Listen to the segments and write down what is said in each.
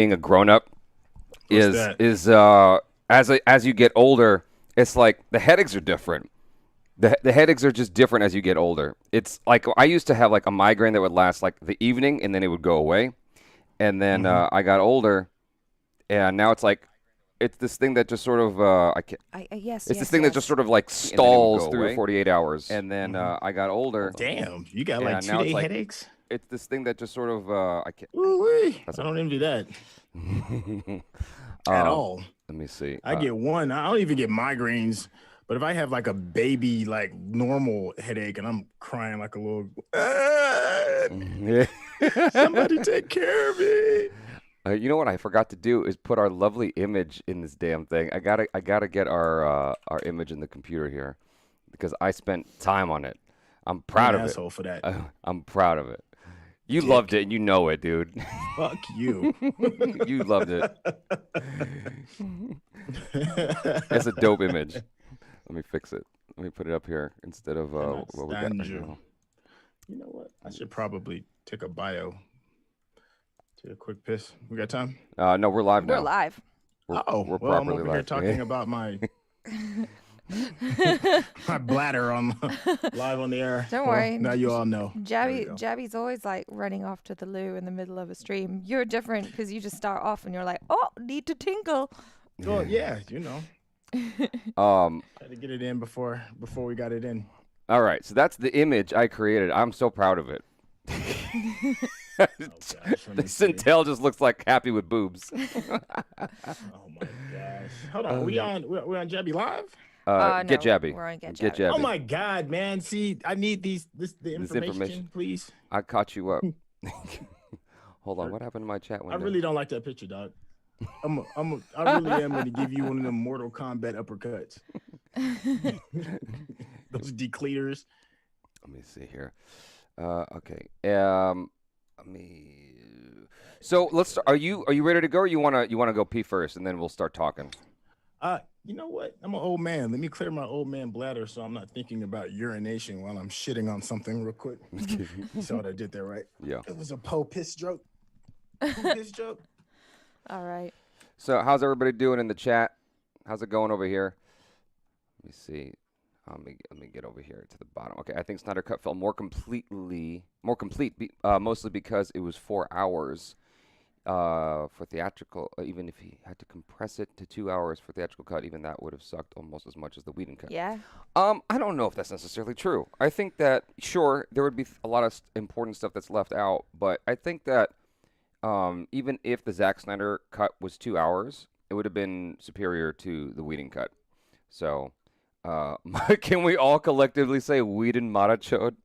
being a grown-up is as you get older, it's like the headaches are different. The headaches are just different as you get older. It's like I used to have like a migraine that would last like the evening and then it would go away. And then I got older, and now it's like it's this thing that just sort of this thing that just sort of like stalls through 48 hours. And then I got older. Damn, you got like 2-day headaches? It's this thing that just sort of I can't. I don't envy that at all. Let me see. I get one. I don't even get migraines. But if I have like a baby, like normal headache and I'm crying like a little, somebody take care of me. You know what I forgot to do is put our lovely image in this damn thing. I gotta get our image in the computer here because I spent time on it. I'm proud of it. Asshole for that. I'm proud of it. You loved it and you know it, dude. Fuck you. You loved it. It's a dope image. Let me fix it. Let me put it up here instead of what we got right now. You know what? I should probably take a bio. Take a quick piss. We got time? No, we're live now. We're live. We're I'm properly over here live. talking about my my bladder on live on the air. Don't worry. Now you all know. Jaby's always like running off to the loo in the middle of a stream. You're different because you just start off and you're like, oh, need to tinkle. Oh yeah, you know. Had to get it in before we got it in. All right, so that's the image I created. I'm so proud of it. Syntell just looks like happy with boobs. Oh my gosh! Hold on, we on Jaby live? Get no, Jaby. We're on Get Get Jaby. Jaby. Oh my God, man! See, I need the information, please. I caught you up. Hold on, what happened to my chat window? I really don't like that picture, dog. I really am going to give you one of them Mortal Kombat uppercuts. Those decleaters. Let me see here. Okay. Let me. So let's. Are you ready to go, or you wanna go pee first, and then we'll start talking? You know what? I'm an old man. Let me clear my old man bladder so I'm not thinking about urination while I'm shitting on something real quick. You saw what I did there, right? Yeah. It was a piss joke. Piss joke. All right. So how's everybody doing in the chat? How's it going over here? Let me see. Let me get over here to the bottom. Okay, I think Snyder Cut felt more complete, mostly because it was 4 hours for theatrical. Even if he had to compress it to 2 hours for theatrical cut, even that would have sucked almost as much as the Whedon cut. Yeah. I don't know if that's necessarily true. I think that sure there would be a lot of important stuff that's left out, but I think that even if the Zack Snyder cut was 2 hours, it would have been superior to the Whedon cut. So. Can we all collectively say Whedon Marachode?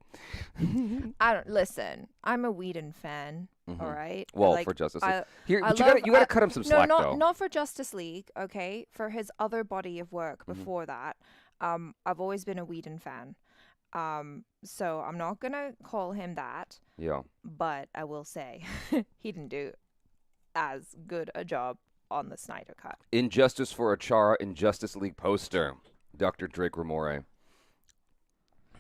Listen. I'm a Whedon fan. All right. Well, for Justice League. Here, but you gotta cut him some slack, though. Not for Justice League. Okay, for his other body of work before that. I've always been a Whedon fan. So I'm not gonna call him that. Yeah. But I will say he didn't do as good a job on the Snyder cut. Injustice for Achara in Justice League poster. Dr. Drake Ramore.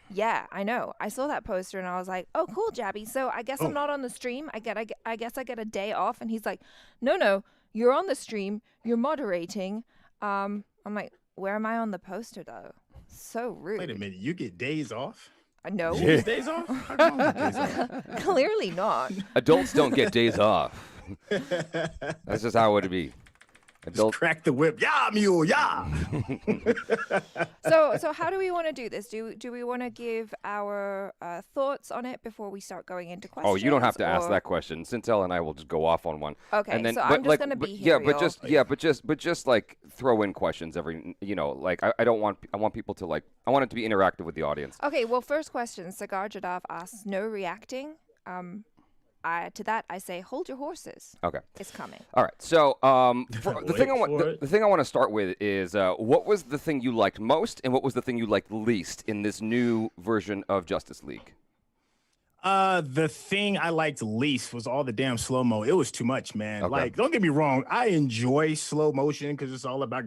Yeah, I know. I saw that poster and I was like, "Oh, cool, Jaby. So I guess I'm not on the stream. I guess I get a day off." And he's like, "No, you're on the stream. You're moderating." I'm like, "Where am I on the poster though?" So rude. Wait a minute. You get days off? No. You get days off? How come you get days off? Clearly not. Adults don't get days off. That's just how it would be. Just crack the whip. Yeah, mule, yeah. So how do we want to do this? Do we want to give our thoughts on it before we start going into questions? Oh, you don't have to ask that question. Syntell and I will just go off on one. Okay, and then, so I'm just gonna be here. Yeah, but just like throw in questions every. Like I want people to I want it to be interactive with the audience. Okay. Well, first question. Sagar Jadav asks, no reacting. To that I say, hold your horses. Okay, it's coming. All right. So, the thing I want to start with is what was the thing you liked most, and what was the thing you liked least in this new version of Justice League? The thing I liked least was all the damn slow mo. It was too much, man. Okay. Like, don't get me wrong, I enjoy slow motion because it's all about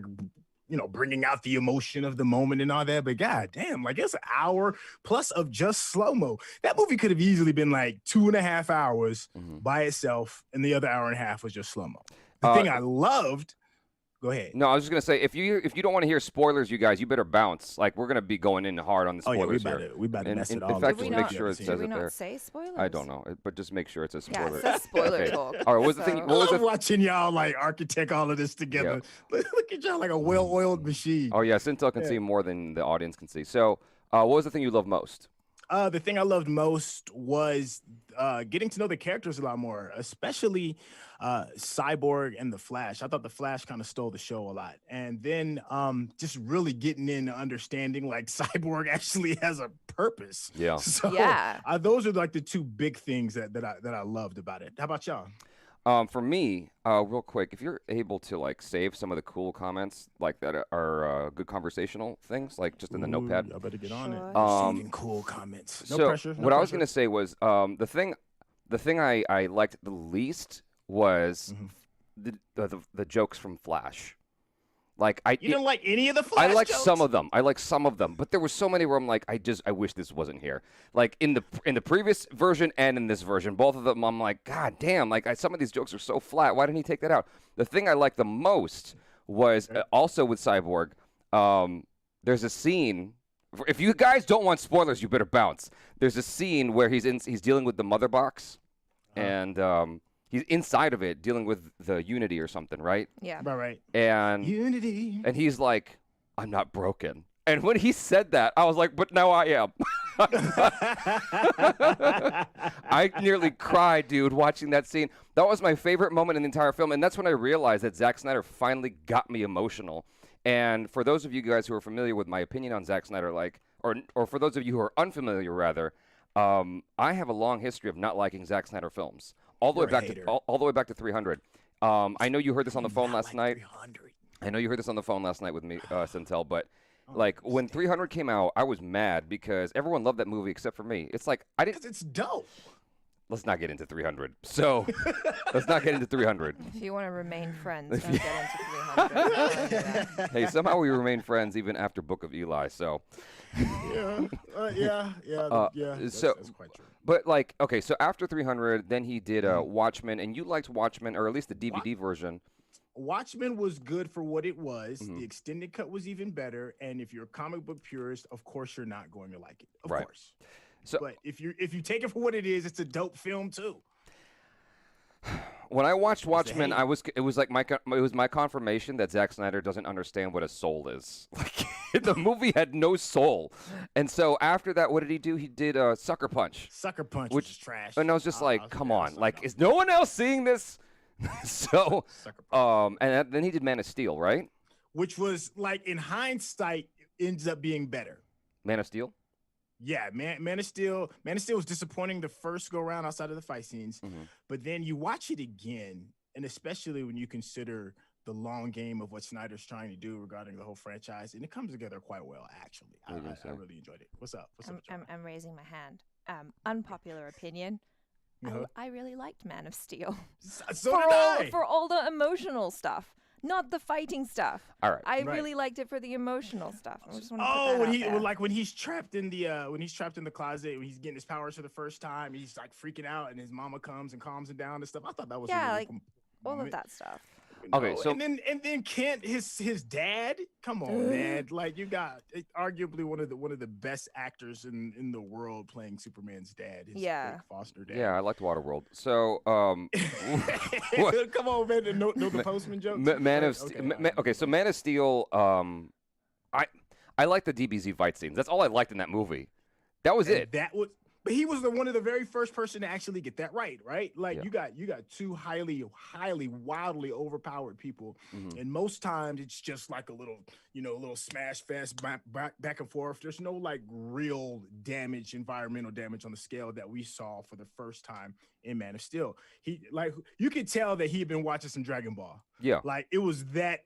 bringing out the emotion of the moment and all that. But god damn, like it's an hour plus of just slow-mo. That movie could have easily been like 2.5 hours by itself, and the other hour and a half was just slow-mo. The thing I loved. Go ahead. No, I was just gonna say if you don't want to hear spoilers, you guys, you better bounce. Like we're gonna be going in hard on the spoilers here. We about to mess it all. In fact, just make sure it says it there. Did we not say spoilers? I don't know, but just make sure it says spoiler. Yeah, it says spoiler talk. All right, what was the thing? I love watching y'all like architect all of this together. Yeah. Look at y'all like a well-oiled machine. Oh yeah, Syntell can see more than the audience can see. So, what was the thing you loved most? The thing I loved most was getting to know the characters a lot more, especially Cyborg and the Flash. I thought the Flash kind of stole the show a lot. And then just really getting into understanding like Cyborg actually has a purpose. Yeah. So those are like the two big things that I loved about it. How about y'all? For me, real quick, if you're able to like save some of the cool comments like that are good conversational things, like just in the notepad. I better get on it. Saving cool comments. No pressure. What I was gonna say was the thing I liked the least was the jokes from Flash. Like you don't like any of the Flash I like jokes? some of them, but there were so many where I'm like, I wish this wasn't here. Like in the previous version and in this version, both of them, I'm like, god damn, like some of these jokes are so flat. Why didn't he take that out? The thing I liked the most was also with Cyborg. There's a scene. If you guys don't want spoilers, you better bounce. There's a scene where he's dealing with the mother box, and he's inside of it dealing with the Unity or something, right? Yeah. Right. And Unity. And he's like, I'm not broken. And when he said that, I was like, but now I am. I nearly cried, dude, watching that scene. That was my favorite moment in the entire film. And that's when I realized that Zack Snyder finally got me emotional. And for those of you guys who are familiar with my opinion on Zack Snyder, like, or for those of you who are unfamiliar, rather, I have a long history of not liking Zack Snyder films. All the way back to 300. I know you heard this on the phone last night. 300. I know you heard this on the phone last night with me, Syntell, but like when 300 came out, I was mad because everyone loved that movie except for me. It's like I didn't. It's dope. Let's not get into 300. So let's not get into 300. If you want to remain friends, don't get into 300. Hey, somehow we remain friends even after Book of Eli. So yeah. That's quite true. But like, okay, so after 300, then he did Watchman, and you liked Watchmen, or at least the DVD version. Watchmen was good for what it was. The extended cut was even better. And if you're a comic book purist, of course you're not going to like it. Of course. So, but if you take it for what it is, it's a dope film too. When I watched Watchmen, it was my confirmation that Zack Snyder doesn't understand what a soul is. Like the movie had no soul, and so after that, what did he do? He did Sucker Punch. Sucker Punch, which is trash. And I was just like, come on, like is no one else seeing this? So, and then he did Man of Steel, right? Which was like in hindsight ends up being better. Man of Steel. Yeah, Man of Steel was disappointing the first go around outside of the fight scenes, but then you watch it again, and especially when you consider the long game of what Snyder's trying to do regarding the whole franchise, and it comes together quite well, actually. I really enjoyed it. What's up? I'm raising my hand. Unpopular opinion. I really liked Man of Steel. So did I. For all the emotional stuff. Not the fighting stuff. All right. I really liked it for the emotional stuff. I just want to put that out there. when he's trapped in the closet, when he's getting his powers for the first time, he's like freaking out, and his mama comes and calms him down and stuff. I thought that was all of that stuff. Okay, so and then Kent, his dad. Come on, man! Like you got arguably one of the best actors in the world playing Superman's dad. His foster dad. Yeah, I liked Waterworld. So, come on, man! No, the Postman jokes. Man of Steel. Okay, so Man of Steel. I like the DBZ fight scenes. That's all I liked in that movie. That was it. But he was one of the very first person to actually get that right? Like you got two highly, wildly overpowered people, and most times it's just like a little smash fest back and forth. There's no like real damage, environmental damage on the scale that we saw for the first time in Man of Steel. He like you could tell that he had been watching some Dragon Ball. Yeah, like it was that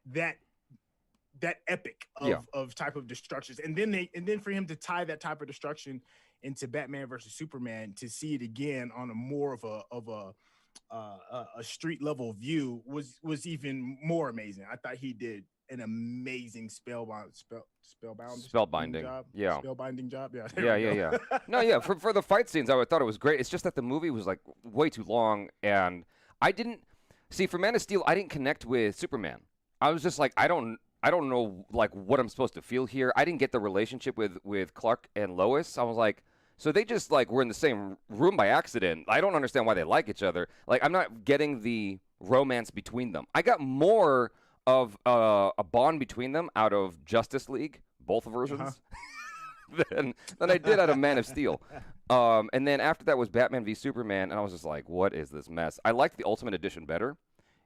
epic of type of destructions, and then for him to tie that type of destruction into Batman versus Superman, to see it again on a more of a street level view was even more amazing. I thought he did an amazing spellbinding job. Yeah. Spellbinding job. Yeah. Yeah. No, yeah. For the fight scenes, I thought it was great. It's just that the movie was like way too long, and I didn't see for Man of Steel. I didn't connect with Superman. I was just like, I don't know like what I'm supposed to feel here. I didn't get the relationship with Clark and Lois. I was like, so they just like were in the same room by accident. I don't understand why they like each other. Like I'm not getting the romance between them. I got more of a bond between them out of Justice League, both versions, than I did out of Man of Steel. And then after that was Batman v Superman, and I was just like, what is this mess? I liked the Ultimate Edition better.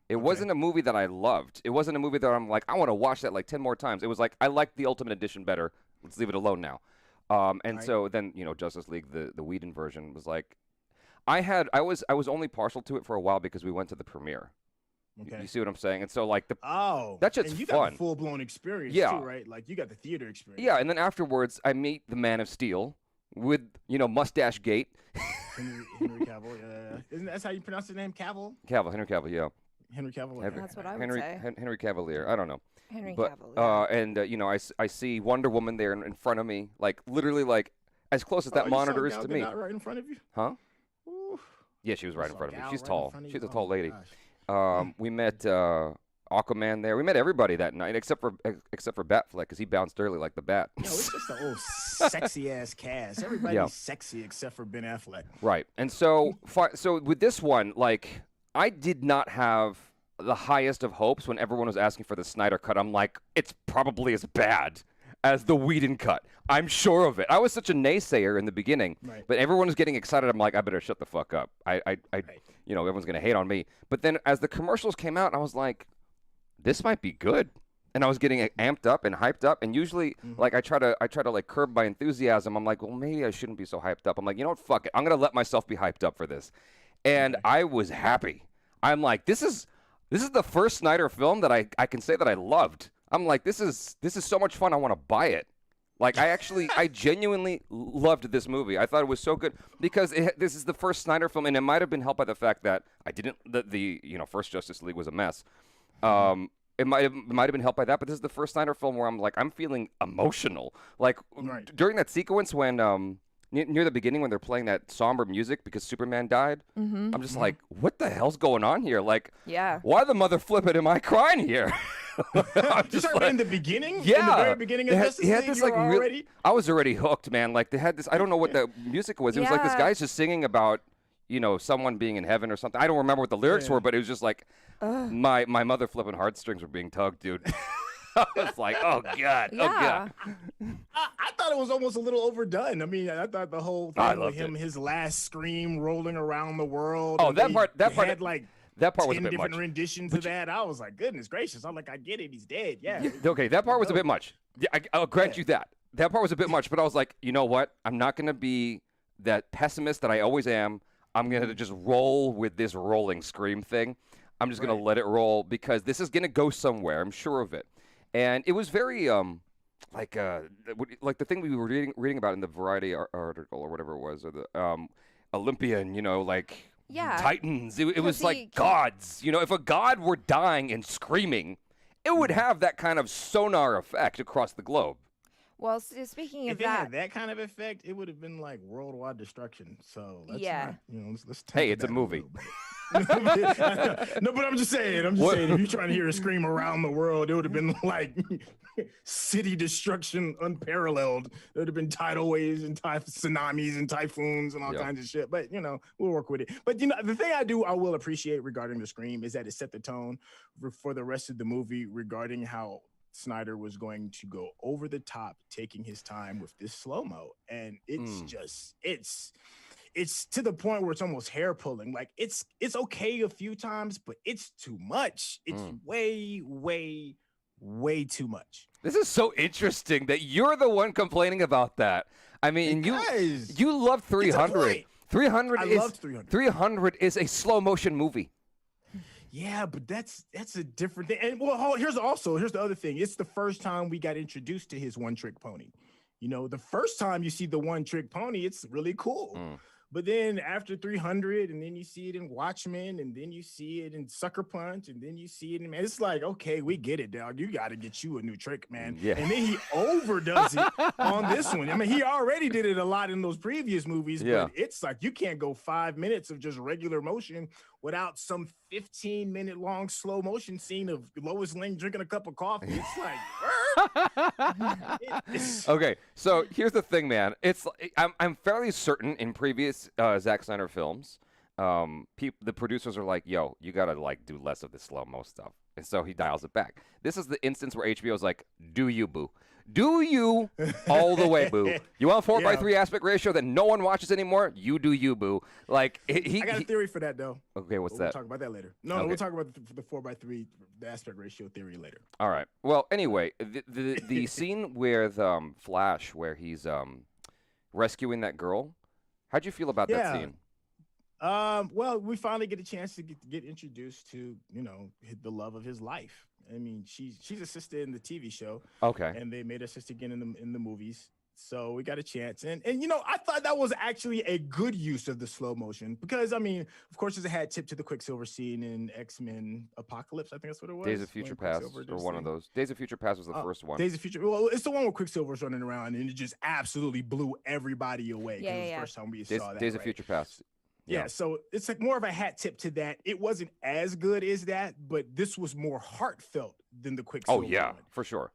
It wasn't a movie that I loved. It wasn't a movie that I'm like, I want to watch that like 10 more times. It was like, I liked the Ultimate Edition better. Let's leave it alone now. So then, Justice League, the Whedon version was like, I was only partial to it for a while because we went to the premiere. Okay. You see what I'm saying? And so like that shit's and you fun. got a full-blown experience too, right? Like you got the theater experience. Yeah, and then afterwards I meet the Man of Steel with, Mustache Gate. Henry Cavill, yeah. Isn't that how you pronounce his name? Cavill, Henry Cavill, yeah. Henry Cavill. That's what I would say. Henry Cavalier. I don't know. Cavalier. And I see Wonder Woman there in front of me, like literally like as close as that monitor is to me. Right in front of you? Huh? Ooh. Yeah, she was right in front of me. She's right tall. She's a tall lady. Gosh. We met Aquaman there. We met everybody that night except for Batfleck because he bounced early like the bat. It's just the old sexy ass cast. Everybody's sexy except for Ben Affleck. Right. And so with this one, like I did not have the highest of hopes when everyone was asking for the Snyder cut. I'm like, it's probably as bad as the Whedon cut. I'm sure of it. I was such a naysayer in the beginning, but everyone was getting excited. I'm like, I better shut the fuck up. Everyone's gonna hate on me. But then as the commercials came out, I was like, this might be good. And I was getting amped up and hyped up. And usually, like I try to like curb my enthusiasm. I'm like, well, maybe I shouldn't be so hyped up. I'm like, you know what? Fuck it. I'm gonna let myself be hyped up for this. And I was happy. I'm like, this is the first Snyder film that I can say that I loved. I'm like, this is so much fun. I want to buy it. Like, I genuinely loved this movie. I thought it was so good because this is the first Snyder film, and it might have been helped by the fact that the first Justice League was a mess. It might have been helped by that, but this is the first Snyder film where I'm like, I'm feeling emotional. Like during that sequence when near the beginning when they're playing that somber music because Superman died, I'm just like, what the hell's going on here? Like, why the mother flippin' am I crying here? I'm just like, in the beginning? Yeah. In the very beginning of Justice League, you were already? I was already hooked, man. Like, they had this, I don't know what the music was. It was like this guy's just singing about, someone being in heaven or something. I don't remember what the lyrics were, but it was just like, my mother flipping heartstrings were being tugged, dude. It's like, oh God. I thought it was almost a little overdone. I mean, I thought the whole thing with him, his last scream rolling around the world. Oh, that part had like that part 10 was a bit different much. renditions of that. I was like, goodness gracious. I'm like, I get it. He's dead. Yeah. Okay, that part was a bit much. Yeah, I'll grant you that. That part was a bit much, but I was like, you know what? I'm not going to be that pessimist that I always am. I'm going to just roll with this rolling scream thing. I'm just going to let it roll because this is going to go somewhere. I'm sure of it. And it was very like the thing we were reading about in the Variety article or whatever it was, or the Olympian, Titans. It was like gods. If a god were dying and screaming, it would have that kind of sonar effect across the globe. Well, speaking of if it had that kind of effect, it would have been like worldwide destruction. So let's let's hey, it's a movie. No, but I'm just saying. If you're trying to hear a scream around the world, it would have been like city destruction unparalleled. There would have been tidal waves and tsunamis and typhoons and all kinds of shit. But we'll work with it. But the thing I will appreciate regarding the scream is that it set the tone for the rest of the movie regarding how Snyder was going to go over the top, taking his time with this slow-mo. And it's to the point where it's almost hair pulling. Like it's okay a few times, but it's too much. It's way, way, way too much. This is so interesting that you're the one complaining about that. I mean, you love 300. 300 is a slow motion movie. Yeah, but that's a different thing. And here's the other thing. It's the first time we got introduced to his one trick pony. The first time you see the one trick pony, it's really cool. But then after 300, and then you see it in Watchmen, and then you see it in Sucker Punch, and then you see it in, man, it's like, okay, we get it, dog. You got to get you a new trick, man. Yeah. And then he overdoes it on this one. I mean, he already did it a lot in those previous movies, but it's like you can't go 5 minutes of just regular motion without some 15-minute long slow motion scene of Lois Lane drinking a cup of coffee. It's like, okay, so here's the thing, man. I'm fairly certain in previous Zack Snyder films, the producers are like, "Yo, you gotta like do less of this slow mo stuff," and so he dials it back. This is the instance where HBO's like, "Do you, boo? Do you all the way, boo? You want 4:3 aspect ratio that no one watches anymore? You do you, boo." Like I got a theory for that though. Okay, what's that? We'll talk about that later. No, we'll talk about the 4:3, the aspect ratio theory later. All right. Well, anyway, the scene with Flash where he's rescuing that girl. How'd you feel about that scene? Well, we finally get a chance to get introduced to, the love of his life. I mean, she's a sister in the TV show. Okay. And they made her sister again in the movies. So we got a chance. And I thought that was actually a good use of the slow motion because, I mean, of course, there's a hat tip to the Quicksilver scene in X-Men Apocalypse. I think that's what it was. Days of Future Past or one of those. Days of Future Past was the first one. Days of Future. Well, it's the one where Quicksilver's running around and it just absolutely blew everybody away. Yeah, it was the first time we saw that. Days of Future Past. Yeah, so it's like more of a hat tip to that. It wasn't as good as that, but this was more heartfelt than the Quicksilver. Oh yeah, one. for sure.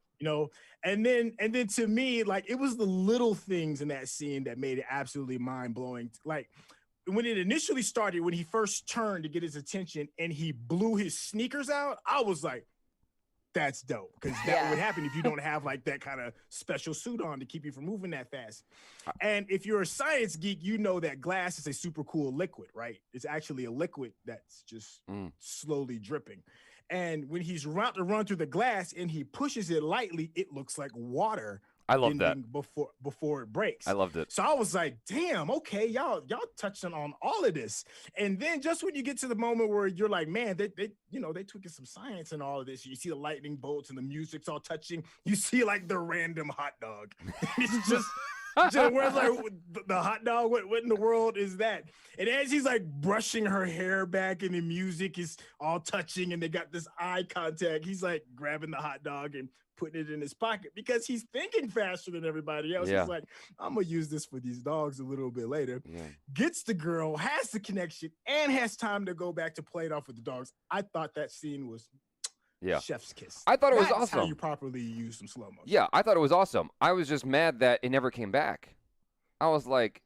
And then to me, like it was the little things in that scene that made it absolutely mind blowing. Like when it initially started, when he first turned to get his attention and he blew his sneakers out, I was like, that's dope because that would happen if you don't have like that kind of special suit on to keep you from moving that fast. And if you're a science geek, you know that glass is a super cool liquid, right? It's actually a liquid that's just slowly dripping. And when he's about to run through the glass and he pushes it lightly, it looks like water. I love that before it breaks. I loved it. So I was like, damn, okay, y'all touching on all of this. And then just when you get to the moment where you're like, man, they tweaking some science and all of this. You see the lightning bolts and the music's all touching. You see like the random hot dog. It's just where's like the hot dog? What in the world is that? And as he's like brushing her hair back and the music is all touching and they got this eye contact, he's like grabbing the hot dog and putting it in his pocket because he's thinking faster than everybody else. He's like, I'm gonna use this for these dogs a little bit later. Gets the girl, has the connection, and has time to go back to play it off with the dogs. I thought that scene was chef's kiss. I thought it was That's awesome. How you properly use some slow motion. Yeah, I thought it was awesome. I was just mad that it never came back. I was like,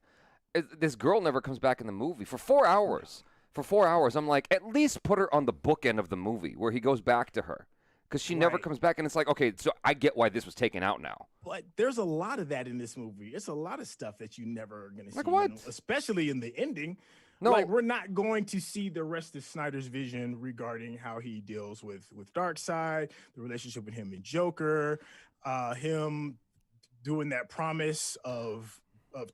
this girl never comes back in the movie for 4 hours. For 4 hours, I'm like, at least put her on the bookend of the movie where he goes back to her. Because she never comes back, and it's like, okay, so I get why this was taken out now. But there's a lot of that in this movie. It's a lot of stuff that you never are going to see. Like what? Especially in the ending. No. Like, we're not going to see the rest of Snyder's vision regarding how he deals with Darkseid, the relationship with him and Joker, him doing that promise of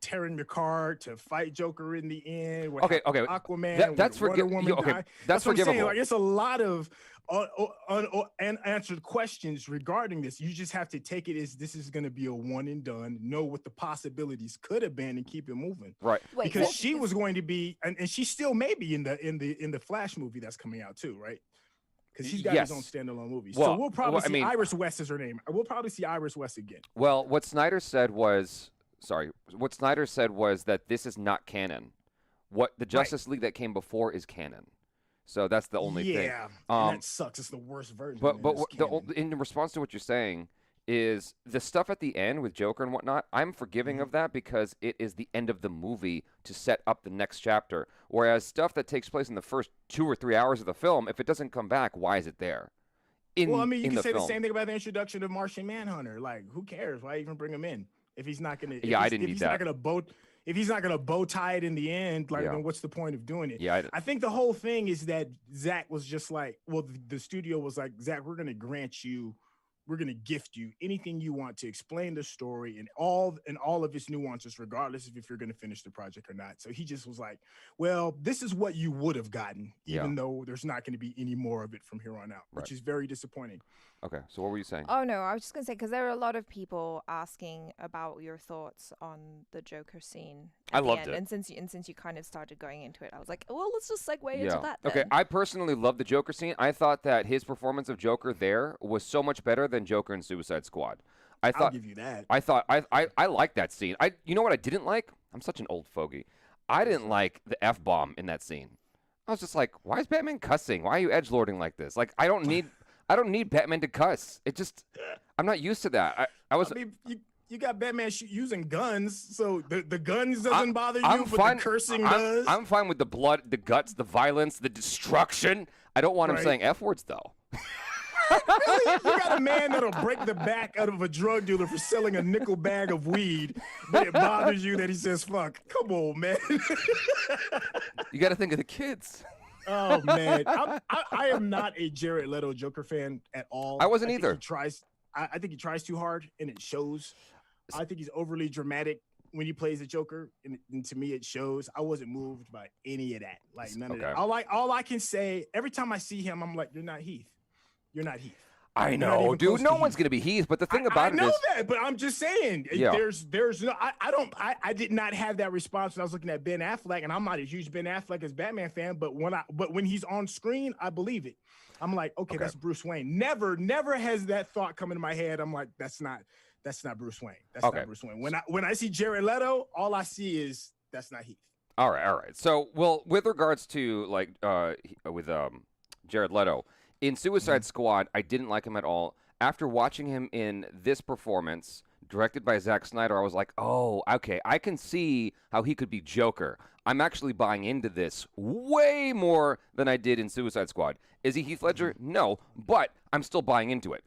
tearing the car to fight Joker in the end. Okay. Aquaman. That's forgivable. Okay, that's forgivable. Like, it's a lot of unanswered questions regarding this. You just have to take it as this is going to be a one and done. Know what the possibilities could have been and keep it moving. Right. Because she was going to be, and she still may be in the Flash movie that's coming out too, right? Because he's got his own standalone movie. So we'll probably see Iris West is her name. We'll probably see Iris West again. Well, what Snyder said was that this is not canon. What the Justice League that came before is canon. So that's the only thing. Yeah, that sucks. It's the worst version. But in response to what you're saying is the stuff at the end with Joker and whatnot, I'm forgiving of that because it is the end of the movie to set up the next chapter. Whereas stuff that takes place in the first 2 or 3 hours of the film, if it doesn't come back, why is it there? You can say the same thing about the introduction of Martian Manhunter. Like, who cares? Why even bring him in? If he's not gonna, I didn't need that. If he's not gonna bow tie it in the end, like, then what's the point of doing it? Yeah, I think the whole thing is that Zack was just like, well, the studio was like, Zack, we're gonna gift you anything you want to explain the story and all of its nuances, regardless of if you're gonna finish the project or not. So he just was like, well, this is what you would have gotten, even though there's not going to be any more of it from here on out, which is very disappointing. Okay, so what were you saying? Oh no, I was just gonna say because there are a lot of people asking about your thoughts on the Joker scene. I loved it. And since you kind of started going into it, I was like, well, let's just segue into that then. Okay, I personally love the Joker scene. I thought that his performance of Joker there was so much better than Joker in Suicide Squad. I'll give you that. I liked that scene. You know what I didn't like? I'm such an old fogey. I didn't like the F-bomb in that scene. I was just like, why is Batman cussing? Why are you edgelording like this? Like, I don't need Batman to cuss. I'm not used to that. I mean, you got Batman using guns, so the guns doesn't bother you, but the cursing does. I'm fine with the blood, the guts, the violence, the destruction. I don't want him saying F words, though. Really? You got a man that'll break the back out of a drug dealer for selling a nickel bag of weed, but it bothers you that he says fuck. Come on, man. You got to think of the kids. Oh, man. I am not a Jared Leto Joker fan at all. I wasn't either. I think he tries too hard, and it shows. I think he's overly dramatic when he plays the Joker, and to me, it shows. I wasn't moved by any of that. Like, none of that. All I can say, every time I see him, I'm like, you're not Heath. You're not Heath. I know, dude. No one's gonna be Heath. But the thing about it is, I know that, but I'm just saying, there's no. I did not have that response when I was looking at Ben Affleck, and I'm not a huge Ben Affleck as Batman fan, but when he's on screen, I believe it. I'm like, okay, that's Bruce Wayne. Never has that thought come into my head. I'm like, that's not Bruce Wayne. That's not Bruce Wayne. When I see Jared Leto, all I see is that's not Heath. All right. So, well, with regards to with Jared Leto. In Suicide Squad, I didn't like him at all. After watching him in this performance, directed by Zack Snyder, I was like, oh, okay, I can see how he could be Joker. I'm actually buying into this way more than I did in Suicide Squad. Is he Heath Ledger? No, but I'm still buying into it.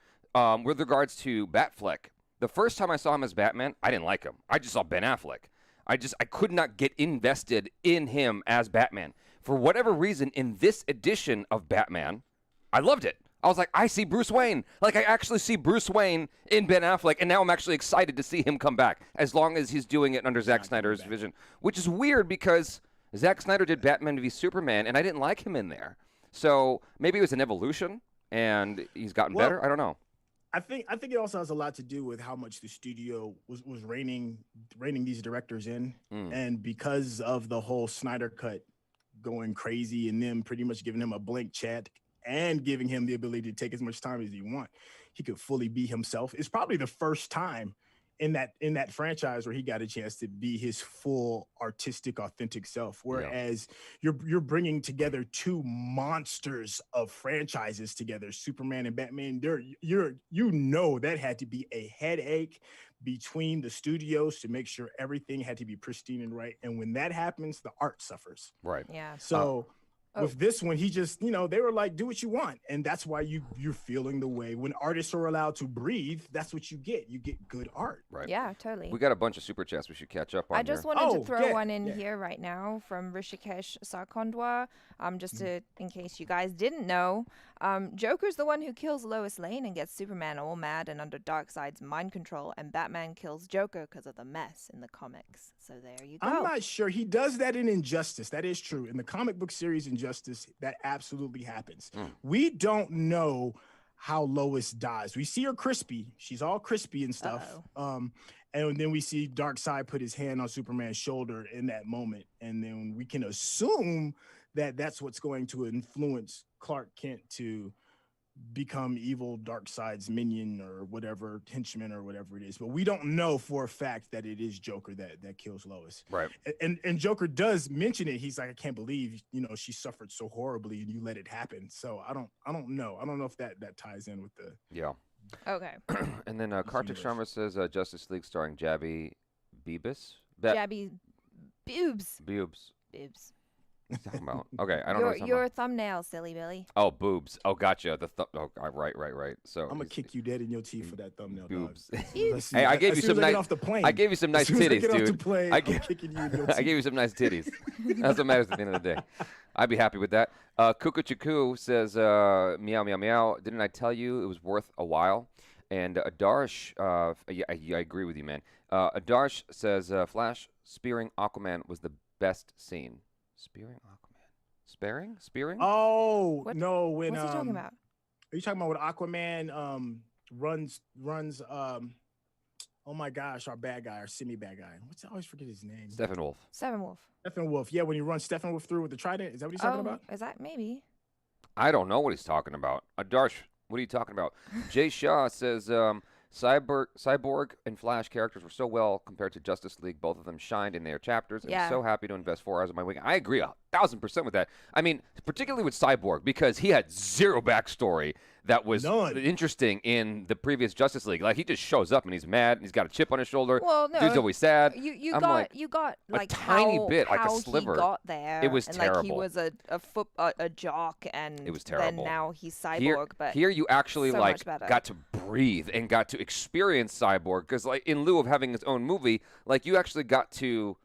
With regards to Batfleck, the first time I saw him as Batman, I didn't like him. I just saw Ben Affleck. I could not get invested in him as Batman. For whatever reason, in this edition of Batman, I loved it. I was like, I see Bruce Wayne. Like, I actually see Bruce Wayne in Ben Affleck, and now I'm actually excited to see him come back, as long as he's doing it under Zack Snyder's vision. Which is weird, because Zack Snyder did Batman v Superman, and I didn't like him in there. So maybe it was an evolution, and he's gotten better. I don't know. I think it also has a lot to do with how much the studio was reining these directors in. And because of the whole Snyder cut going crazy and them pretty much giving him a blank check, and giving him the ability to take as much time as he wants, he could fully be himself. It's probably the first time in that franchise where he got a chance to be his full artistic, authentic self. Whereas you're bringing together two monsters of franchises together, Superman and Batman. That had to be a headache between the studios to make sure everything had to be pristine and right. And when that happens, the art suffers. Right. Yeah. So. With this one, he just, they were like, do what you want. And that's why you're feeling the way. When artists are allowed to breathe, that's what you get. You get good art. Right. Yeah, totally. We got a bunch of super chats we should catch up on. I just wanted to throw one in here right now from Rishikesh Sarkondwa, just in case you guys didn't know. Joker's the one who kills Lois Lane and gets Superman all mad and under Darkseid's mind control, and Batman kills Joker because of the mess in the comics. So there you go. I'm not sure. He does that in Injustice. That is true. In the comic book series Injustice, that absolutely happens. We don't know how Lois dies. We see her crispy. She's all crispy and stuff. And then we see Darkseid put his hand on Superman's shoulder in that moment. And then we can assume that that's what's going to influence Clark Kent to become evil Darkseid's minion or whatever, henchman or whatever it is. But we don't know for a fact that it is Joker that kills Lois. Right. And Joker does mention it. He's like, I can't believe, she suffered so horribly and you let it happen. So I don't know. I don't know if that ties in with the Okay. And then Kartik Sharma says Justice League starring Jaby Beebus. Jaby Boobs. Boobs. Boobs. What are you talking about? Okay, I don't know. Your thumbnail, silly Billy. Oh, boobs. Oh, gotcha. Right. So I'm gonna kick you dead in your teeth for that thumbnail. Boobs. Hey, I gave you some nice. I gave you some nice titties, dude. I gave you some nice titties. That's what matters at the end of the day. I'd be happy with that. Cuckoo Chuku says, meow meow meow. Didn't I tell you it was worth a while? And Adarsh, I agree with you, man. Adarsh says, Flash spearing Aquaman was the best scene. Spearing Aquaman? Spearing? Oh, what? No. When, what's he talking about? Are you talking about when Aquaman runs Oh my gosh, our bad guy, our semi-bad guy. I always forget his name. Steppenwolf. Steppenwolf. Yeah, when you run Steppenwolf through with the trident, is that what he's talking about? Is that maybe? I don't know what he's talking about. Darsh, what are you talking about? Jay Shaw says Cyborg and Flash characters were so well compared to Justice League. Both of them shined in their chapters. Yeah. I'm so happy to invest 4 hours of my week. I agree 1,000% with that. I mean, particularly with Cyborg, because he had zero backstory that was interesting in the previous Justice League. Like, he just shows up and he's mad and he's got a chip on his shoulder. Well, no, dude's always sad. You got like a tiny bit, like a how sliver. He got there. It was and, terrible. Like, he was a jock, and it was terrible. Then now he's Cyborg. But here you actually so got to breathe and got to experience Cyborg, because like in lieu of having his own movie, like you actually got to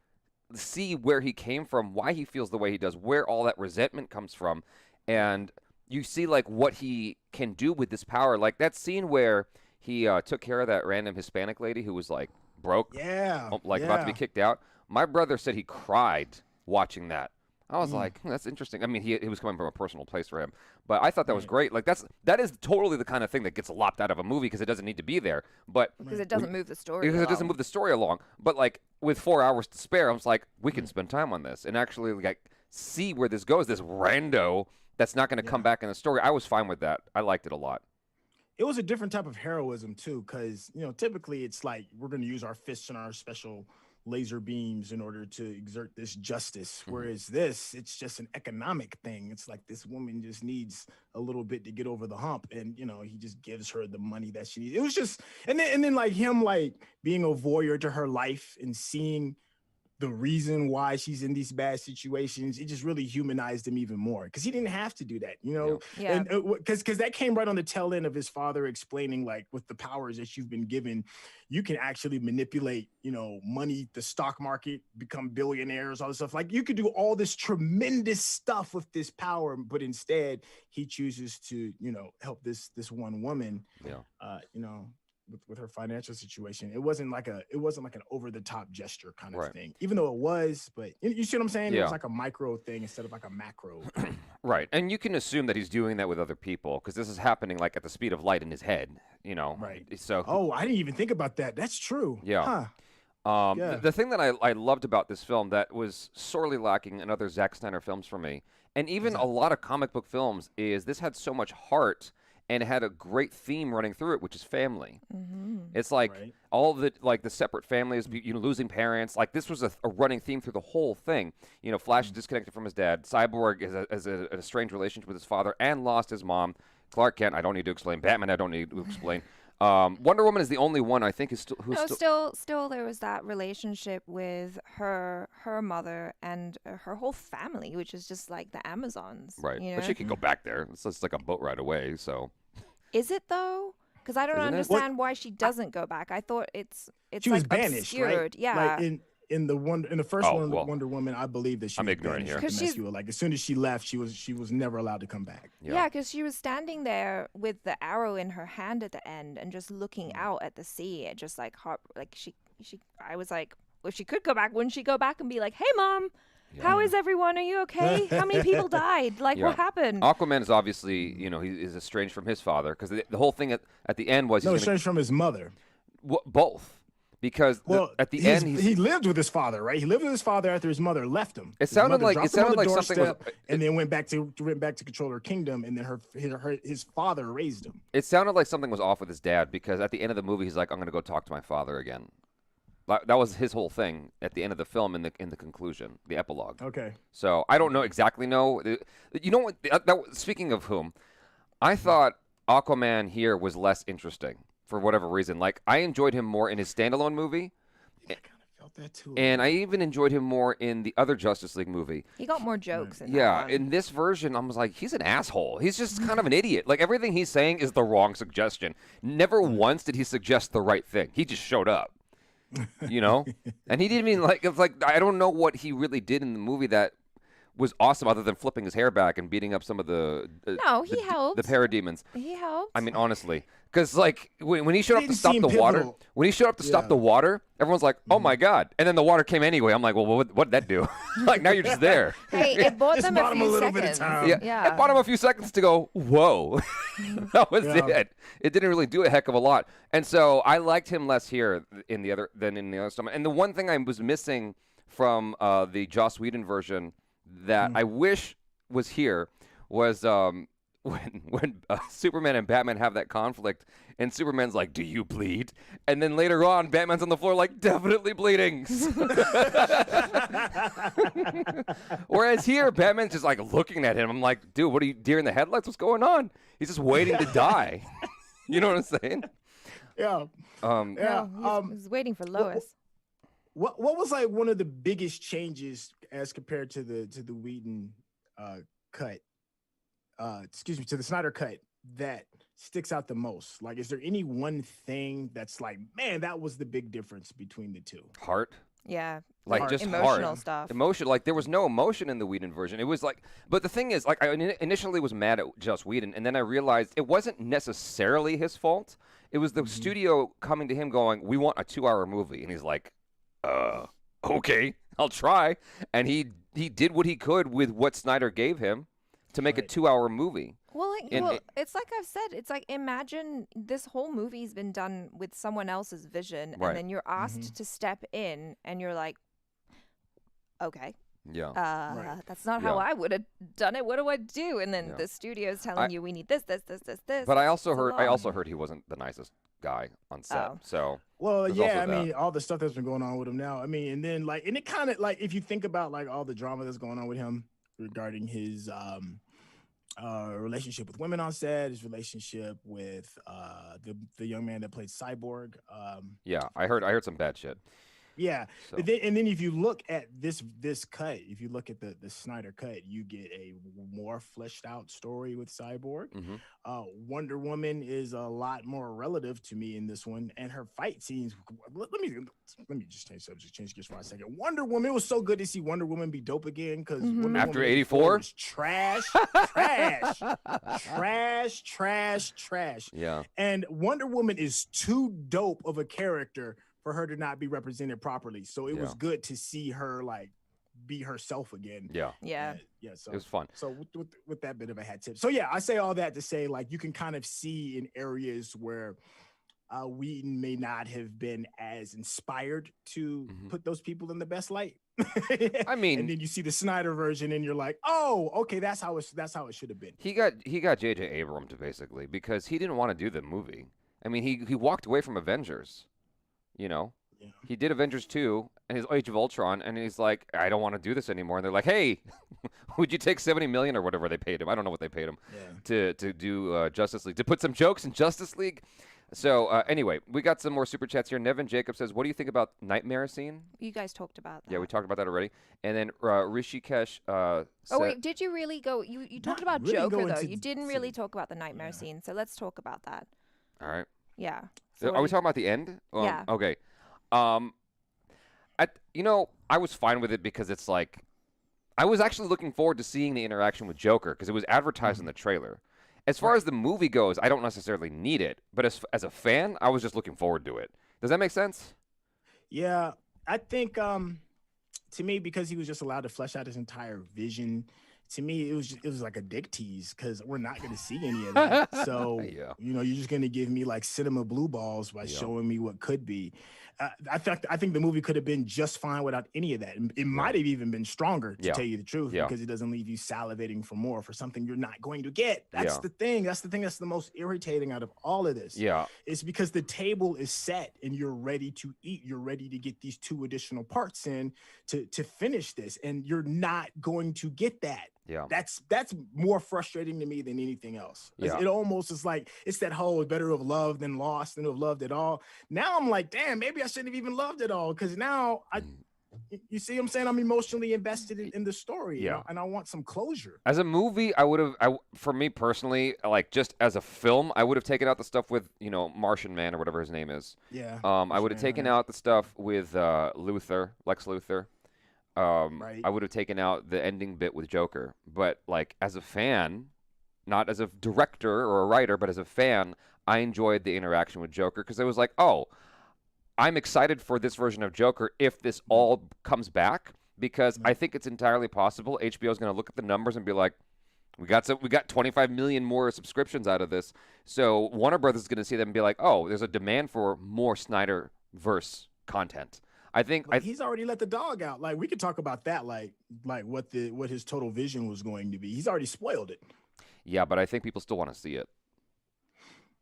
see where he came from, why he feels the way he does, where all that resentment comes from, and you see like what he can do with this power. Like that scene where he took care of that random Hispanic lady who was like broke, about to be kicked out. My brother said he cried watching that. I was like, that's interesting. I mean, he was coming from a personal place for him, but I thought that was great. Like that is totally the kind of thing that gets lopped out of a movie because it doesn't need to be there. But because it doesn't move the story. Because it doesn't move the story along. But like with 4 hours to spare, I was like, we can spend time on this and actually like see where this goes. This rando that's not going to come back in the story. I was fine with that. I liked it a lot. It was a different type of heroism too, because typically it's like we're going to use our fists and our special laser beams in order to exert this justice, whereas it's just an economic thing. It's like this woman just needs a little bit to get over the hump, and he just gives her the money that she needs. It was just and then like him like being a voyeur to her life and seeing the reason why she's in these bad situations, it just really humanized him even more, because he didn't have to do that, Yeah. And because that came right on the tail end of his father explaining, like, with the powers that you've been given, you can actually manipulate, money, the stock market, become billionaires, all this stuff. Like, you could do all this tremendous stuff with this power, but instead he chooses to, help this one woman, with her financial situation. It wasn't like an over the top gesture kind of thing, even though it was, but you see what I'm saying? It was like a micro thing instead of like a macro. Right. And you can assume that he's doing that with other people, because this is happening like at the speed of light in his head, Right. So, I didn't even think about that. That's true. Yeah. Huh. The thing that I loved about this film that was sorely lacking in other Zack Snyder films for me, and even a lot of comic book films, is this had so much heart and it had a great theme running through it, which is family. Mm-hmm. It's like all the separate families, losing parents. Like, this was a running theme through the whole thing. Flash is disconnected from his dad. Cyborg is a strange relationship with his father and lost his mom. Clark Kent, I don't need to explain. Batman, I don't need to explain. Wonder Woman is the only one I think is still there was that relationship with her mother and her whole family, which is just like the Amazons. Right. But she can go back there. It's just like a boat ride away, so. Is it though? Because I don't understand why she doesn't go back. I thought it's she like was banished, obscured. Right? Yeah. Like in the first one, Wonder Woman, I believe that she I'm was ignorant banished. here. Like, as soon as she left, she was never allowed to come back. Yeah, because she was standing there with the arrow in her hand at the end and just looking out at the sea. It just like I was like, if she could go back, wouldn't she go back and be like, "Hey, Mom, how is everyone? Are you okay? How many people died? Like, what happened?" Aquaman is obviously, he is estranged from his father, because the whole thing at the end was estranged from his mother. Both. Because at the end, he lived with his father, right? He lived with his father after his mother left him. It sounded like something was, and then went back to control her kingdom, and then his father raised him. It sounded like something was off with his dad, because at the end of the movie, he's like, "I'm going to go talk to my father again." That was his whole thing at the end of the film, in the conclusion, the epilogue. Okay. So I don't exactly know. You know what? Speaking of whom, I thought Aquaman here was less interesting. For whatever reason, like, I enjoyed him more in his standalone movie. I kind of felt that too. And I even enjoyed him more in the other Justice League movie. He got more jokes in that one. In this version, I was like, he's an asshole. He's just kind of an idiot. Like, everything he's saying is the wrong suggestion. Never once did he suggest the right thing. He just showed up. And he didn't mean it's like I don't know what he really did in the movie that was awesome, other than flipping his hair back and beating up some of the No, he helped. the parademons. He helped. I mean, honestly, because like when he showed up to stop the water, stop the water, everyone's like, "Oh my god!" And then the water came anyway. I'm like, "Well, what did that do?" Like now you're just there. Hey, it bought them a few little seconds. bit of time. Yeah, it bought him a few seconds to go, "Whoa!" That was it. It didn't really do a heck of a lot, and so I liked him less here than in the other stuff. And the one thing I was missing from the Joss Whedon version that I wish was here was when Superman and Batman have that conflict, and Superman's like, "Do you bleed?" And then later on, Batman's on the floor like, "Definitely bleeding." Whereas here, Batman's just like looking at him. I'm like, "Dude, what are you, deer in the headlights? What's going on?" He's just waiting to die. You know what I'm saying? Yeah. He's waiting for Lois. What was like one of the biggest changes as compared to the Whedon cut? To the Snyder cut that sticks out the most? Like, is there any one thing that's like, man, that was the big difference between the two? Heart. Yeah. Like just emotional heart. stuff. Emotion. Like there was no emotion in the Whedon version. It was like, but the thing is, like I initially was mad at Joss Whedon, and then I realized it wasn't necessarily his fault. It was the studio coming to him going, "We want a 2-hour movie," and he's like, "Okay, I'll try." And he did what he could with what Snyder gave him to make a 2-hour movie. Well, it's like I've said. It's like, imagine this whole movie's been done with someone else's vision, and then you're asked to step in, and you're like, okay. Yeah. That's not how I would have done it. What do I do? And then the studio's telling you we need this. But I also heard he wasn't the nicest guy on set. Oh. So I mean, all the stuff that's been going on with him now. I mean, and then like, and it kind of like, if you think about like all the drama that's going on with him regarding his relationship with women on set, his relationship with the young man that played Cyborg. I heard some bad shit. Yeah, so. And then if you look at this cut, if you look at the Snyder cut, you get a more fleshed out story with Cyborg. Wonder Woman is a lot more relative to me in this one, and her fight scenes. Let me just change gears for a second. Wonder Woman, it was so good to see Wonder Woman be dope again, because after 84 was trash. Yeah, and Wonder Woman is too dope of a character for her to not be represented properly. So it was good to see her like be herself again. Yeah. So it was fun. So with that bit of a hat tip. So yeah, I say all that to say, like, you can kind of see in areas where Whedon may not have been as inspired to put those people in the best light. I mean, and then you see the Snyder version, and you're like, oh, okay, that's how it should have been. He got J.J. Abrams basically because he didn't want to do the movie. I mean, he walked away from Avengers. You know, he did Avengers 2 and his Age of Ultron, and he's like, I don't want to do this anymore. And they're like, hey, would you take $70 million or whatever they paid him? I don't know what they paid him to do Justice League, to put some jokes in Justice League. So anyway, we got some more super chats here. Nevin Jacob says, what do you think about Nightmare Scene? You guys talked about that. Yeah, we talked about that already. And then Rishikesh said, wait, did you really go? You talked about really Joker, though. You didn't really talk about the Nightmare Scene. So let's talk about that. All right. Yeah. So are we talking about the end? Yeah. Okay. I was fine with it because it's like, I was actually looking forward to seeing the interaction with Joker because it was advertised in the trailer. As far as the movie goes, I don't necessarily need it, but as a fan, I was just looking forward to it. Does that make sense? Yeah, I think to me, because he was just allowed to flesh out his entire vision, to me, it was like a dick tease because we're not going to see any of that. So, you're just going to give me like cinema blue balls by showing me what could be. I think the movie could have been just fine without any of that. It might have even been stronger, to tell you the truth, because it doesn't leave you salivating for more for something you're not going to get. That's the thing. That's the thing that's the most irritating out of all of this. Yeah. It's because the table is set and you're ready to eat. You're ready to get these 2 additional parts in to finish this, and you're not going to get that. Yeah. That's more frustrating to me than anything else. Yeah. It almost is like, it's that whole better to have loved than lost than to have loved at all. Now I'm like, damn, maybe I shouldn't have even loved it all, because now you see what I'm saying? I'm emotionally invested in the story, and I want some closure. As a movie, for me personally, like just as a film, I would have taken out the stuff with, Martian Man or whatever his name is. Yeah. I would have taken out the stuff with Lex Luthor. Right. I would have taken out the ending bit with Joker. But like as a fan, not as a director or a writer, but as a fan, I enjoyed the interaction with Joker because it was like, oh, I'm excited for this version of Joker if this all comes back, because I think it's entirely possible HBO is going to look at the numbers and be like, we got 25 million more subscriptions out of this. So Warner Brothers is going to see them and be like, oh, there's a demand for more Snyderverse content. I think he's already let the dog out. Like we could talk about that, like what his total vision was going to be. He's already spoiled it. Yeah, but I think people still want to see it.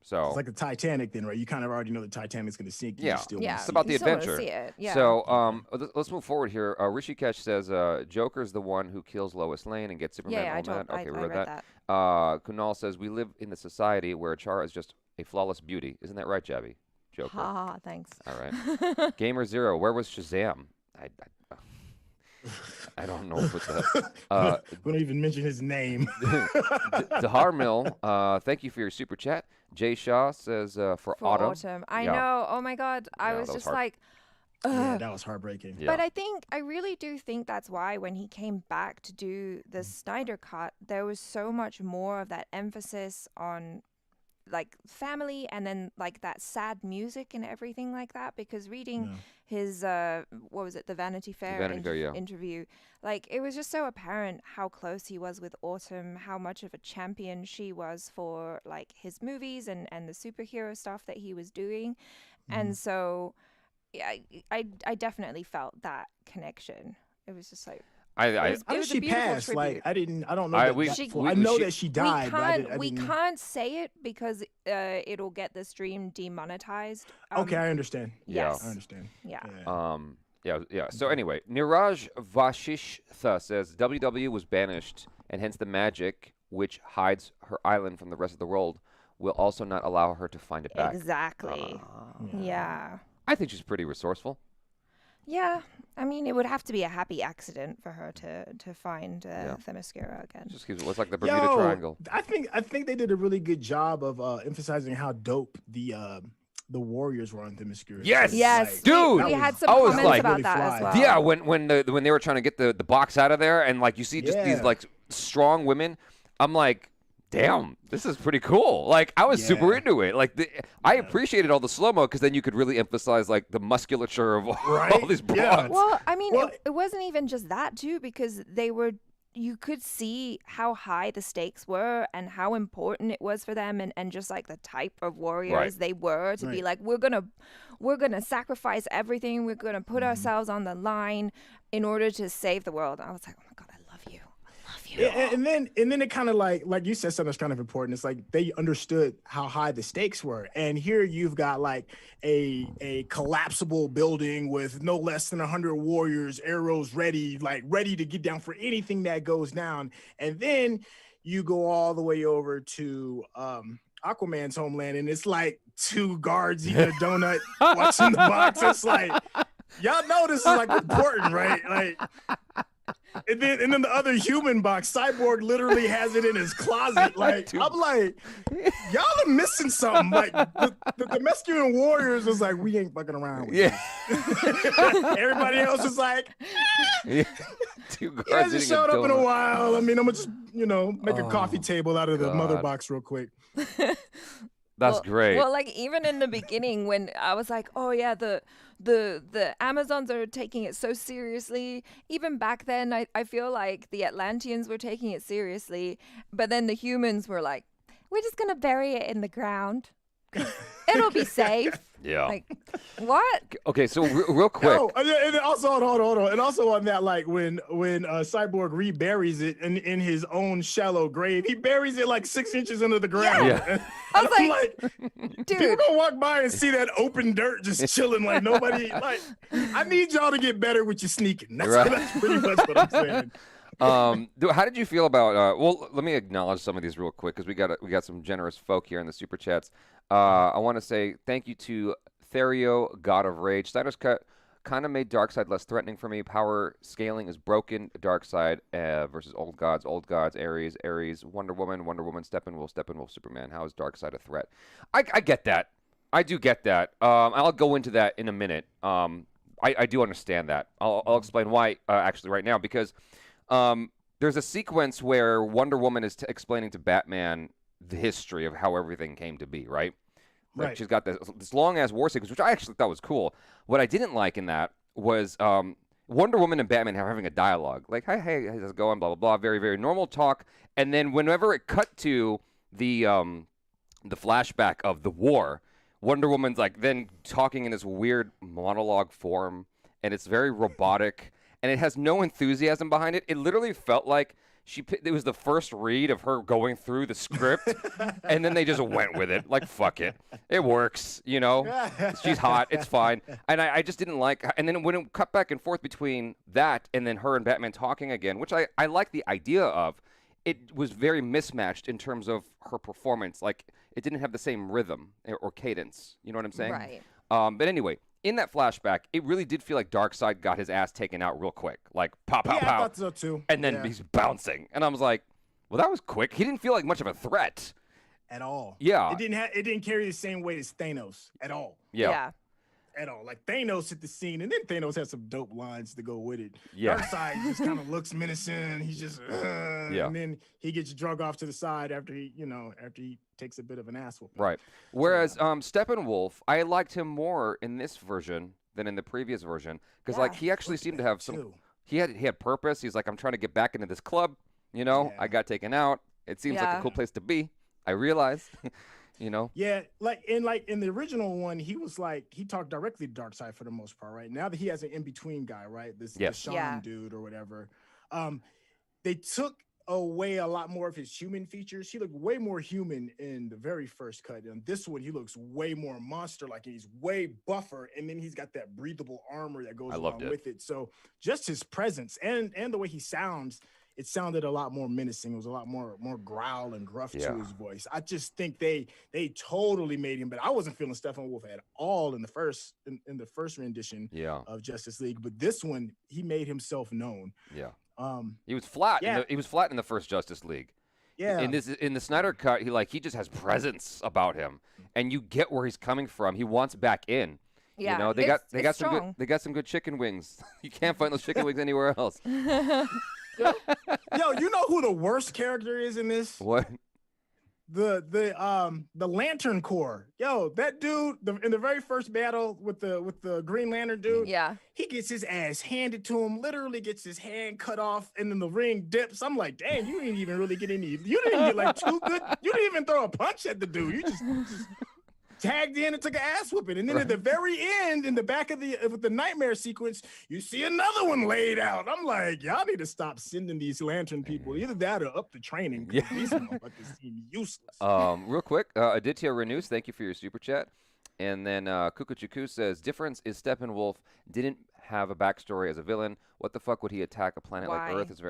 So it's like the Titanic, then, right? You kind of already know the Titanic's going to sink. Yeah, it's about the adventure. See it. Yeah. So let's move forward here. Rishikesh says Joker's the one who kills Lois Lane and gets Superman. I read that. Kunal says we live in the society where Achara is just a flawless beauty. Isn't that right, Jaby? Joker. Ha, thanks. All right. Gamer Zero, where was Shazam? I don't know what the. We don't even mention his name. Dahar Mill, thank you for your super chat. Jay Shaw says for autumn. I know. Oh my God. I was just like. Yeah, that was heartbreaking. Yeah. But I really do think that's why when he came back to do the Snyder Cut, there was so much more of that emphasis on like family and then like that sad music and everything like that, because reading his what was it, the Vanity Fair interview, like it was just so apparent how close he was with Autumn, how much of a champion she was for like his movies and the superhero stuff that he was doing. And so yeah, I definitely felt that connection. It was just like it was she passed? Tribute. Like I don't know. I know that she died. We can't say it because it'll get the stream demonetized. Okay, I understand. Yes, I understand. Yeah. So anyway, Niraj Vashistha says WW was banished, and hence the magic which hides her island from the rest of the world will also not allow her to find it back. Exactly. Yeah. I think she's pretty resourceful. Yeah, I mean, it would have to be a happy accident for her to find Themyscira again. Just because it looks like the Bermuda Triangle. I think they did a really good job of emphasizing how dope the warriors were on Themyscira. Yes, like, dude. We had some comments about really that as well. Yeah, when they were trying to get the box out of there, and like you see just these like strong women, I'm like, damn, this is pretty cool. Like, I was super into it. Like, I appreciated all the slow-mo because then you could really emphasize, like, the musculature of all these broads. Yeah. Well, I mean, it wasn't even just that, too, because you could see how high the stakes were and how important it was for them and just, like, the type of warriors they were to be like, we're gonna sacrifice everything. We're going to put ourselves on the line in order to save the world. And I was like, oh, my God, I love you. Yeah, and then it kind of like you said something that's kind of important. It's like they understood how high the stakes were, and here you've got like a collapsible building with no less than 100 warriors, arrows ready to get down for anything that goes down, and then you go all the way over to Aquaman's homeland, and it's like two guards eating a donut, watching the box. It's like, y'all know this is like important, right? Like. And then the other human box, Cyborg literally has it in his closet. Like, I'm like, y'all are missing something. Like, the Themysciran warriors was like, we ain't fucking around with Everybody else was like, he hasn't showed up in a while. I mean, I'm gonna just, make a coffee table out of the mother box real quick. That's great. Well, like even in the beginning when I was like, oh yeah, the Amazons are taking it so seriously. Even back then, I feel like the Atlanteans were taking it seriously, but then the humans were like, we're just gonna bury it in the ground. It'll be safe. Yeah. Like, what? Okay, so real quick. Oh, and also, hold on. And also on that, like when Cyborg reburies it in his own shallow grave, he buries it like 6 inches into the ground. Yeah. I was like, dude, people gonna walk by and see that open dirt just chilling, like nobody. Like, I need y'all to get better with your sneaking. That's pretty much what I'm saying. How did you feel about? Well, let me acknowledge some of these real quick because we got some generous folk here in the super chats. I want to say thank you to Therio, God of Rage. Snyder's Cut kind of made Darkseid less threatening for me. Power scaling is broken. Darkseid versus Old Gods, Ares, Wonder Woman, Steppenwolf, Superman. How is Darkseid a threat? I get that. I do get that. I'll go into that in a minute. I do understand that. I'll explain why actually right now, because there's a sequence where Wonder Woman is explaining to Batman the history of how everything came to be, right? Like she's got this long-ass war sequence, which I actually thought was cool. What I didn't like in that was Wonder Woman and Batman having a dialogue. Like, hey, how's it going, blah, blah, blah. Very, very normal talk. And then whenever it cut to the flashback of the war, Wonder Woman's like then talking in this weird monologue form, and it's very robotic, and it has no enthusiasm behind it. It literally felt like it was the first read of her going through the script, and then they just went with it. Like, fuck it. It works, you know? She's hot. It's fine. And I just didn't like... And then when it cut back and forth between that and then her and Batman talking again, which I like the idea of, it was very mismatched in terms of her performance. Like, it didn't have the same rhythm or cadence. You know what I'm saying? Right. But anyway... In that flashback, it really did feel like Darkseid got his ass taken out real quick. Like, pow, pow, pow. I thought so, too. And then he's bouncing. And I was like, well, that was quick. He didn't feel like much of a threat. At all. Yeah. It didn't carry the same weight as Thanos at all. Yeah. At all. Like, Thanos hit the scene, and then Thanos had some dope lines to go with it. Yeah. Darkseid just kind of looks menacing. He's just, and then he gets drug off to the side after he takes a bit of an ass whooping. Right. Whereas Steppenwolf, I liked him more in this version than in the previous version, because like he actually seemed to have some. He had purpose. He's like, I'm trying to get back into this club. You know, I got taken out. It seems like a cool place to be. I realized. You know? Yeah, like in the original one, he was like, he talked directly to Darkseid for the most part, right? Now that he has an in-between guy, right? This Sean dude or whatever. They took away a lot more of his human features. He looked way more human in the very first cut. And this one, he looks way more monster-like, and he's way buffer, and then he's got that breathable armor that goes along with it. So just his presence and the way he sounds, it sounded a lot more menacing. It was a lot more growl and gruff to his voice. I just think they totally made him, but I wasn't feeling Steppenwolf at all in the first rendition of Justice League. But this one, he made himself known. Yeah. He was flat. Yeah. He was flat in the first Justice League. Yeah. In the Snyder cut, he just has presence about him, and you get where he's coming from. He wants back in. Yeah, you know, they got some good chicken wings. You can't find those chicken wings anywhere else. Yo, you know who the worst character is in this? What? The Lantern Corps. Yo, that dude in the very first battle with the Green Lantern dude. Yeah. He gets his ass handed to him. Literally gets his hand cut off, and then the ring dips. I'm like, damn, you didn't even really get any. You didn't get like too good. You didn't even throw a punch at the dude. You just tagged in and took an ass whooping. And then at the very end, in the back of the nightmare sequence, you see another one laid out. I'm like, y'all need to stop sending these lantern people. Either that or up the training. These motherfuckers seem useless. Real quick, Aditya Renus, thank you for your super chat. And then Kukuchuku says, difference is Steppenwolf didn't have a backstory as a villain. What the fuck would he attack a planet like Earth?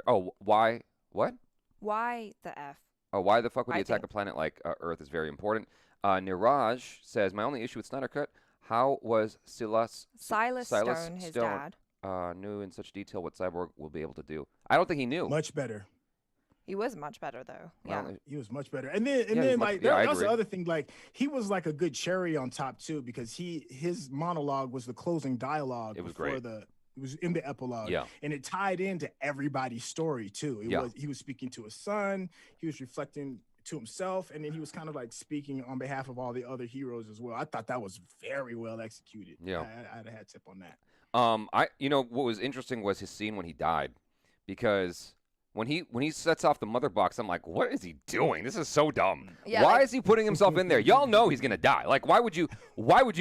Why? What? Why the F? Oh, why the fuck would he attack a planet like Earth is very important. Niraj says, my only issue with Snyder Cut, how was Silas Stone, his dad, knew in such detail what Cyborg will be able to do? I don't think he knew. Much better. He was much better, though. Yeah. He was much better. And then like, that's the other thing. Like, he was like a good cherry on top, too, because his monologue was the closing dialogue. It was great. It was in the epilogue. Yeah. And it tied into everybody's story, too. He was speaking to his son. He was reflecting to himself, and then he was kind of like speaking on behalf of all the other heroes as well. I thought that was very well executed. Yeah. I had a hat tip on that. What was interesting was his scene when he died, because when he sets off the mother box, I'm like, what is he doing? This is so dumb. Yeah, why is he putting himself in there? Y'all know he's gonna die. Like, why would you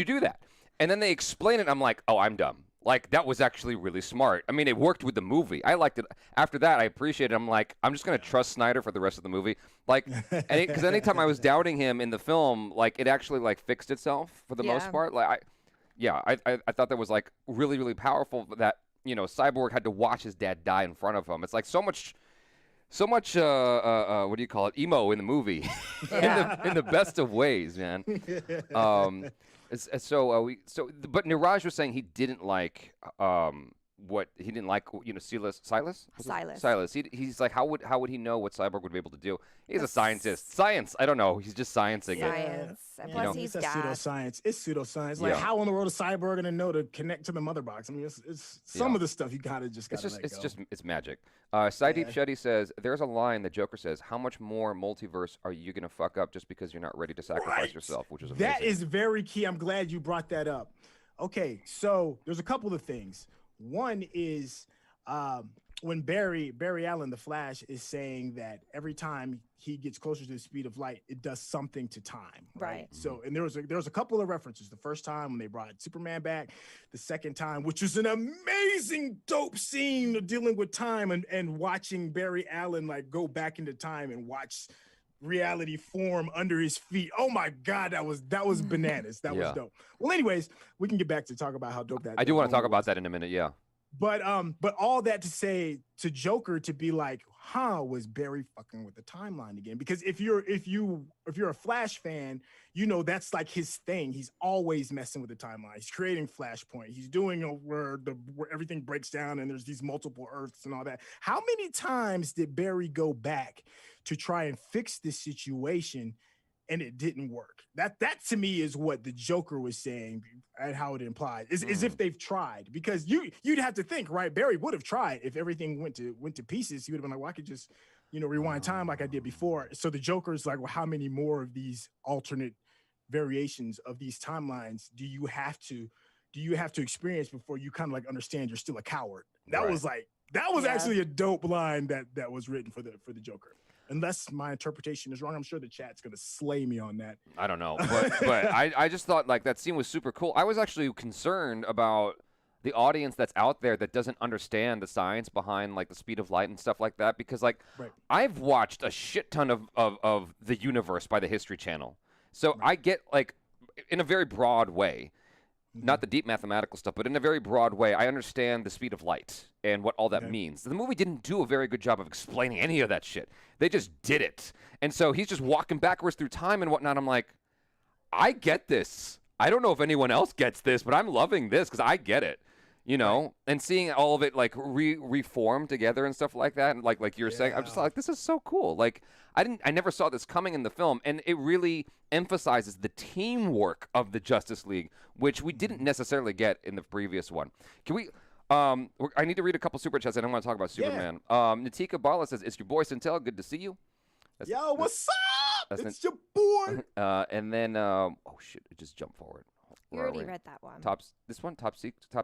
do that? And then they explain it. I'm like, oh, I'm dumb. Like, that was actually really smart. I mean, it worked with the movie. I liked it. After that, I appreciated it. I'm like, I'm just going to trust Snyder for the rest of the movie. Like, because anytime I was doubting him in the film, like, it actually, like, fixed itself for the most part. Like, I thought that was, like, really, really powerful that, you know, Cyborg had to watch his dad die in front of him. It's like so much what do you call it, emo in the movie. in the best of ways, man. But Niraj was saying he didn't like what he didn't like. Silas. He's like, how would he know what Cyborg would be able to do? He's a scientist. Science. I don't know. He's just sciencing Science. And plus, he's it's pseudoscience. It's pseudoscience. Like, Yeah. how in the world is Cyborg gonna know to connect to the mother box? I mean, it's some of the stuff you gotta let go. It's magic. Sideep Shetty says there's a line that Joker says, "How much more multiverse are you gonna fuck up just because you're not ready to sacrifice yourself?" Which is amazing. That is very key. I'm glad you brought that up. Okay, so there's a couple of things. One is when Barry Allen, the Flash, is saying that every time he gets closer to the speed of light, it does something to time. Right. So, and there was a couple of references. The first time when they brought Superman back, the second time, which was an amazing, dope scene of dealing with time and watching Barry Allen like go back into time and watch reality form under his feet. Oh my God, that was bananas. That was dope. Well, anyways, we can get back to talk about how dope that. I do want to talk about that in a minute. Yeah. But all that to say to Joker to be like, was Barry fucking with the timeline again? Because if you're a Flash fan, that's like his thing. He's always messing with the timeline. He's creating Flashpoint. He's doing where everything breaks down and there's these multiple Earths and all that. How many times did Barry go back to try and fix this situation and it didn't work? That to me is what the Joker was saying and how it implied is if they've tried, because you'd have to think, right? Barry would have tried if everything went to pieces. He would have been like, well, I could just, rewind time like I did before. So the Joker's like, well, how many more of these alternate variations of these timelines do you have to experience before you kind of like understand you're still a coward? That was actually a dope line that was written for the Joker. Unless my interpretation is wrong, I'm sure the chat's going to slay me on that. I don't know, but I just thought like that scene was super cool. I was actually concerned about the audience that's out there that doesn't understand the science behind like the speed of light and stuff like that, because like I've watched a shit ton of the universe by the History Channel, so I get like in a very broad way. Not the deep mathematical stuff, but in a very broad way, I understand the speed of light and what all that means. The movie didn't do a very good job of explaining any of that shit. They just did it. And so he's just walking backwards through time and whatnot. I'm like, I get this. I don't know if anyone else gets this, but I'm loving this because I get it. And seeing all of it like reform together and stuff like that, and like you're saying, I'm just like, this is so cool. Like I never saw this coming in the film, and it really emphasizes the teamwork of the Justice League, which we didn't necessarily get in the previous one. Can we? I need to read a couple super chats. I don't want to talk about Superman. Natika Bala says, "It's your boy Syntell. Good to see you." Yo, what's up? It's your boy. And then, oh shit, it just jumped forward. You already read that one. Top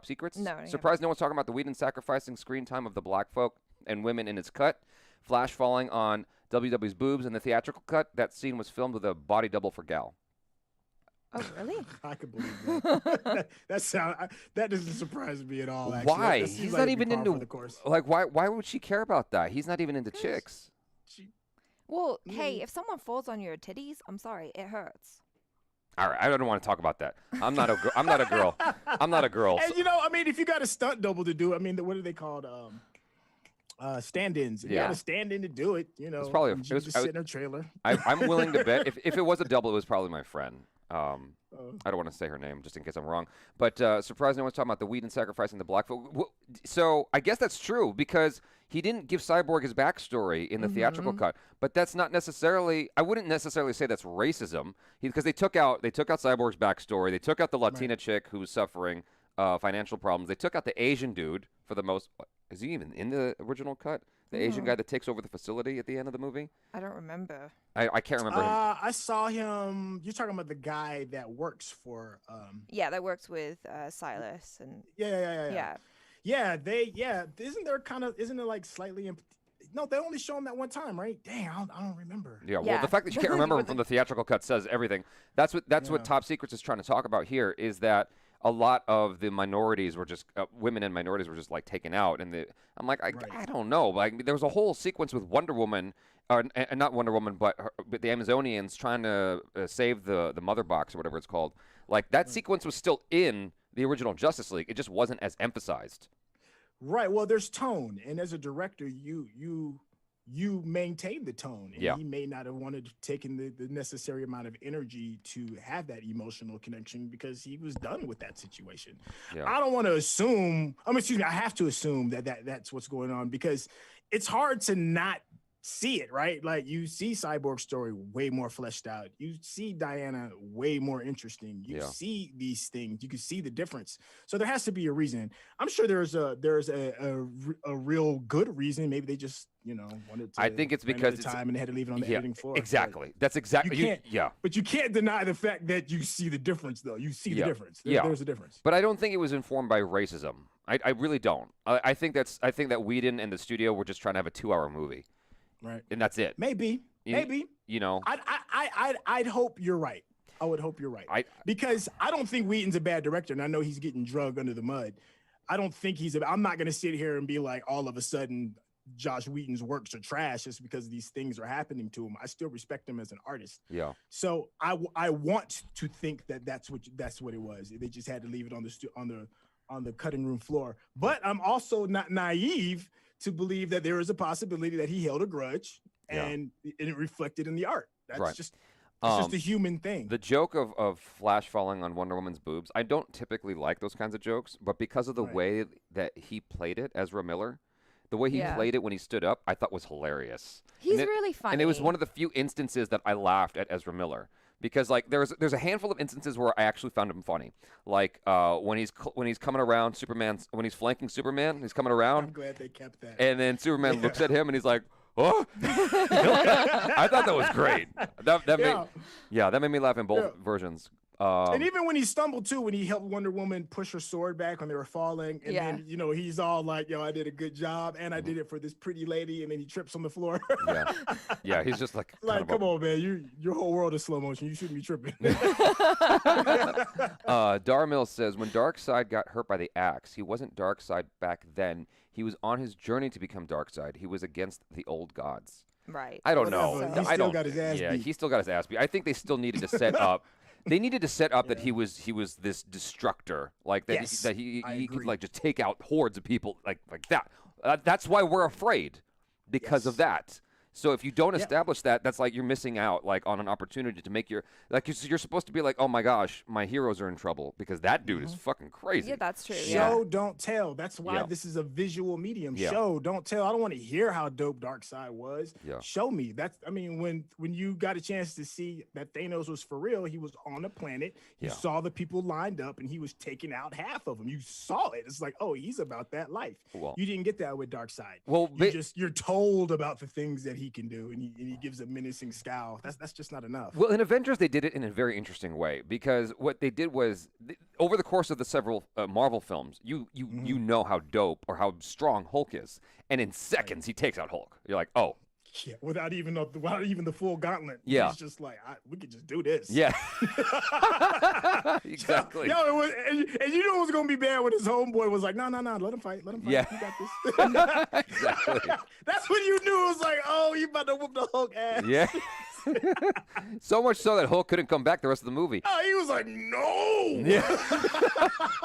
Secrets? No. Surprised no one's talking about the Whedon sacrificing screen time of the black folk and women in its cut. Flash falling on WW's boobs in the theatrical cut. That scene was filmed with a body double for Gal. Oh, really? I could believe that. That doesn't surprise me at all. Actually. Why? He's not even into the course. Like, why would she care about that? He's not even into chicks. Well, hey, if someone falls on your titties, I'm sorry, it hurts. All right, I don't want to talk about that. I'm not a girl. I'm not a girl. I'm not a girl. And if you got a stunt double to do, what are they called? Stand-ins. You got a stand-in to do it. It's probably it was sit in a trailer. I'm willing to bet if it was a double, it was probably my friend. I don't want to say her name just in case I'm wrong. But surprised no one's talking about the Whedon sacrificing the black folk. So I guess that's true because he didn't give Cyborg his backstory in the theatrical cut. But that's not necessarily. I wouldn't necessarily say that's racism because they took out Cyborg's backstory. They took out the Latina chick who's suffering financial problems. They took out the Asian dude for the most. Is he even in the original cut? The Asian guy that takes over the facility at the end of the movie? I don't remember. I can't remember him. I saw him. You're talking about the guy that works for... that works with Silas. And Yeah. Isn't there like slightly... No, they only show him that one time, right? Dang, I don't remember. Yeah, well, the fact that you can't remember him from the theatrical cut says everything. That's what Top Secrets is trying to talk about here, is that a lot of the minorities were just women and minorities were just like taken out, and I'm like, I don't know. Like there was a whole sequence with Wonder Woman, and not Wonder Woman, but the Amazonians trying to save the mother box or whatever it's called. Like that sequence was still in the original Justice League. It just wasn't as emphasized. Right. Well, there's tone, and as a director, you you maintain the tone, and Yeah. he may not have wanted to take in the necessary amount of energy to have that emotional connection because he was done with that situation. Yeah. I don't want to assume, excuse me, I have to assume that's what's going on because it's hard to not see it, right? Like you see Cyborg's story way more fleshed out. You see Diana way more interesting. You see these things. You can see the difference. So there has to be a reason. I'm sure there's a real good reason. Maybe they just wanted to. I think it's because it's time and they had to leave it on the editing floor. Exactly. That's exactly. But you can't deny the fact that you see the difference, though. You see the difference. There's a difference. But I don't think it was informed by racism. I really don't. I think that Whedon and the studio were just trying to have a 2-hour movie. Right. And that's it. Maybe. I'd hope you're right. I would hope you're right. Because I don't think Whedon's a bad director, and I know he's getting drugged under the mud. I don't think I'm not going to sit here and be like, all of a sudden, Josh Whedon's works are trash just because these things are happening to him. I still respect him as an artist. Yeah. So I want to think that's what it was. They just had to leave it on the cutting room floor. But I'm also not naive to believe that there is a possibility that he held a grudge and it reflected in the art. That's just a human thing. The joke of Flash falling on Wonder Woman's boobs, I don't typically like those kinds of jokes, but because of the way that he played it, Ezra Miller, the way he played it when he stood up, I thought was hilarious. He's really funny. And it was one of the few instances that I laughed at Ezra Miller. Because like there's a handful of instances where I actually found him funny, like when he's coming around when he's flanking Superman, he's coming around. I'm glad they kept that. And then Superman looks at him and he's like, "Oh!" I thought that was great. That made me laugh in both versions. And even when he stumbled too, when he helped Wonder Woman push her sword back when they were falling, and then he's all like, "Yo, I did a good job, and I did it for this pretty lady," and then he trips on the floor. He's just like, come on, man, your whole world is slow motion. You shouldn't be tripping. Darmill says when Darkseid got hurt by the axe, he wasn't Darkseid back then. He was on his journey to become Darkseid. He was against the old gods. Right. I don't know. He still got his ass beat. He still got his ass beat. I think they still needed to set up. They needed to set up that he was this destructor, like that. He could like just take out hordes of people like that. That's why we're afraid, because of that. So if you don't establish that, that's like you're missing out like on an opportunity to make you're supposed to be like, oh my gosh, my heroes are in trouble because that dude is fucking crazy. Yeah, that's true. Show, don't tell. That's why this is a visual medium. Show, don't tell. I don't want to hear how dope Darkseid was. Show me. When you got a chance to see that Thanos was for real, he was on a planet. You saw the people lined up and he was taking out half of them. You saw it. It's like, oh, he's about that life. Well, you didn't get that with Darkseid. Well, you're told about the things that he can do, and he gives a menacing scowl. That's just not enough. Well, in Avengers, they did it in a very interesting way because what they did was over the course of the several Marvel films, you know how dope or how strong Hulk is, and in seconds he takes out Hulk. You're like, oh. Yeah, without even the full gauntlet. Yeah. He's just like, we could just do this. Yeah. Exactly. Yo, and you know it was going to be bad when his homeboy was like, no, let him fight. Yeah. You got this. Exactly. That's when you knew it was like, oh, you about to whoop the Hulk ass. Yeah. So much so that Hulk couldn't come back the rest of the movie. Oh, he was like, no.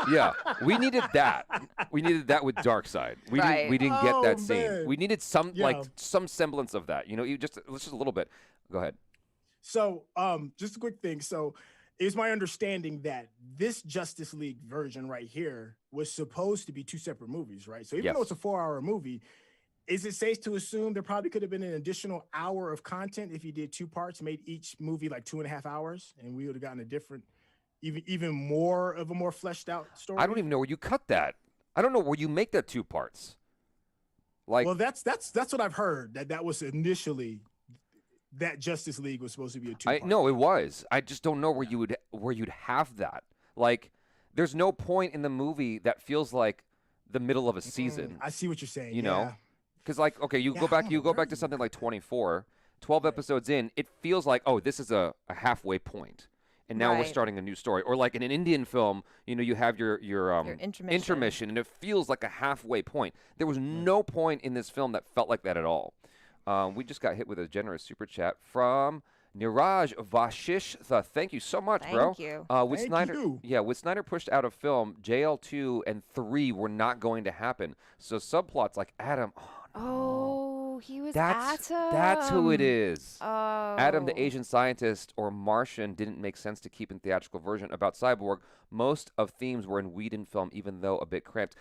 Yeah. We needed that. We needed that with Darkseid. We didn't get that scene. Man. We needed some semblance of that. Just a little bit. Go ahead. So, just a quick thing. So, it's my understanding that this Justice League version right here was supposed to be 2 separate movies, right? So, even though it's a 4-hour movie, is it safe to assume there probably could have been an additional hour of content if you did 2 parts, made each movie like 2.5 hours, and we would have gotten a different, even more of a more fleshed out story? I don't even know where you cut that. I don't know where you make that 2 parts. Well, that's what I've heard. That was initially that Justice League was supposed to be a 2-part. No, it was. I just don't know where you'd have that. Like, there's no point in the movie that feels like the middle of a season. I see what you're saying. You know, because like, okay, you go back to something like 24, 12 episodes in. It feels like, oh, this is a halfway point. And now we're starting a new story. Or like in an Indian film, you have your intermission, and it feels like a halfway point. There was no point in this film that felt like that at all. We just got hit with a generous super chat from Niraj Vashish. Thank you so much, bro. Thank you. With Snyder pushed out of film, JL2 and 3 were not going to happen. So subplots like Adam. Oh, he was That's Atom. who it is. Oh. Atom, the Asian scientist, or Martian didn't make sense to keep in theatrical version. About Cyborg, most of themes were in Whedon film, even though a bit cramped.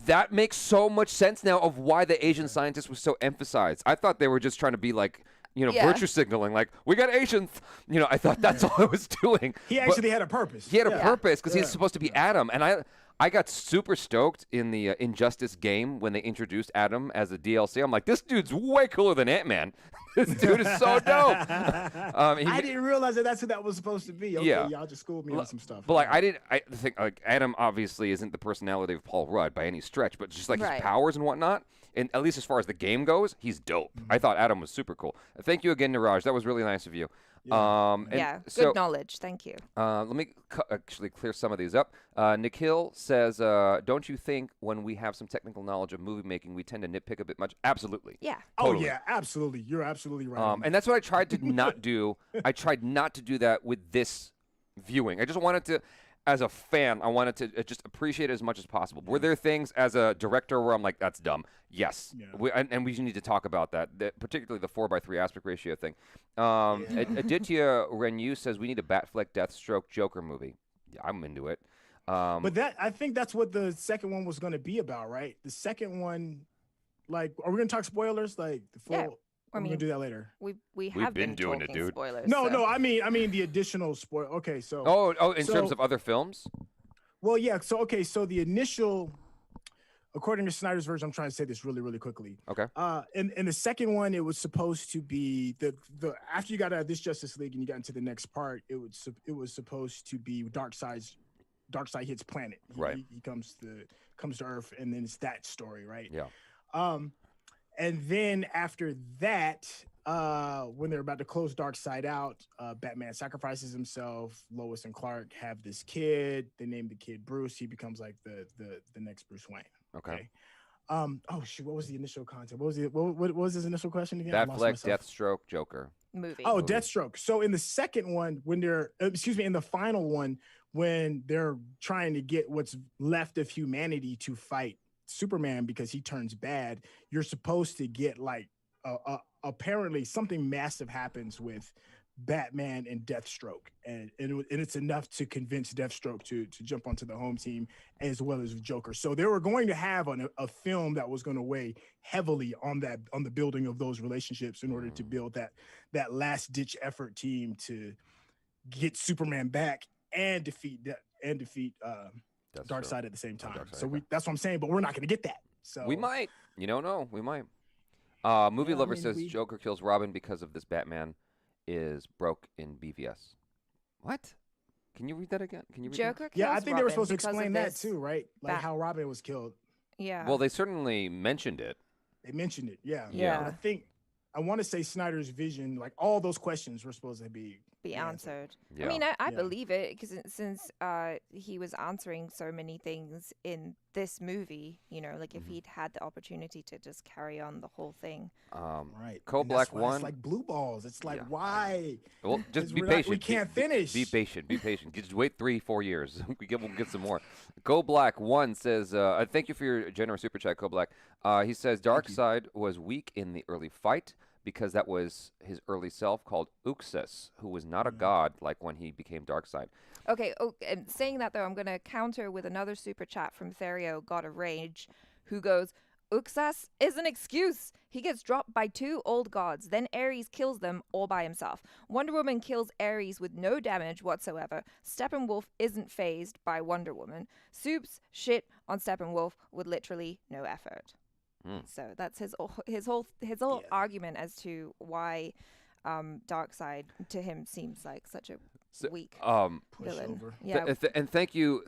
That makes so much sense now of why the Asian scientist was so emphasized. I thought they were just trying to be like, virtue signaling, like, we got Asians. I thought that's all I was doing. He actually had a purpose. He had a purpose because he's supposed to be Atom. And I got super stoked in the Injustice game when they introduced Atom as a DLC. I'm like, this dude's way cooler than Ant-Man. This dude is so dope. I didn't realize that's what that was supposed to be. Okay, y'all just schooled me on some stuff. But like, I think like Atom obviously isn't the personality of Paul Rudd by any stretch, but just like his powers and whatnot, and at least as far as the game goes, he's dope. I thought Atom was super cool. Thank you again, Niraj. That was really nice of you. Good knowledge. Thank you. Let me actually clear some of these up. Nikhil says, don't you think when we have some technical knowledge of movie making, we tend to nitpick a bit much? Absolutely. Yeah. Totally. Oh, yeah, absolutely. You're absolutely right. And that's what I tried to not do. I tried not to do that with this viewing. I just wanted to, as a fan, I wanted to just appreciate it as much as possible. Were there things as a director where I'm like, that's dumb? Yes. Yeah. And we need to talk about that, particularly the 4:3 aspect ratio thing. Aditya Renu says we need a Batfleck Deathstroke Joker movie. Yeah, I'm into it. But I think that's what the second one was going to be about, right? The second one, like, are we going to talk spoilers? Like, the full... Yeah. We're gonna do that later. We've been doing it, dude. Spoilers. No. I mean the additional spoil. Okay, so. In terms of other films. Well, yeah. So the initial, according to Snyder's version, I'm trying to say this really, really quickly. Okay. In the second one, it was supposed to be the after you got out of this Justice League and you got into the next part, it was supposed to be Darkseid hits planet. He comes to Earth, and then it's that story, right? Yeah. And then after that, when they're about to close Darkseid out, Batman sacrifices himself. Lois and Clark have this kid. They name the kid Bruce. He becomes like the next Bruce Wayne. Okay. Oh shoot! What was the initial content? What was his initial question again? Batfleck, Deathstroke, Joker. Movie. Oh, Deathstroke. So in the second one, in the final one, when they're trying to get what's left of humanity to fight Superman because he turns bad, you're supposed to get like apparently something massive happens with Batman and Deathstroke, and it's enough to convince Deathstroke to jump onto the home team as well as Joker. So they were going to have a film that was going to weigh heavily on the building of those relationships in order to build that last ditch effort team to get Superman back and defeat Darkseid at the same time. So that's what I'm saying, but we're not going to get that. So we might. You don't know. We might. Movie Lover says Joker kills Robin because of this Batman is broke in BVS. What? Can you read that again? Can you read Joker that? kills I think Robin they were supposed to explain that too, right? Like how Robin was killed. Yeah. Well, they certainly mentioned it. They mentioned it, yeah. But I want to say Snyder's vision, like all those questions were supposed to be answered. Yeah. I mean, I believe it because since he was answering so many things in this movie, like if he'd had the opportunity to just carry on the whole thing. Right. Koay Black One. It's like blue balls. It's like, why? Well, just be patient. We can't finish. Be patient. Be patient. Just wait 3-4 years. We'll get some more. Koay Black One says, thank you for your generous super chat, Koay Black. He says Darkseid was weak in the early fight, because that was his early self called Uxas, who was not a god like when he became Darkseid. Okay, and saying that, though, I'm going to counter with another super chat from Therio, God of Rage, who goes, Uxas is an excuse. He gets dropped by 2 old gods. Then Ares kills them all by himself. Wonder Woman kills Ares with no damage whatsoever. Steppenwolf isn't phased by Wonder Woman. Soups shit on Steppenwolf with literally no effort. So that's his whole argument as to why Darkseid to him seems like such a weak villain. Yeah. And thank you.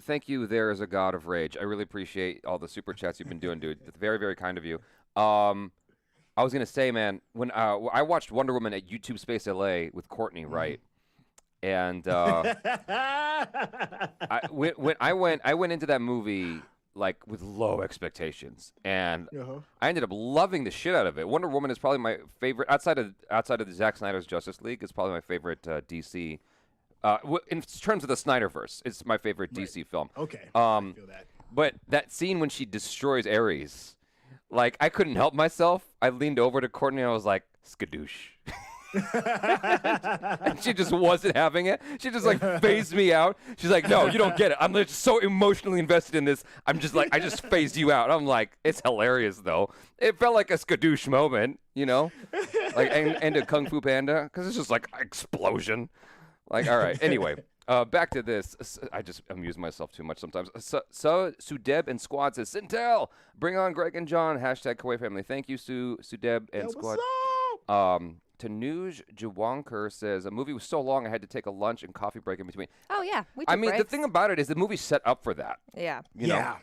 There is a God of Rage. I really appreciate all the super chats you've been doing, dude. It's very, very kind of you. I was gonna say, man, when I watched Wonder Woman at YouTube Space LA with Courtney, right? And when I went into that movie like with low expectations, and I ended up loving the shit out of it. Wonder Woman is probably my favorite outside of the Zack Snyder's Justice League. It's probably my favorite DC. In terms of the Snyderverse, it's my favorite DC film. Okay, I feel that. But that scene when she destroys Ares, Like, I couldn't help myself. I leaned over to Courtney and I was like, skadoosh. And she just wasn't having it. She just like phased me out. She's like, no, you don't get it. I'm just so emotionally invested in this. I'm just like, I just phased you out. I'm like, it's hilarious though. It felt like a skadoosh moment, you know, like and a Kung Fu Panda, because it's just like explosion. Like, all right. Anyway, back to this. I just amuse myself too much sometimes. So Sudeb and Squad says, Syntell, bring on Greg and John. Hashtag Koay family. Thank you, Sudeb and Squad. Tanuj Jawankar says, a movie was so long I had to take a lunch and coffee break in between. Oh, yeah. I mean, the thing about it is the movie's set up for that. Yeah. You know?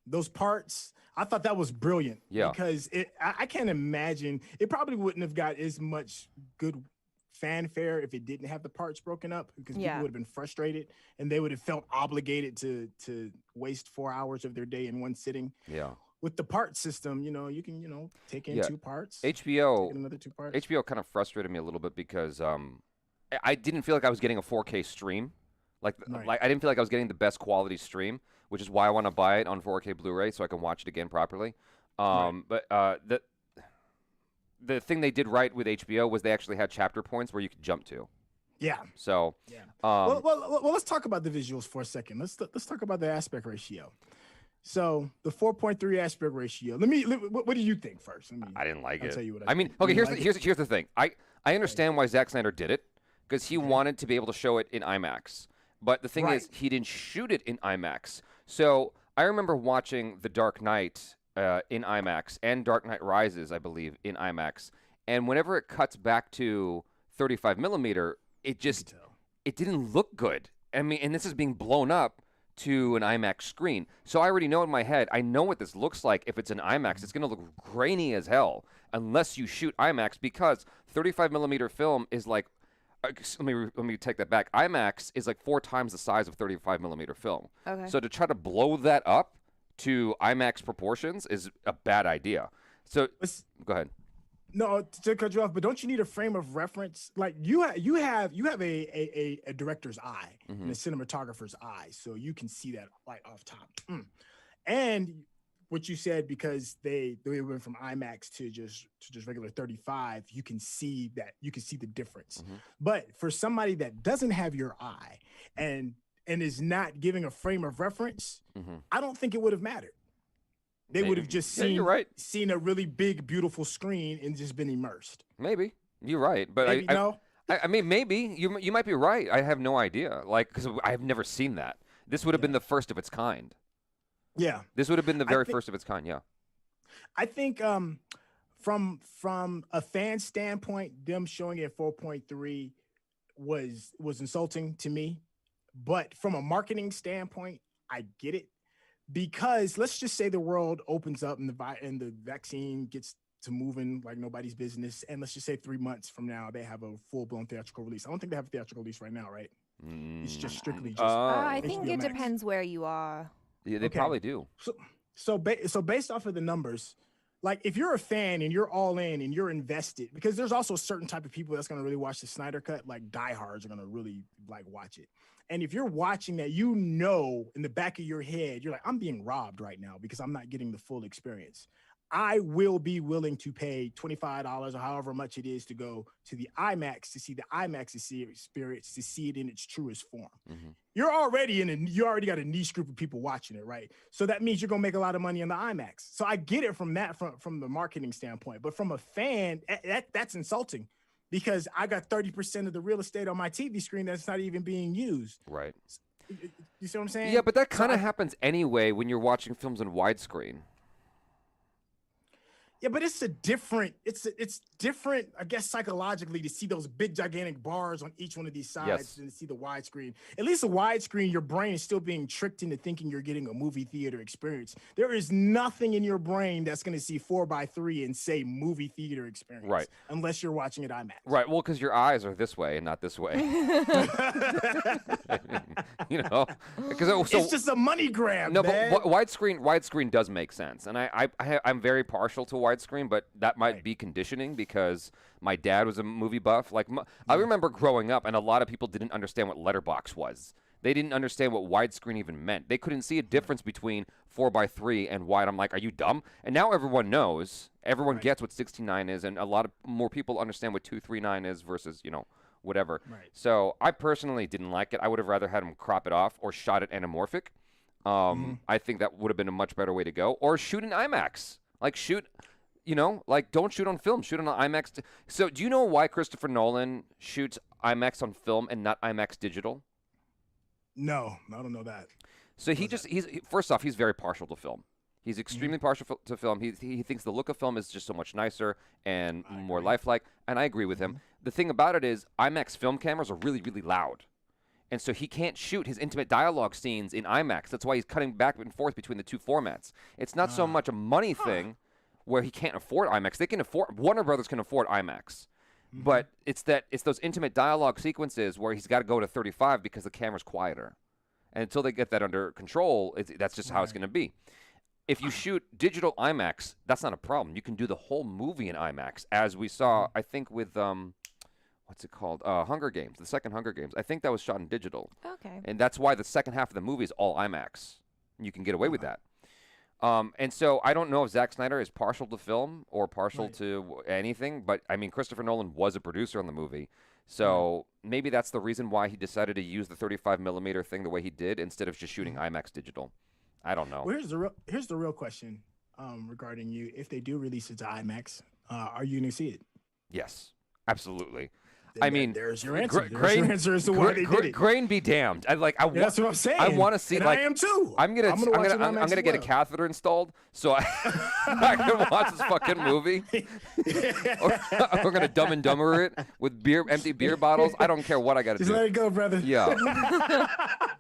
Those parts, I thought that was brilliant. Yeah. Because I can't imagine, it probably wouldn't have got as much good fanfare if it didn't have the parts broken up, because people would have been frustrated and they would have felt obligated to waste 4 hours of their day in one sitting. Yeah. With the part system, you can, take in 2 parts. HBO, take in another 2 parts. HBO kind of frustrated me a little bit because I didn't feel like I was getting a 4K stream. Like I didn't feel like I was getting the best quality stream, which is why I want to buy it on 4K Blu-ray so I can watch it again properly. But the thing they did right with HBO was they actually had chapter points where you could jump to. Yeah. So. Yeah. Well, let's talk about the visuals for a second. Let's talk about the aspect ratio. So the 4.3 aspect ratio. What do you think first? I didn't like it. I'll tell you what I mean, okay, here's the thing. I understand why Zack Snyder did it, because he wanted to be able to show it in IMAX. But the thing is, he didn't shoot it in IMAX. So I remember watching The Dark Knight in IMAX and Dark Knight Rises, I believe, in IMAX. And whenever it cuts back to 35 millimeter, it didn't look good. I mean, and this is being blown up to an IMAX screen. So I already know in my head, I know what this looks like if it's an IMAX. It's going to look grainy as hell unless you shoot IMAX, because 35 millimeter film is like, let me take that back. IMAX is like 4 times the size of 35 millimeter film. Okay. So to try to blow that up to IMAX proportions is a bad idea. So go ahead. No, to cut you off, but don't you need a frame of reference? Like you have a director's eye and a cinematographer's eye, so you can see that like off top. And what you said, because they went from IMAX to just regular 35, you can see the difference. But for somebody that doesn't have your eye and is not giving a frame of reference, I don't think it would have mattered. They would have just seen a really big, beautiful screen and just been immersed. Maybe. You're right. But I mean, maybe. You might be right. I have no idea. Like, because I've never seen that. This would have been the first of its kind. Yeah. This would have been the very first of its kind, yeah. I think from a fan standpoint, them showing it at 4.3 was insulting to me. But from a marketing standpoint, I get it. Because let's just say the world opens up and the vaccine gets to moving like nobody's business, and let's just say 3 months from now they have a full-blown theatrical release. I don't think they have a theatrical release right now, right? It's just strictly just. I think it depends where you are. Yeah, they probably do. So based off of the numbers, like if you're a fan and you're all in and you're invested, because there's also a certain type of people that's going to really watch the Snyder Cut, like diehards are going to really like watch it. And if you're watching that, in the back of your head, you're like, I'm being robbed right now because I'm not getting the full experience. I will be willing to pay $25 or however much it is to go to the IMAX to see the IMAX experience, to see it in its truest form. You already got a niche group of people watching it, right? So that means you're gonna make a lot of money on the IMAX. So I get it from the marketing standpoint, but from a fan, that's insulting, because I got 30% of the real estate on my TV screen that's not even being used. Right. You see what I'm saying? Yeah, but that kind of happens anyway when you're watching films in widescreen. Yeah, but it's different, I guess, psychologically, to see those big, gigantic bars on each one of these sides and to see the widescreen. At least a widescreen, your brain is still being tricked into thinking you're getting a movie theater experience. There is nothing in your brain that's going to see 4:3 and say movie theater experience. Right. Unless you're watching it IMAX. Right. Well, because your eyes are this way and not this way. It's just a money grab. No, man. But widescreen does make sense, and I'm very partial to widescreen, but that might be conditioning because my dad was a movie buff. Like I remember growing up, and a lot of people didn't understand what letterbox was. They didn't understand what widescreen even meant. They couldn't see a difference between 4:3 and wide. I'm like, are you dumb? And now everyone knows. Everyone gets what 16:9 is, and a lot of more people understand what 2:39 is versus, whatever. Right. So I personally didn't like it. I would have rather had them crop it off or shot it anamorphic. I think that would have been a much better way to go. Or shoot in IMAX. Like don't shoot on film. Shoot on IMAX. So do you know why Christopher Nolan shoots IMAX on film and not IMAX digital? No, I don't know that. So he's first off, he's very partial to film. He's extremely partial to film. He thinks the look of film is just so much nicer and more lifelike, and I agree with him. The thing about it is IMAX film cameras are really, really loud. And so he can't shoot his intimate dialogue scenes in IMAX. That's why he's cutting back and forth between the two formats. It's not so much a money thing where he can't afford IMAX. Warner Brothers can afford IMAX. But it's those intimate dialogue sequences where he's got to go to 35 because the camera's quieter. And until they get that under control, that's just how it's going to be. If you shoot digital IMAX, that's not a problem. You can do the whole movie in IMAX, as we saw, I think, with, what's it called? Hunger Games, the second Hunger Games. I think that was shot in digital. Okay. And that's why the second half of the movie is all IMAX. You can get away with that. And so I don't know if Zack Snyder is partial to film or partial to anything, but I mean, Christopher Nolan was a producer on the movie. So maybe that's the reason why he decided to use the 35 millimeter thing the way he did instead of just shooting IMAX digital. I don't know. Well, here's the real question regarding you. If they do release it to IMAX, are you going to see it? Yes, absolutely. Then there's your answer. There's your answer as to why they did it. Grain be damned. That's what I'm saying. I want to see. And I am too. I'm gonna get a catheter installed so I can watch this fucking movie. We're gonna Dumb and Dumber it with empty beer bottles. I don't care what I got to do. Just let it go, brother. Yeah.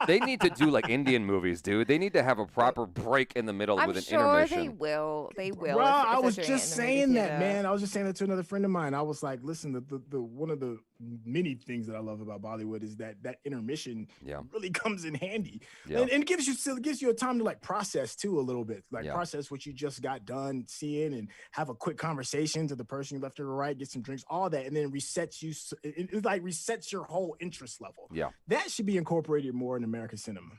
They need to do like Indian movies, dude. They need to have a proper break in the middle with an intermission. They will. They will. Bro, I was just saying that, man. I was just saying that to another friend of mine. I was like, listen, the one of the many things that I love about Bollywood is that intermission really comes in handy, and it gives you a time to like process too a little bit, process what you just got done seeing and have a quick conversation to the person you left to the right, get some drinks, all that, and then resets you. It like resets your whole interest level. Yeah, that should be incorporated more in American cinema.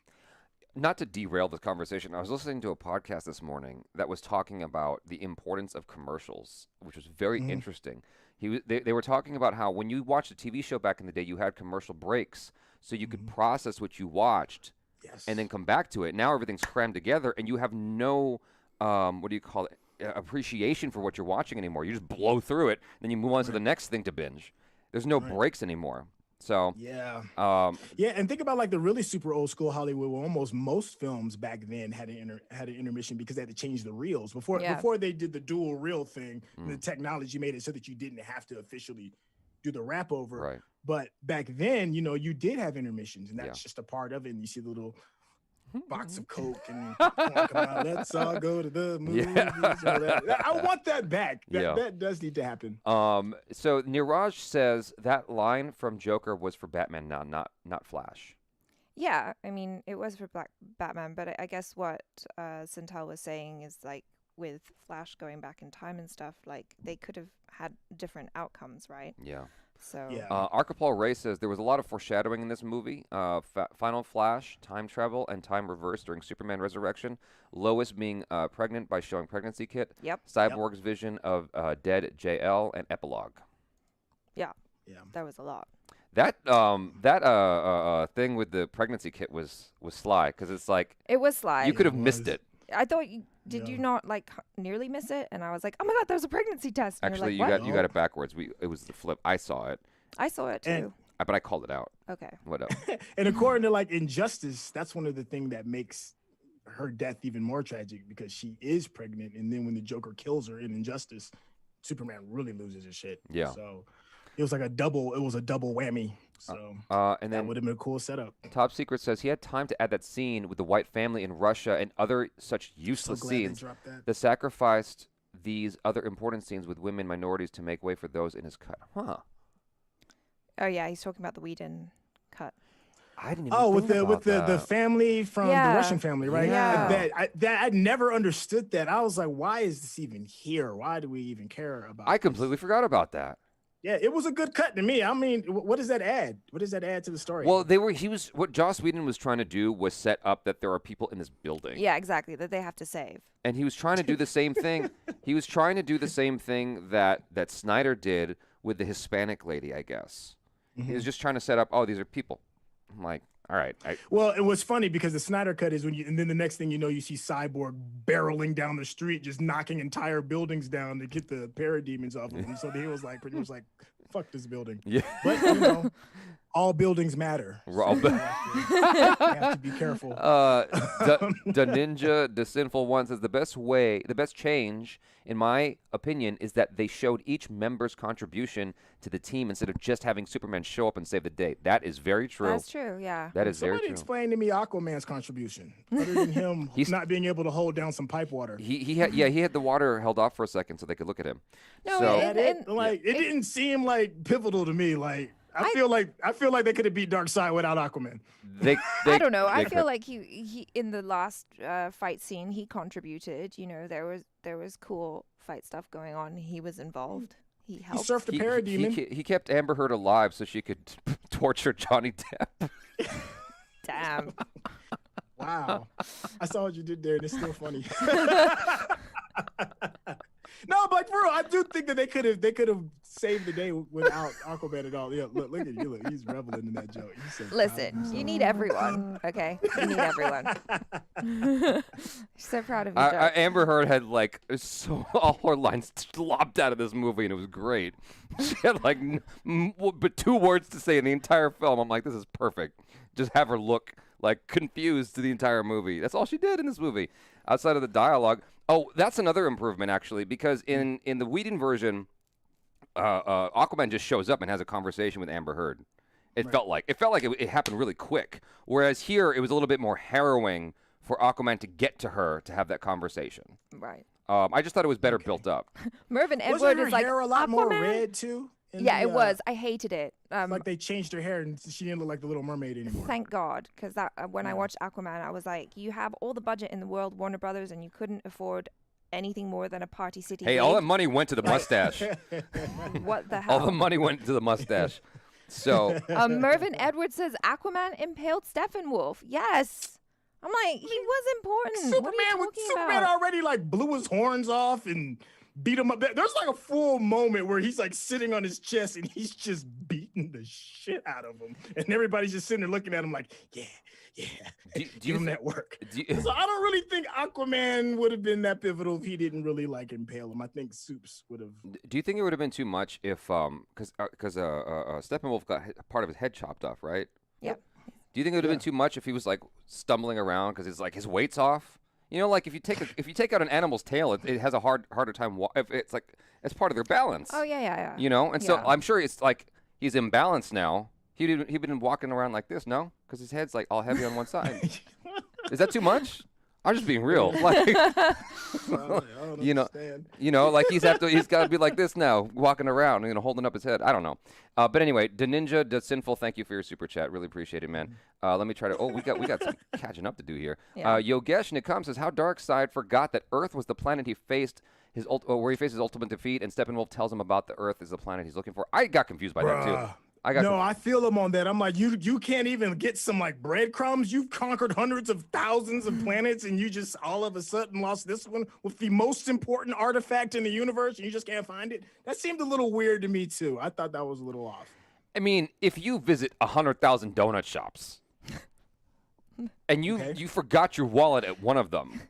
Not to derail this conversation, I was listening to a podcast this morning that was talking about the importance of commercials, which was very interesting. They were talking about how when you watched a TV show back in the day, you had commercial breaks so you could process what you watched and then come back to it. Now everything's crammed together and you have no, appreciation for what you're watching anymore. You just blow through it, then you move on to the next thing to binge. There's no breaks anymore. So and think about like the really super old school Hollywood, where almost most films back then had an intermission because they had to change the reels before they did the dual reel thing. The technology made it so that you didn't have to officially do the wrap over. Right. But back then, you did have intermissions, and that's just a part of it. And you see the little box of Coke and come out, let's all go to the movies. I want that back. That does need to happen. So Niraj says that line from Joker was for Batman, not Flash. Yeah, I mean, it was for Batman, but I guess what Syntell was saying is like with Flash going back in time and stuff, like they could have had different outcomes, right? Yeah. So Archipel Ray says there was a lot of foreshadowing in this movie. Final Flash, time travel, and time reverse during Superman Resurrection. Lois being pregnant by showing pregnancy kit. Yep. Cyborg's vision of dead JL, and epilogue. Yeah. That was a lot. That thing with the pregnancy kit was sly because it's like it was sly. You could have missed it. I thought did you not like nearly miss it? And I was like, oh my god, that was a pregnancy test. And actually, like, you got it backwards. It was the flip. I saw it. I saw it too. But I called it out. Okay. What up? And according to like Injustice, that's one of the things that makes her death even more tragic because she is pregnant, and then when the Joker kills her in Injustice, Superman really loses his shit. Yeah. So it was like a double whammy. So and then that would have been a cool setup. Top Secret says he had time to add that scene with the white family in Russia and other such useless scenes. That sacrificed these other important scenes with women minorities to make way for those in his cut. Huh. Oh yeah, he's talking about the Whedon cut. I didn't even with the family from the Russian family, right? Yeah. I never understood that. I was like, why is this even here? Why do we even care about I completely forgot about that. Yeah, it was a good cut to me. I mean, what does that add? What does that add to the story? Well, what Joss Whedon was trying to do was set up that there are people in this building. Yeah, exactly, that they have to save. And he was trying to do the same thing. He was trying to do the same thing that Snyder did with the Hispanic lady, I guess. Mm-hmm. He was just trying to set up, these are people. I'm like, all right. Well, it was funny because the Snyder cut is and then the next thing you know, you see Cyborg barreling down the street, just knocking entire buildings down to get the parademons off of him. So he was like, pretty much like, fuck this building. Yeah. But, all buildings matter. So you have to be careful. The Ninja, the Sinful One says the best change, in my opinion, is that they showed each member's contribution to the team instead of just having Superman show up and save the day. That is very true. That's true, yeah. That is very true. Somebody explain to me Aquaman's contribution, other than him not being able to hold down some pipe water. He had the water held off for a second so they could look at him. No, so, it didn't seem like pivotal to me. Like I feel like they could have beat Darkseid without Aquaman. I don't know. I feel like he in the last fight scene he contributed. There was cool fight stuff going on. He was involved. He helped. He surfed a parademon. He kept Amber Heard alive so she could torture Johnny Depp. Damn. Wow. I saw what you did there, and it's still funny. No, but for real, I do think that they could have saved the day without Aquaman at all. Yeah, look at you. Look, he's reveling in that joke. Listen, you need everyone, okay? You need everyone. So proud of you, Amber Heard had all her lines lopped out of this movie, and it was great. She had but 2 words to say in the entire film. I'm like, this is perfect. Just have her look confused to the entire movie. That's all she did in this movie, outside of the dialogue. Oh, that's another improvement, actually, because in the Whedon version, Aquaman just shows up and has a conversation with Amber Heard. It felt like it happened really quick, whereas here it was a little bit more harrowing for Aquaman to get to her to have that conversation. Right. I just thought it was better built up. Mervyn Edward Wasn't her is like hair a lot Aquaman? more red too? It was. I hated it. Like they changed her hair and she didn't look like the Little Mermaid anymore. Thank God, because when I watched Aquaman, I was like, you have all the budget in the world, Warner Brothers, and you couldn't afford anything more than a Party City. Hey, all that money went to the mustache. What the hell? All the money went to the mustache. So Mervyn Edwards says Aquaman impaled Steppenwolf. Yes. I'm like, he was important. Superman already blew his horns off and beat him up. There's a full moment where he's sitting on his chest and he's just beating the shit out of him. And everybody's just sitting there looking at him like, yeah. Give him that work. So I don't really think Aquaman would have been that pivotal if he didn't really impale him. I think Supes would have. Do you think it would have been too much if because Steppenwolf got part of his head chopped off, right? Yep. Do you think it would have been too much if he was stumbling around because it's his weight's off? If you take out an animal's tail, it has a harder time. If it's part of their balance. Oh yeah. And so I'm sure it's he's imbalanced now. He'd been walking around like this, no? Because his head's all heavy on one side. Is that too much? I'm just being real. I don't understand. He's got to be like this now, walking around, holding up his head. I don't know. But anyway, the Ninja, the Sinful, thank you for your super chat. Really appreciate it, man. Let me try to. Oh, we got some catching up to do here. Yeah. Yogesh Nikam says how Darkseid forgot that Earth was the planet he faced where he faced his ultimate defeat, and Steppenwolf tells him about the Earth is the planet he's looking for. I got confused by that too. I feel him on that. I'm like, you can't even get some breadcrumbs. You've conquered hundreds of thousands of planets, and you just all of a sudden lost this one with the most important artifact in the universe, and you just can't find it. That seemed a little weird to me too. I thought that was a little off. I mean, if you visit 100,000 donut shops, and you forgot your wallet at one of them,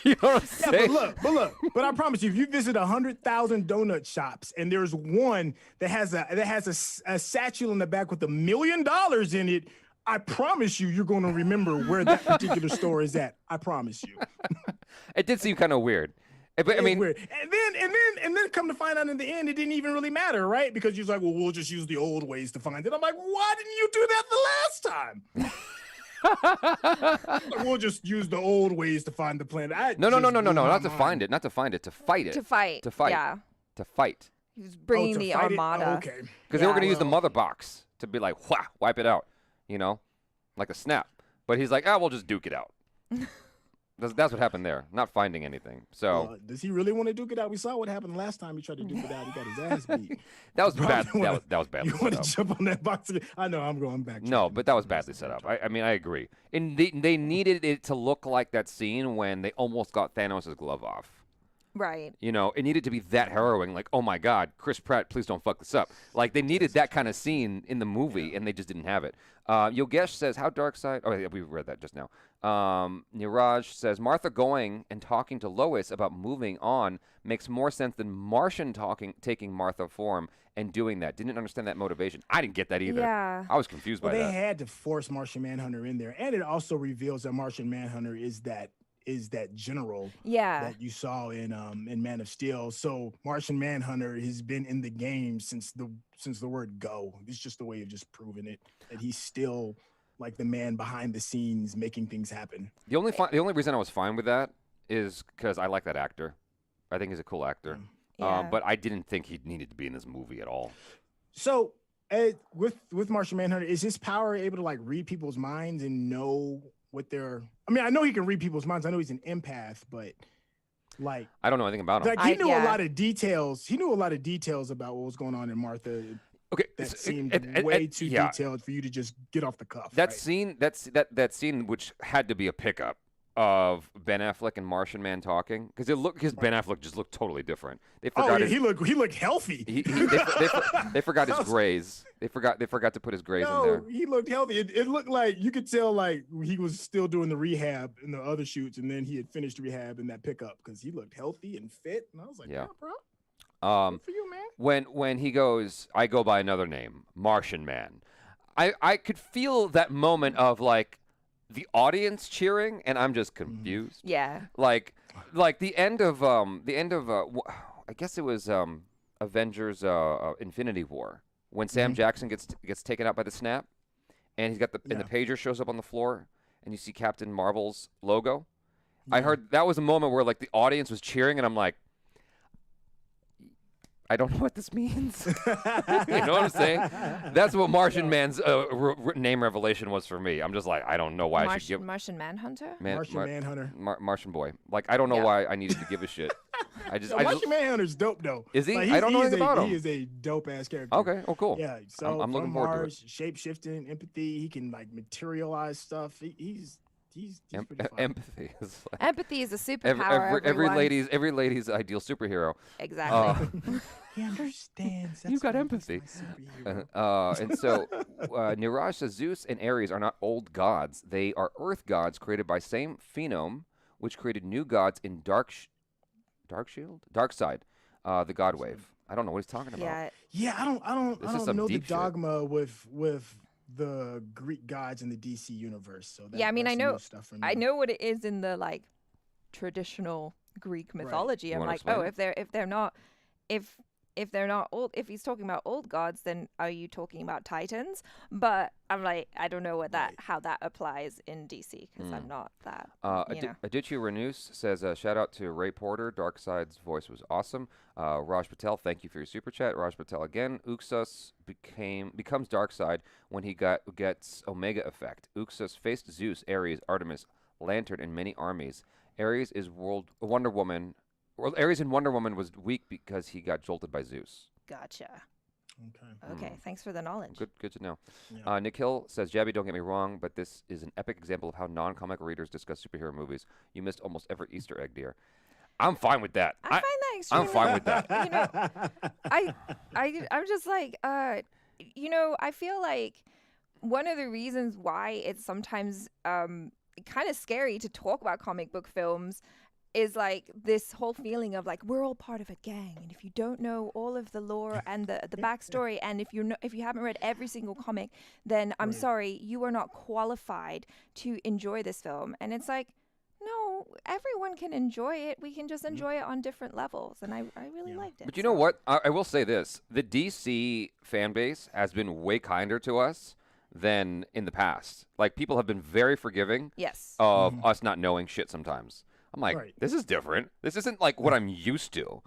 you know what I'm saying? But I promise you, if you visit 100,000 donut shops and there's one that has a satchel in the back with $1 million in it, I promise you're going to remember where that particular store is at. I promise you. It did seem kind of weird. But, I mean, weird. And then come to find out in the end, it didn't even really matter, right? Because you're like, well, we'll just use the old ways to find it. I'm like, why didn't you do that the last time? We'll just use the old ways to find the planet. No, not to find it, to fight it. To fight. Yeah. To fight. He was bringing the armada. Okay. Because they were going to use the mother box to be wipe it out, like a snap. But he's like, we'll just duke it out. That's what happened there. Not finding anything. So does he really want to duke it out? We saw what happened last time he tried to duke it out. He got his ass beat. That was bad. That was badly You set want up. to jump on that box again? I know. I'm going back. No, but that was badly set up. I mean, I agree. And they needed it to look like that scene when they almost got Thanos' glove off. Right. You know, it needed to be that harrowing. Like, oh my God, Chris Pratt, please don't fuck this up. Like, they needed that kind of scene in the movie, and they just didn't have it. Yogesh says, how Darkseid... Oh, yeah, we read that just now. Niraj says, Martha going and talking to Lois about moving on makes more sense than Martian taking Martha form and doing that. Didn't understand that motivation. I didn't get that either. Yeah. I was confused by that. They had to force Martian Manhunter in there, and it also reveals that Martian Manhunter is that general that you saw in Man of Steel. So Martian Manhunter has been in the game since the word go. It's just a way of just proving it that he's still like the man behind the scenes making things happen. The only reason I was fine with that is because I like that actor. I think he's a cool actor. But I didn't think he needed to be in this movie at all. So with Martian Manhunter, is his power able to like read people's minds and know what they're... I mean, I know he can read people's minds. I know he's an empath, but like... I don't know anything about him. Like, he knew a lot of details. He knew a lot of details about what was going on in Martha. Okay, that seemed way too detailed for you to just get off the cuff. That scene, that scene, which had to be a pickup of Ben Affleck and Martian Man talking, because Ben Affleck just looked totally different. They forgot he looked healthy. They forgot his grays. They forgot to put his grays in there. He looked healthy. It looked like you could tell like he was still doing the rehab in the other shoots, and then he had finished rehab in that pickup because he looked healthy and fit. And I was like, yeah, bro. Good for you, man. When he goes, I go by another name, Martian Man. I could feel that moment of like the audience cheering, and I'm just confused. Yeah. Like the end of I guess it was Avengers Infinity War when Sam Jackson gets taken out by the snap, and he's got and the pager shows up on the floor, and you see Captain Marvel's logo. I heard that was a moment where like the audience was cheering, and I'm like, I don't know what this means. You know what I'm saying? That's what Martian Man's name revelation was for me. I'm just like, I don't know why I should give... Martian Manhunter? Martian Manhunter. Martian Boy. Like, I don't know why I needed to give a shit. Martian Manhunter's dope, though. Is he? Like, I don't know anything about him. He is a dope-ass character. Okay. Oh, cool. Yeah. So I'm looking forward to it. Shape-shifting, empathy. He can, like, materialize stuff. He's pretty fun. Empathy. Empathy is a superpower. Every lady's ideal superhero. Exactly. He understands. You've got empathy. And so Niraj says Zeus and Ares are not old gods. They are earth gods created by same phenome, which created new gods in Darkseid, the God Wave. I don't know what he's talking about. Yeah. I don't know the dogma with the Greek gods in the DC universe. So I mean, I know what it is in the like traditional Greek mythology. Right. I'm like, oh, if they're not old, if he's talking about old gods, then are you talking about Titans? But I'm like, I don't know how that applies in DC because I'm not that. Adichie Renus says, shout out to Ray Porter. Darkseid's voice was awesome. Raj Patel, thank you for your super chat. Raj Patel again. Uxas becomes Darkseid when he gets Omega effect. Uxas faced Zeus, Ares, Artemis, Lantern, and many armies. Ares in Wonder Woman was weak because he got jolted by Zeus. Gotcha. Okay, thanks for the knowledge. Good to know. Yeah. Nick Hill says, Jaby, don't get me wrong, but this is an epic example of how non-comic readers discuss superhero movies. You missed almost every Easter egg, dear. I'm fine with that. I find that extremely... I'm fine with that. I'm just like, I feel like one of the reasons why it's sometimes kind of scary to talk about comic book films is like this whole feeling of like we're all part of a gang, and if you don't know all of the lore and the backstory, and if you haven't read every single comic, then I'm sorry, you are not qualified to enjoy this film. And it's like, no, everyone can enjoy it. We can just enjoy it on different levels, and I really liked it. But you know what? I will say this: the DC fan base has been way kinder to us than in the past. Like, people have been very forgiving of us not knowing shit sometimes. I'm like, this is different. This isn't like what I'm used to.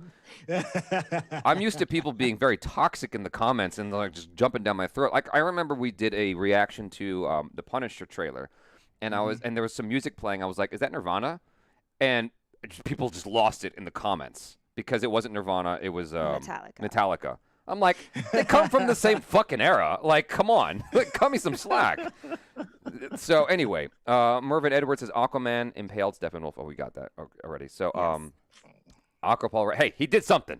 I'm used to people being very toxic in the comments and like just jumping down my throat. Like, I remember we did a reaction to the Punisher trailer, and and there was some music playing. I was like, is that Nirvana? and people just lost it in the comments because it wasn't Nirvana, it was Metallica. I'm like, they come from the same fucking era. Like, come on. Like, cut me some slack. So, anyway, Mervyn Edwards says Aquaman impaled Steppenwolf. Oh, we got that already. So, Aquapol, hey, he did something.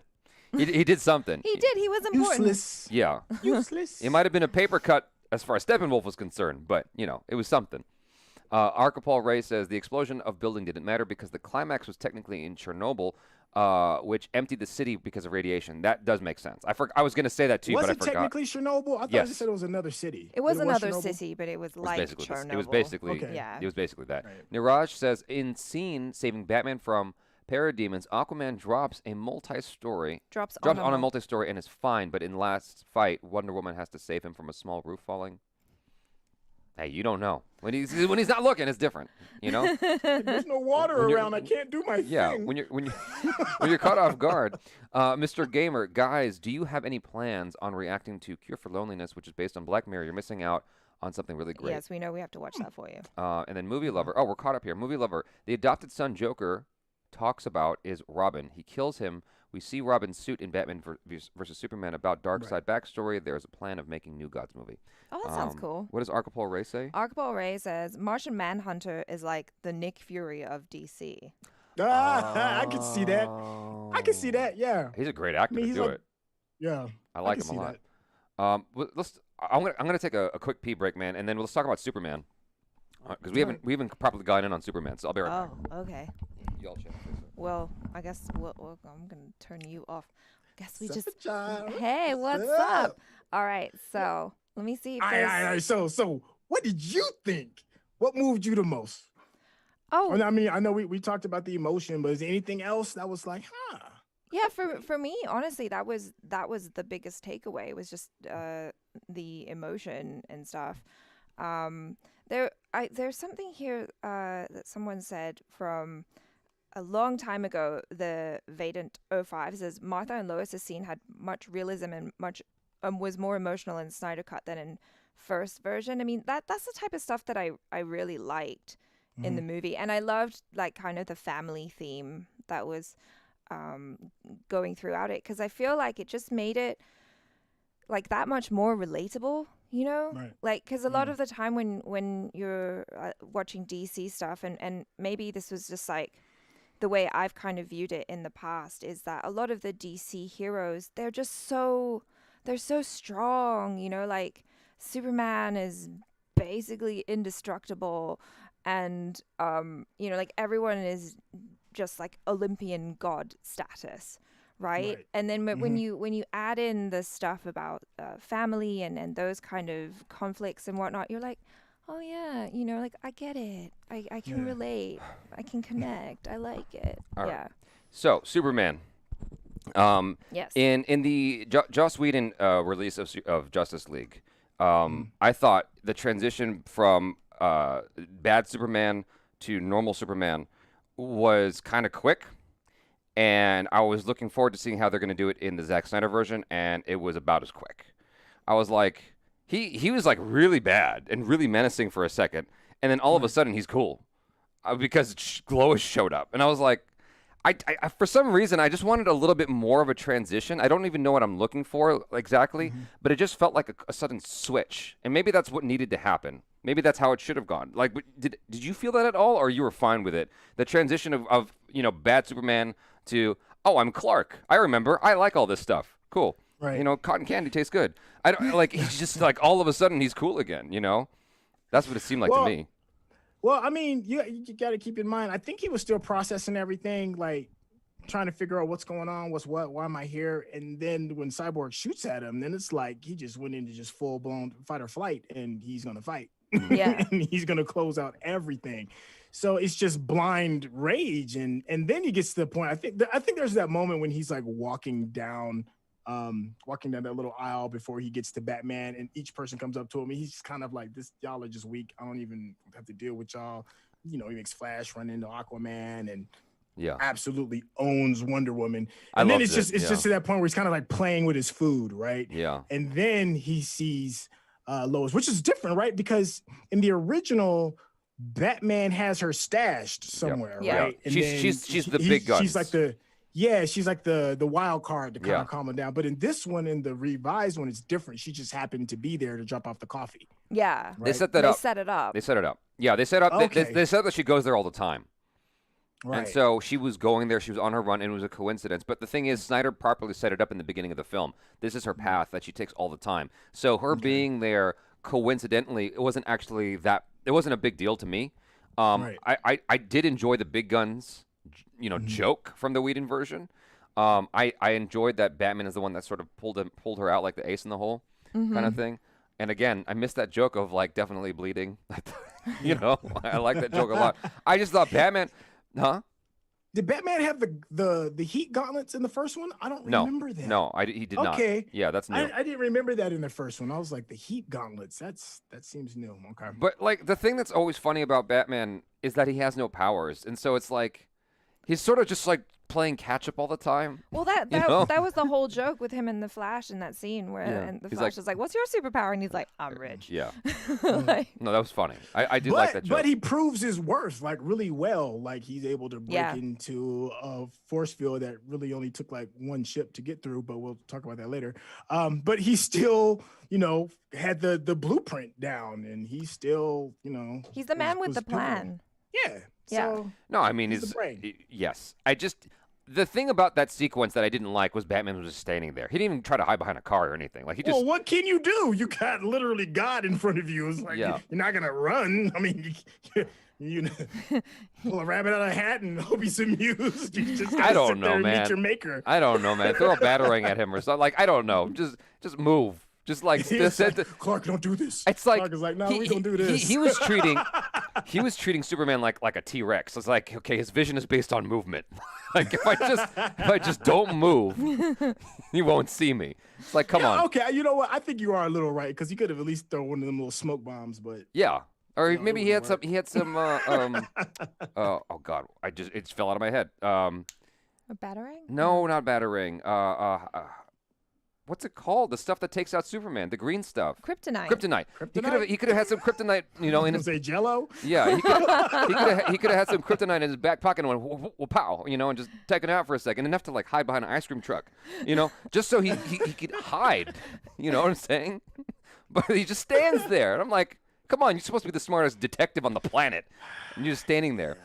He did something. He did. He was important. Useless. Yeah. Useless. It might have been a paper cut as far as Steppenwolf was concerned, but, it was something. Archipol Ray says the explosion of building didn't matter because the climax was technically in Chernobyl, which emptied the city because of radiation. That does make sense. I was going to say that too, but I forgot. Was it technically Chernobyl? I thought you said it was another city. It was another city, but it was like Chernobyl. It was basically, it was basically that. Right. Niraj says in scene saving Batman from parademons, Aquaman drops a multi-story. Drops on a multi-story and is fine, but in last fight, Wonder Woman has to save him from a small roof falling. Hey, you don't know. When he's not looking, it's different. There's no water around. I can't do my thing. Yeah, when you're caught off guard. Mr. Gamer, guys, do you have any plans on reacting to Cure for Loneliness, which is based on Black Mirror? You're missing out on something really great. Yes, we know. We have to watch that for you. And then Movie Lover. Oh, we're caught up here. Movie Lover. The adopted son Joker talks about is Robin. He kills him. We see Robin's suit in Batman versus Superman about Darkseid backstory. There's a plan of making New Gods movie. Oh, that sounds cool. What does Archipol Ray say? Archipol Ray says Martian Manhunter is like the Nick Fury of DC. I can see that. I can see that. Yeah. He's a great actor to do it. Yeah. I like him a lot. I'm gonna take a quick pee break, man, and then let's talk about Superman because we haven't properly gotten in on Superman. So I'll be right back. Oh, okay. Y'all check. Well, I guess I'm gonna turn you off. Guess we just. Hey, what's up? All right, so let me see. So what did you think? What moved you the most? Oh, I mean, I know we talked about the emotion, but is there anything else that was like, Yeah, for me, honestly, that was the biggest takeaway. It was just the emotion and stuff. There's something here that someone said from a long time ago. The Vadant 05 says Martha and Lois's scene had much realism and much was more emotional in Snyder Cut than in first version. I mean, that's the type of stuff that I really liked in the movie, and I loved like kind of the family theme that was going throughout it, because I feel like it just made it like that much more relatable, Right. Like, because a lot of the time when you're watching DC stuff, and maybe this was just like the way I've kind of viewed it in the past, is that a lot of the DC heroes, they're so strong, like Superman is basically indestructible, and like everyone is just like Olympian god status, right? And then when you add in the stuff about family and those kind of conflicts and whatnot, you're like, oh yeah, like I get it. I can relate. I can connect. I like it. All yeah. Right. So Superman. Yes. In the Joss Whedon release of Justice League, I thought the transition from bad Superman to normal Superman was kind of quick, and I was looking forward to seeing how they're going to do it in the Zack Snyder version, and it was about as quick. I was like, he was like really bad and really menacing for a second, and then all of a sudden he's cool because Lois showed up, and I was like, I for some reason I just wanted a little bit more of a transition. I don't even know what I'm looking for exactly, but it just felt like a sudden switch, and maybe that's what needed to happen. Maybe that's how it should have gone. Like, did you feel that at all, or you were fine with it? The transition of bad Superman to, oh, I'm Clark. I remember. I like all this stuff. Cool. Right. Cotton candy tastes good. I don't like. He's just like all of a sudden he's cool again. That's what it seemed like to me. Well, I mean, you got to keep in mind, I think he was still processing everything, like trying to figure out what's going on, why am I here? And then when Cyborg shoots at him, then it's like he just went into just full-blown fight or flight, and he's going to fight. Yeah. And he's going to close out everything. So it's just blind rage. And then he gets to the point, I think there's that moment when he's like walking down that little aisle before he gets to Batman, and each person comes up to him, and he's kind of like, y'all are just weak. I don't even have to deal with y'all. He makes Flash run into Aquaman and absolutely owns Wonder Woman. And then it's just to that point where he's kind of like playing with his food, right? Yeah. And then he sees Lois, which is different, right? Because in the original Batman has her stashed somewhere, right? And she's the big guns. She's like the wild card to kind of calm her down. But in this one, in the revised one, it's different. She just happened to be there to drop off the coffee. Yeah, right? They set it up. They set it up. Yeah, they set up. Okay. They said that she goes there all the time. Right. And so she was going there. She was on her run, and it was a coincidence. But the thing is, Snyder properly set it up in the beginning of the film. This is her path that she takes all the time. So her being there coincidentally, it wasn't actually that. It wasn't a big deal to me. I did enjoy the big guns, joke from the Whedon version. I enjoyed that Batman is the one that sort of pulled her out like the ace in the hole kind of thing. And again, I missed that joke of like definitely bleeding. I like that joke a lot. I just thought Batman. Huh? Did Batman have the heat gauntlets in the first one? I don't remember that. No, he did not. Okay. Yeah, that's new. I didn't remember that in the first one. I was like, the heat gauntlets. That seems new. Okay. But like the thing that's always funny about Batman is that he has no powers, and so it's like he's sort of just like playing catch up all the time. Well, that was the whole joke with him in the Flash in that scene where and the Flash is like, "What's your superpower?" And he's like, "I'm rich." Yeah. No, that was funny. I do like that joke. But he proves his worth like really well. Like he's able to break into a force field that really only took like one ship to get through. But we'll talk about that later. But he still, had the blueprint down, and he's still, he's the man with the plan. Yeah. So no, I mean, yes. The thing about that sequence that I didn't like was Batman was just standing there. He didn't even try to hide behind a car or anything. Like he just. Well, what can you do? You got literally God in front of you. It's like you're not gonna run. I mean, you pull a rabbit out of a hat and hope he's amused. You just gotta sit there and meet your maker. I don't know, man. Throw a batarang at him or something. Like I don't know. Just move. Just like Clark, don't do this. It's like Clark is like, no, we don't do this. He was treating Superman like a T-Rex. It's like, okay, his vision is based on movement. Like if I just don't move, you won't see me. It's like, come on. Okay, you know what? I think you are a little right because he could have at least thrown one of them little smoke bombs, but or maybe he had some. Oh God, it just fell out of my head. A batarang? No, not batarang. What's it called? The stuff that takes out Superman, the green stuff. Kryptonite. He could have had some kryptonite, in his. Say Jello. Yeah, he could have had some kryptonite in his back pocket and went pow, and just taken it out for a second, enough to like hide behind an ice cream truck, just so he could hide. You know what I'm saying? But he just stands there, and I'm like, come on, you're supposed to be the smartest detective on the planet, and you're just standing there.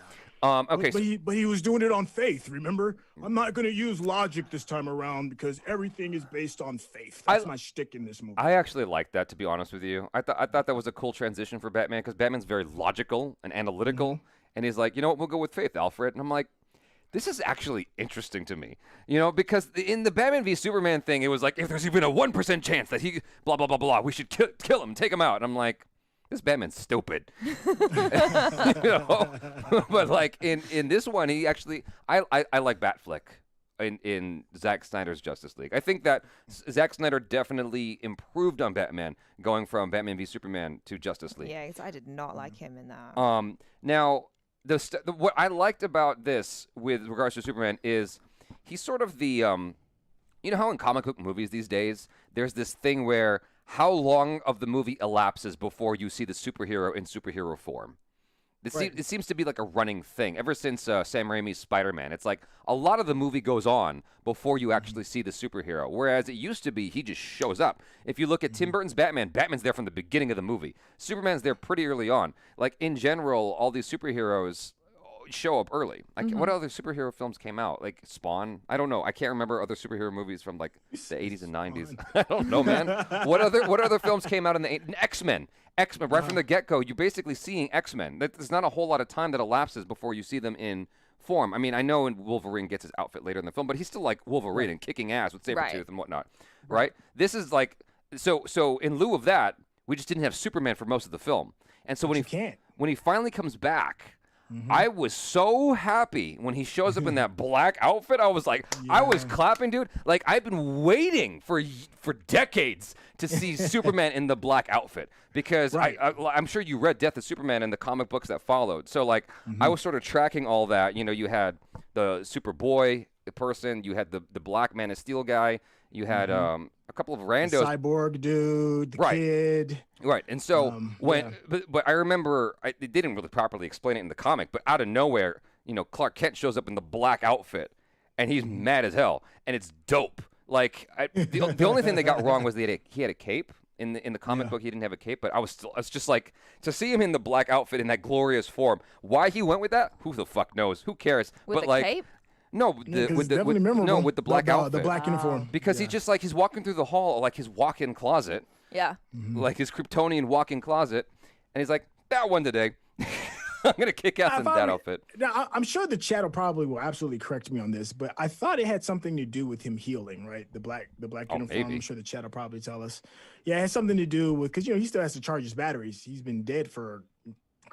Okay. But he was doing it on faith, remember? I'm not going to use logic this time around because everything is based on faith. That's my shtick in this movie. I actually like that, to be honest with you. I thought that was a cool transition for Batman because Batman's very logical and analytical. And he's like, you know what, we'll go with faith, Alfred. And I'm like, this is actually interesting to me. Because in the Batman v Superman thing, it was like, if there's even a 1% chance that he blah, blah, blah, blah, we should kill him, take him out. And I'm like, this Batman's stupid. But like in this one, he actually I like Batfleck in Zack Snyder's Justice League. I think that Zack Snyder definitely improved on Batman going from Batman v Superman to Justice League. Yeah, because I did not like him in that. Now what I liked about this with regards to Superman is he's sort of the you know how in comic book movies these days there's this thing where how long of the movie elapses before you see the superhero in superhero form. It seems to be like a running thing ever since Sam Raimi's Spider-Man. It's like a lot of the movie goes on before you actually see the superhero, whereas it used to be he just shows up. If you look at Tim Burton's Batman, Batman's there from the beginning of the movie. Superman's there pretty early on. Like in general, all these superheroes show up early. Like what other superhero films came out? Like Spawn? I don't know. I can't remember other superhero movies from like the 80s and 90s. I don't know, man. What other films came out in the X-Men? X-Men right from the get-go. You're basically seeing X-Men. There's not a whole lot of time that elapses before you see them in form. I mean, I know Wolverine gets his outfit later in the film, but he's still like Wolverine and kicking ass with Sabretooth and whatnot. Right? This is like so in lieu of that, we just didn't have Superman for most of the film. And so when he finally comes back, I was so happy when he shows up in that black outfit. I was like, I was clapping, dude. Like I've been waiting for decades to see Superman in the black outfit because I'm sure you read Death of Superman in the comic books that followed. So like I was sort of tracking all that. You had the Superboy person, you had the Black Man of Steel guy, You had a couple of randos. The cyborg dude, the kid. Right. And so but I remember they didn't really properly explain it in the comic, but out of nowhere, Clark Kent shows up in the black outfit and he's mad as hell and it's dope. Like the only thing they got wrong was he had a cape. In the comic book, he didn't have a cape, but I was just like, to see him in the black outfit in that glorious form. Why he went with that? Who the fuck knows? Who cares? With the cape? No, with the black outfit. The black uniform. Because he's walking through the hall like his walk-in closet. Yeah. Like his Kryptonian walk-in closet, and he's like, that one today. I'm gonna kick ass in that outfit. Now, I'm sure the chat will absolutely correct me on this, but I thought it had something to do with him healing, right? The black uniform. Maybe. I'm sure the chat will probably tell us. Yeah, it has something to do with, because he still has to charge his batteries. He's been dead for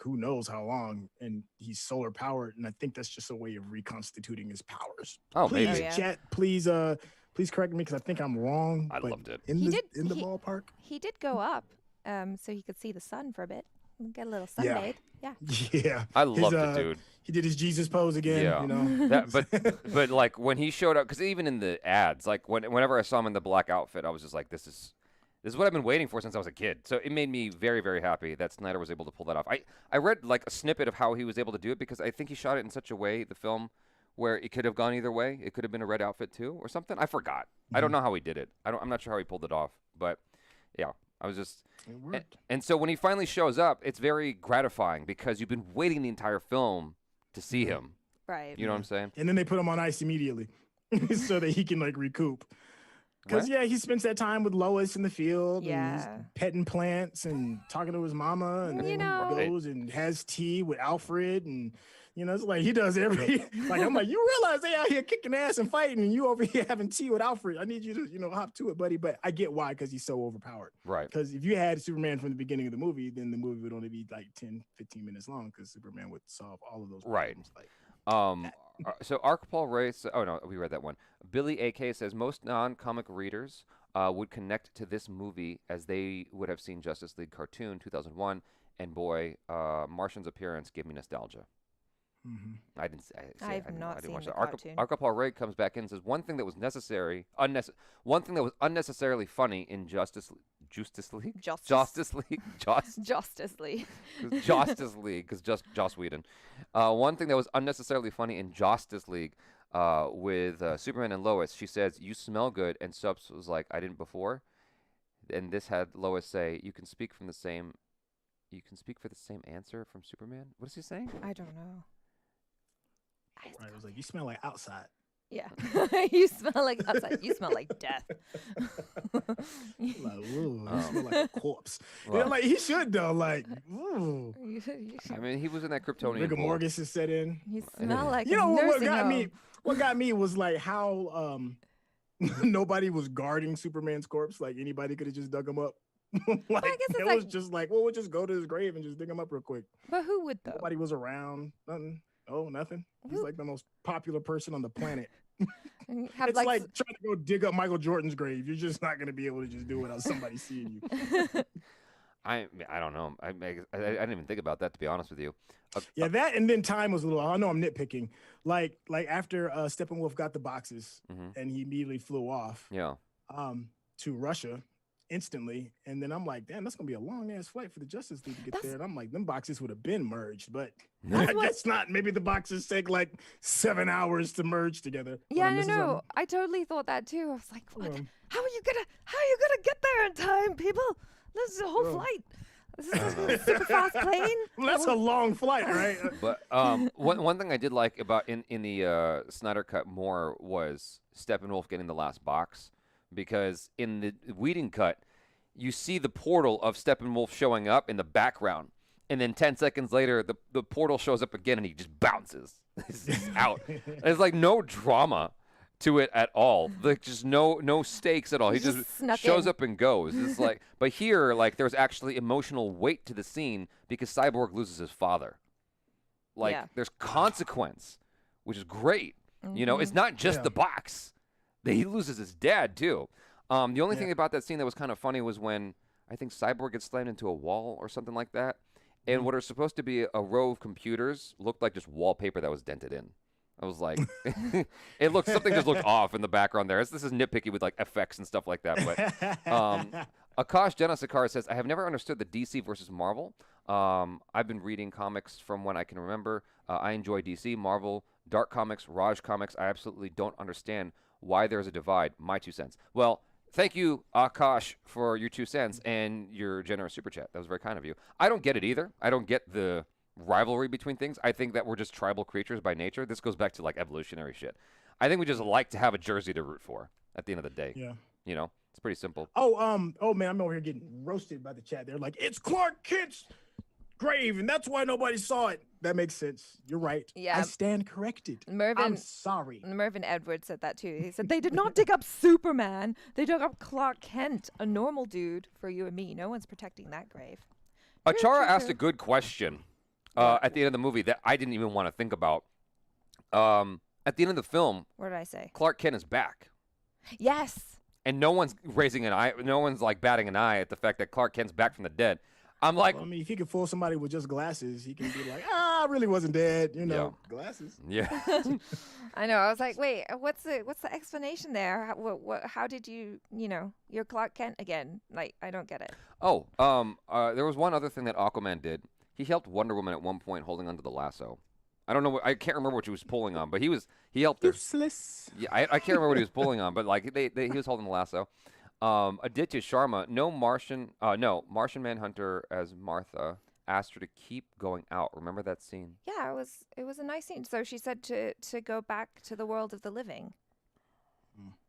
who knows how long, and he's solar powered, and I think that's just a way of reconstituting his powers. Please, maybe. Chat, please correct me because I think I'm wrong. I loved it. In the ballpark. He did go up, so he could see the sun for a bit. Get a little sunbathe. Yeah. I loved it, dude. He did his Jesus pose again. Yeah. But like when he showed up, because even in the ads, like whenever I saw him in the black outfit, I was just like, this is what I've been waiting for since I was a kid. So it made me very, very happy that Snyder was able to pull that off. I read like a snippet of how he was able to do it because I think he shot it in such a way, the film, where it could have gone either way. It could have been a red outfit too or something. I forgot. I don't know how he did it. I'm not sure how he pulled it off. But yeah. I was just, and so when he finally shows up, it's very gratifying because you've been waiting the entire film to see him. Right. You know what I'm saying? And then they put him on ice immediately so that he can like recoup. Because he spends that time with Lois in the field, and petting plants and talking to his mama, and then goes and has tea with Alfred, and it's like he does every. Like I'm like, you realize they out here kicking ass and fighting, and you over here having tea with Alfred. I need you to hop to it, buddy. But I get why, because he's so overpowered. Right. Because if you had Superman from the beginning of the movie, then the movie would only be like 10, 15 minutes long, because Superman would solve all of those problems. Right. So Arc Paul Ray we read that one. Billy AK says most non-comic readers would connect to this movie as they would have seen Justice League cartoon 2001, and boy, Martian's appearance gave me nostalgia. Mm-hmm. I didn't watch the cartoon. Arc Paul Ray comes back in and says one thing that was unnecessarily funny in Justice League, because just Joss Whedon. One thing that was unnecessarily funny in Justice League with Superman and Lois, she says, "You smell good," and Subs was like, "I didn't before," and this had Lois say, "You can speak for the same answer from Superman." What is he saying? I don't know. Right, it was like, you smell like outside. Yeah. You smell like outside. You smell like death. You smell like a corpse. Well, like he should though. Like, ooh. I mean, he was in that Kryptonian. Rigor Mortis is set in. You smell like what got me was like how nobody was guarding Superman's corpse. Like anybody could have just dug him up. Like I guess it was just like, well, we'll just go to his grave and just dig him up real quick. But who would though? Nobody was around. Nothing. Oh, nothing. He's like the most popular person on the planet. It's like trying to go dig up Michael Jordan's grave. You're just not going to be able to just do it without somebody seeing you. I don't know. I didn't even think about that, to be honest with you. That and then time was a little. I know I'm nitpicking. Like after Steppenwolf got the boxes and he immediately flew off. Yeah. To Russia. Instantly, and then I'm like, damn, that's gonna be a long ass flight for the Justice League to get there. And I'm like, them boxes would have been merged, but I guess not. Maybe the boxes take like 7 hours to merge together. Yeah, no. I totally thought that too. I was like, what? How are you gonna get there in time, people? This is a whole flight. This is a super fast plane. Well, that's a long flight, right? But one thing I did like about in the Snyder Cut more was Steppenwolf getting the last box. Because in the Whedon cut, you see the portal of Steppenwolf showing up in the background. And then 10 seconds later, the portal shows up again and he just bounces. He's out. There's like no drama to it at all. Like just no stakes at all. He just shows up and goes. It's like, but here, like there's actually emotional weight to the scene because Cyborg loses his father. Like there's consequence, which is great. Mm-hmm. You know, it's not just the box. He loses his dad, too. The only thing about that scene that was kind of funny was when I think Cyborg gets slammed into a wall or something like that. And what are supposed to be a row of computers looked like just wallpaper that was dented in. I was like, something just looked off in the background there. This is nitpicky with like effects and stuff like that. But Akash Janasakar says, I have never understood the DC versus Marvel. I've been reading comics from when I can remember. I enjoy DC, Marvel, Dark Comics, Raj Comics. I absolutely don't understand why there's a divide. My 2 cents. Well, thank you, Akash, for your 2 cents and your generous super chat. That was very kind of you. I don't get it either. I don't get the rivalry between things. I think that we're just tribal creatures by nature. This goes back to like evolutionary shit. I think we just like to have a jersey to root for at the end of the day. Yeah. You know, it's pretty simple. Oh man, I'm over here getting roasted by the chat. They're like, it's Clark Kent's grave, and that's why nobody saw it. That makes sense. You're right. Yeah. I stand corrected. I'm sorry. Mervyn Edwards said that too. He said they did not dig up Superman. They dug up Clark Kent, a normal dude for you and me. No one's protecting that grave. Achara asked a good question at the end of the movie that I didn't even want to think about. At the end of the film, what did I say? Clark Kent is back. Yes. And no one's raising an eye. No one's like batting an eye at the fact that Clark Kent's back from the dead. I'm like, well, I mean, if he could fool somebody with just glasses, he can be like, I really wasn't dead, glasses. Yeah. I know. I was like, wait, what's the explanation there? How did you're Clark Kent again? Like, I don't get it. Oh, there was one other thing that Aquaman did. He helped Wonder Woman at one point holding onto the lasso. I don't know. I can't remember what he was pulling on, but he helped her. Useless. Yeah, I can't remember what he was pulling on, but like he was holding the lasso. Aditya Sharma, Martian Manhunter as Martha asked her to keep going out. Remember that scene? Yeah, it was a nice scene. So she said to go back to the world of the living.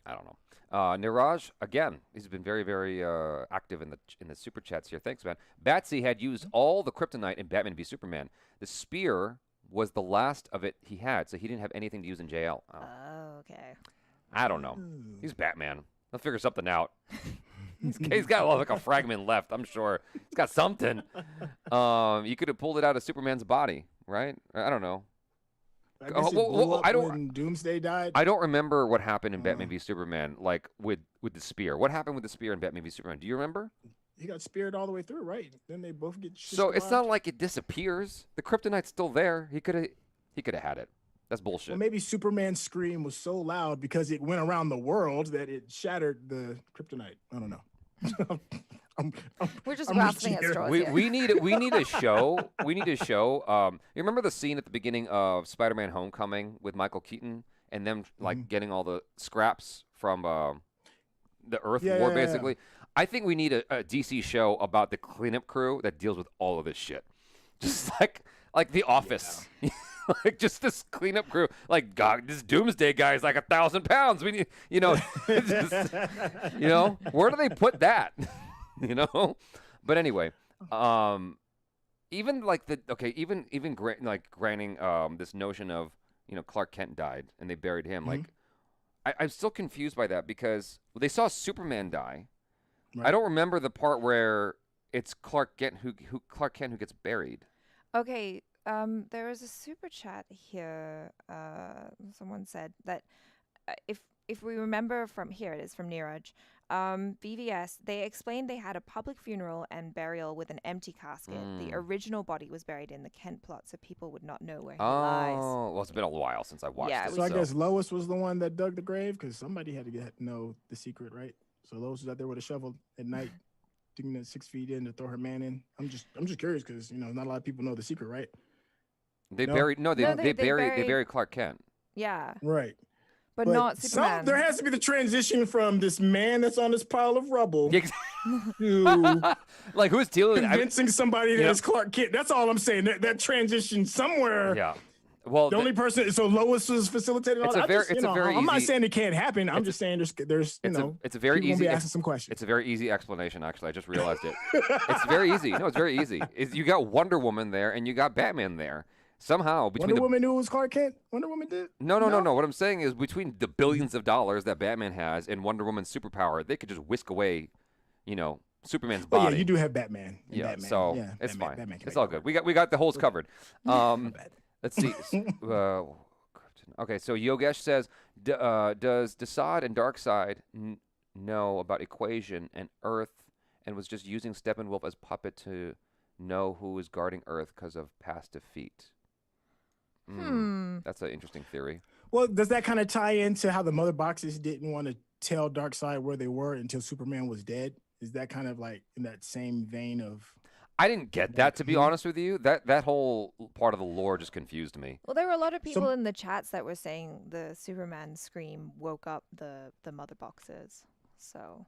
I don't know. Niraj, again, he's been very, very active in the super chats here. Thanks, man. Batsy had used all the kryptonite in Batman v Superman. The spear was the last of it he had, so he didn't have anything to use in JL. Oh, okay. I don't know. He's Batman. He'll figure something out. He's got like a fragment left, I'm sure. He's got something. You could have pulled it out of Superman's body, right? I don't know. I guess when Doomsday died. I don't remember what happened in Batman v Superman, like with the spear. What happened with the spear in Batman v Superman? Do you remember? He got speared all the way through, right? Then they both get. So it's not like it disappears. The kryptonite's still there. He could have had it. That's bullshit. Well, maybe Superman's scream was so loud because it went around the world that it shattered the kryptonite. I don't know. We're just grasping at straws. We need a show. We need a show. You remember the scene at the beginning of Spider-Man: Homecoming with Michael Keaton and them like getting all the scraps from the Earth War, basically. Yeah. I think we need a DC show about the cleanup crew that deals with all of this shit, just like The Office. Yeah. Like just this cleanup crew, like God, this Doomsday guy is like 1,000 pounds. We need, where do they put that? But anyway, even like granting this notion of Clark Kent died and they buried him. Like I'm still confused by that because they saw Superman die. Right. I don't remember the part where it's Clark Kent who gets buried. Okay. There is a super chat here. Someone said that if we remember from here, it is from Neeraj. BVS, they explained they had a public funeral and burial with an empty casket. The original body was buried in the Kent plot, so people would not know where he lies. Oh, well, it's been a while since I watched it. So I guess Lois was the one that dug the grave because somebody had to know the secret, right? So Lois was out there with a shovel at night, digging that 6 feet in to throw her man in. I'm just curious because not a lot of people know the secret, right? They buried Clark Kent. Yeah. Right. But not Superman. There has to be the transition from this man that's on this pile of rubble to like who's dealing convincing somebody that it's Clark Kent. That's all I'm saying. That transition somewhere. Yeah. Well, the only person. So Lois was facilitating all that. I'm not saying it can't happen. I'm just saying there's it's a very easy. Be asking some questions. It's a very easy explanation. Actually, I just realized it. It's very easy. No, it's very easy. You got Wonder Woman there and you got Batman there. Somehow between Wonder Woman knew it was Clark Kent. Wonder Woman did. No. What I'm saying is between the billions of dollars that Batman has and Wonder Woman's superpower, they could just whisk away, Superman's body. Oh, yeah, you do have Batman. Batman. So it's fine. It's all good. We got the holes covered. Let's see. Okay, so Yogesh says, does Desaad and Darkseid know about Equation and Earth and was just using Steppenwolf as puppet to know who is guarding Earth because of past defeat? I That's an interesting theory. Well, does that kind of tie into how the mother boxes didn't want to tell Darkseid where they were until Superman was dead? Is that kind of like in that same vein of? I didn't get that, to be honest with you. That whole part of the lore just confused me. Well, there were a lot of people in the chats that were saying the Superman scream woke up the mother boxes. So.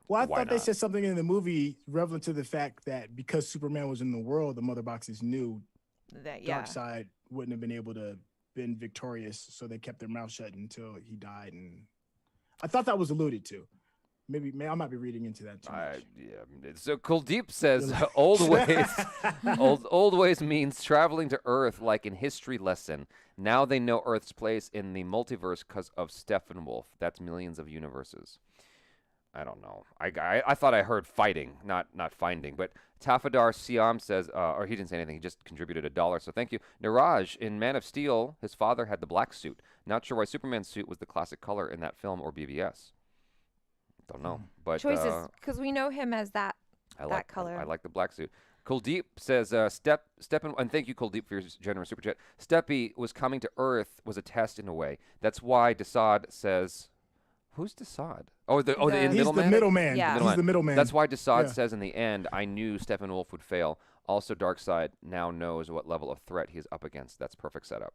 Well, I thought they said something in the movie relevant to the fact that because Superman was in the world, the mother boxes knew that Darkseid wouldn't have been able to been victorious, so they kept their mouth shut until he died. And I thought that was alluded to. Maybe I might be reading into that too much. Yeah. So Kuldeep says old ways. old ways means traveling to Earth like in History Lesson. Now they know Earth's place in the multiverse because of Steppenwolf. That's millions of universes. I don't know. I thought I heard fighting, not finding. But Tafadar Siam says, or he didn't say anything. He just contributed $1. So thank you. Niraj, in Man of Steel, his father had the black suit. Not sure why Superman's suit was the classic color in that film or BVS. Don't know, but choices because we know him as that color. I like the black suit. Kuldeep says, Steppen, and thank you, Kuldeep, for your generous super chat. Steppy was coming to Earth was a test in a way. That's why Desaad says, who's Desaad? He's the middleman. Yeah. He's the middleman. That's why Desaad says in the end, I knew Steppenwolf would fail. Also, Darkseid now knows what level of threat he is up against. That's perfect setup.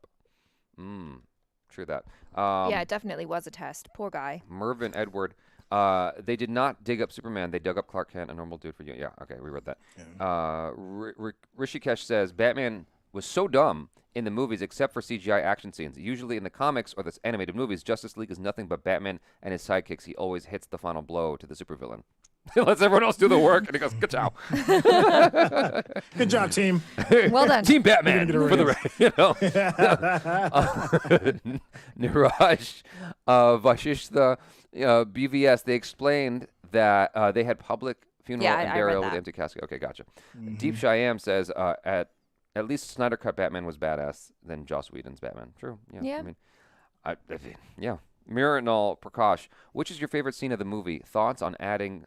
True that. Yeah, it definitely was a test. Poor guy. Mervyn Edward. They did not dig up Superman. They dug up Clark Kent, a normal dude for you. Yeah, okay, we read that. Yeah. Rishikesh says, Batman was so dumb in the movies except for CGI action scenes. Usually in the comics or the animated movies, Justice League is nothing but Batman and his sidekicks. He always hits the final blow to the supervillain. He lets everyone else do the work, and he goes, good job. Good job, team. Well done. Team Batman. For the Niraj, Vashishta, BVS, they explained that they had public funeral and burial with empty casket. Okay, gotcha. Deep Shyam says, at least Snyder Cut Batman was badass than Joss Whedon's Batman. True. Yeah. I mean, yeah. Miranal Prakash, which is your favorite scene of the movie? Thoughts on adding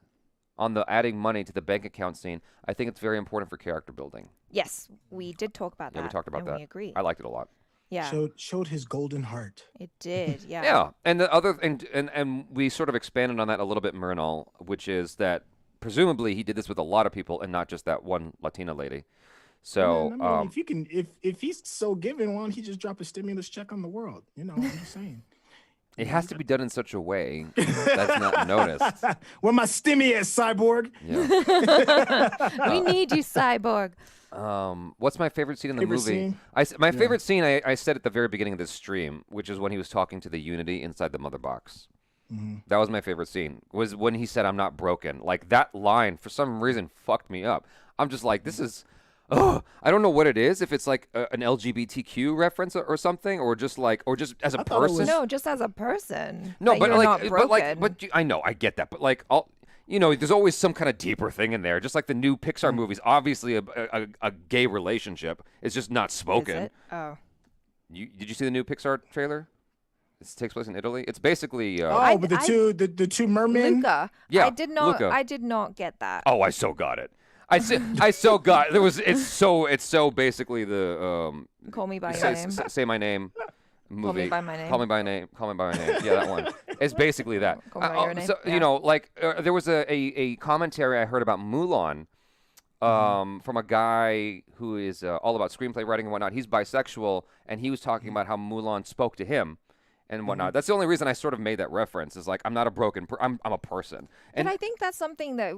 money to the bank account scene? I think it's very important for character building. Yes, we did talk about that. Yeah, we talked about that. We agreed. I liked it a lot. Yeah. Showed his golden heart. It did, yeah. Yeah, and the other and we sort of expanded on that a little bit, Miranal, which is that presumably he did this with a lot of people and not just that one Latina lady. So I mean, if he's so giving, why don't he just drop a stimulus check on the world? I'm just saying. It has to be done in such a way that's not noticed. Where my stimmy at, Cyborg? Yeah. We need you, Cyborg. What's my favorite scene in the movie? My favorite scene, I said at the very beginning of this stream, which is when he was talking to the Unity inside the mother box. Mm-hmm. That was my favorite scene, was when he said, I'm not broken. Like, that line, for some reason, fucked me up. I'm just like, this is... I don't know what it is. If it's like an LGBTQ reference or something, or just as a person. No, just as a person. No, but I know, I get that. But like, there's always some kind of deeper thing in there. Just like the new Pixar movies, obviously a gay relationship is just not spoken. Is it? Oh. Did you see the new Pixar trailer? This takes place in Italy. It's basically. But the two mermen. Luca. Yeah, Luca. I did not get that. Oh, I so got it. I so got there was it's so basically the Call Me by Your Name. Say My Name movie. Call Me by My Name. Call Me by Name. Call Me by My Name. Yeah, that one. It's basically that. Call Me by Your Name. So, there was a commentary I heard about Mulan from a guy who is all about screenplay writing and whatnot. He's bisexual, and he was talking about how Mulan spoke to him and whatnot. That's the only reason I sort of made that reference, is like, I'm not a broken I'm a person. And I think that's something that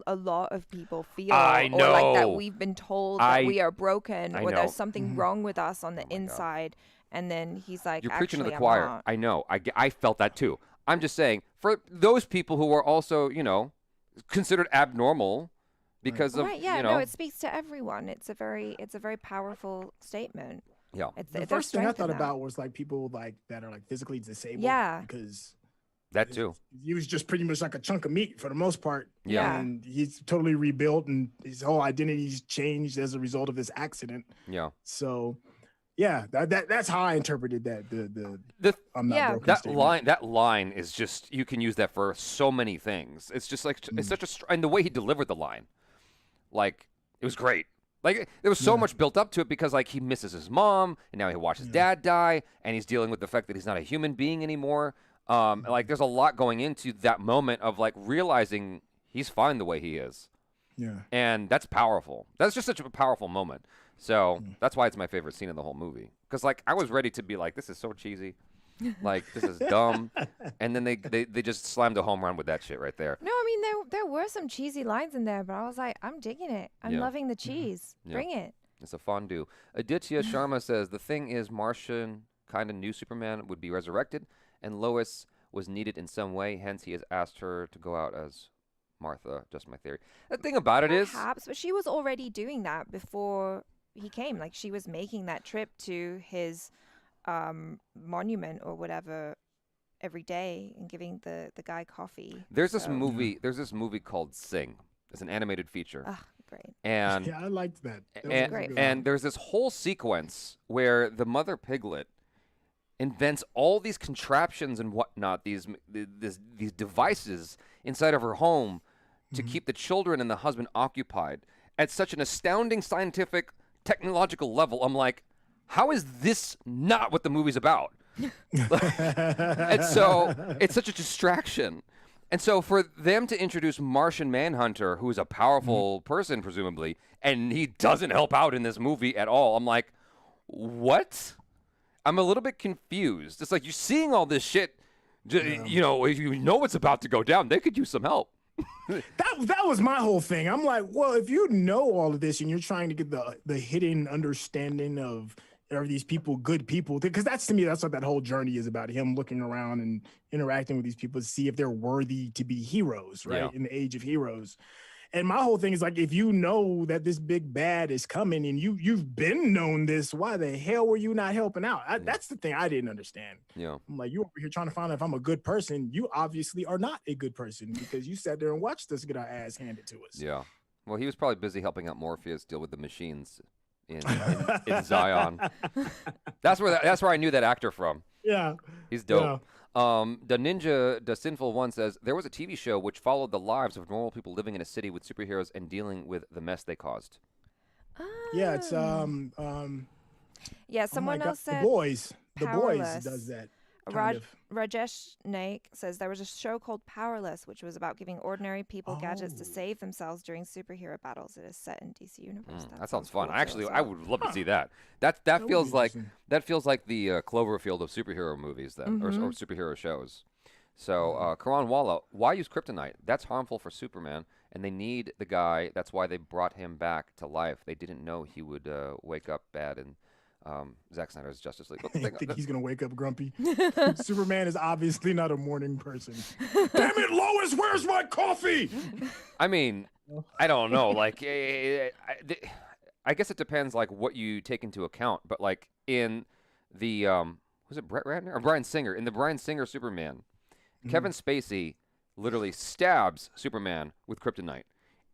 a lot of people feel. I know. Or like that we've been told that we are broken, or know. there's something wrong with us on the inside. And then he's like, you're preaching to the I'm choir. not. I know. I felt that too. I'm just saying, for those people who are also, considered abnormal because of, no, it speaks to everyone. It's a very powerful statement. Yeah. The first thing I thought about was like people like that are like physically disabled. Yeah. Because that too. He was just pretty much like a chunk of meat for the most part. Yeah. And he's totally rebuilt, and his whole identity's changed as a result of this accident. Yeah. So, yeah, that's how I interpreted that. I'm not broken. That line is just, you can use that for so many things. It's just like it's such and the way he delivered the line, like, it was great. Like there was so much built up to it because like he misses his mom and now he watched his dad die and he's dealing with the fact that he's not a human being anymore. Like there's a lot going into that moment of like realizing he's fine the way he is. Yeah. And that's powerful. That's just such a powerful moment. So that's why it's my favorite scene in the whole movie. Because like I was ready to be like, this is so cheesy. Like this is dumb. And then they just slammed a home run with that shit right there. No, I mean there were some cheesy lines in there, but I was like, I'm digging it. I'm loving the cheese. Bring it. It's a fondue. Aditya Sharma says the thing is Martian kind of knew Superman would be resurrected and Lois was needed in some way, hence he has asked her to go out as Martha. Just my theory. The thing about it is perhaps, but she was already doing that before he came. Like she was making that trip to his monument or whatever every day and giving the guy coffee. There's this movie called Sing. It's an animated feature. Ah, great. And I liked that. And there's this whole sequence where the mother piglet invents all these contraptions and whatnot, these devices inside of her home to keep the children and the husband occupied at such an astounding scientific technological level. I'm like, how is this not what the movie's about? And so it's such a distraction. And so for them to introduce Martian Manhunter, who is a powerful person, presumably, and he doesn't help out in this movie at all, I'm like, what? I'm a little bit confused. It's like you're seeing all this shit, you know what's about to go down. They could use some help. That was my whole thing. I'm like, well, if you know all of this and you're trying to get the hidden understanding of are these people good people? Because to me, that's what that whole journey is about. Him looking around and interacting with these people to see if they're worthy to be heroes, right? Yeah. In the age of heroes. And my whole thing is like, if you know that this big bad is coming and you've been known this, why the hell were you not helping out? That's the thing I didn't understand. Yeah. I'm like, you over here trying to find out if I'm a good person. You obviously are not a good person because you sat there and watched us get our ass handed to us. Yeah. Well, he was probably busy helping out Morpheus deal with the machines in Zion. That's where I knew that actor from. Yeah. He's dope. Yeah. The Ninja, the Sinful One says, there was a TV show which followed the lives of normal people living in a city with superheroes and dealing with the mess they caused. Yeah, it's yeah, someone else said The Boys does that. Rajesh Naik says there was a show called Powerless, which was about giving ordinary people gadgets to save themselves during superhero battles. It is set in DC Universe. That sounds fun. Cool. Actually, I would love to see that. That feels like the Cloverfield of superhero movies then, or superhero shows. So, Karan Walla, why use kryptonite? That's harmful for Superman, and they need the guy. That's why they brought him back to life. They didn't know he would wake up bad and. Zack Snyder's Justice League. I think he's going to wake up grumpy. Superman is obviously not a morning person. Damn it, Lois, where's my coffee? I mean, I don't know. Like, I guess it depends, like, what you take into account. But, like, in the, was it Brett Ratner? Or Bryan Singer. In the Bryan Singer Superman, Kevin Spacey literally stabs Superman with kryptonite.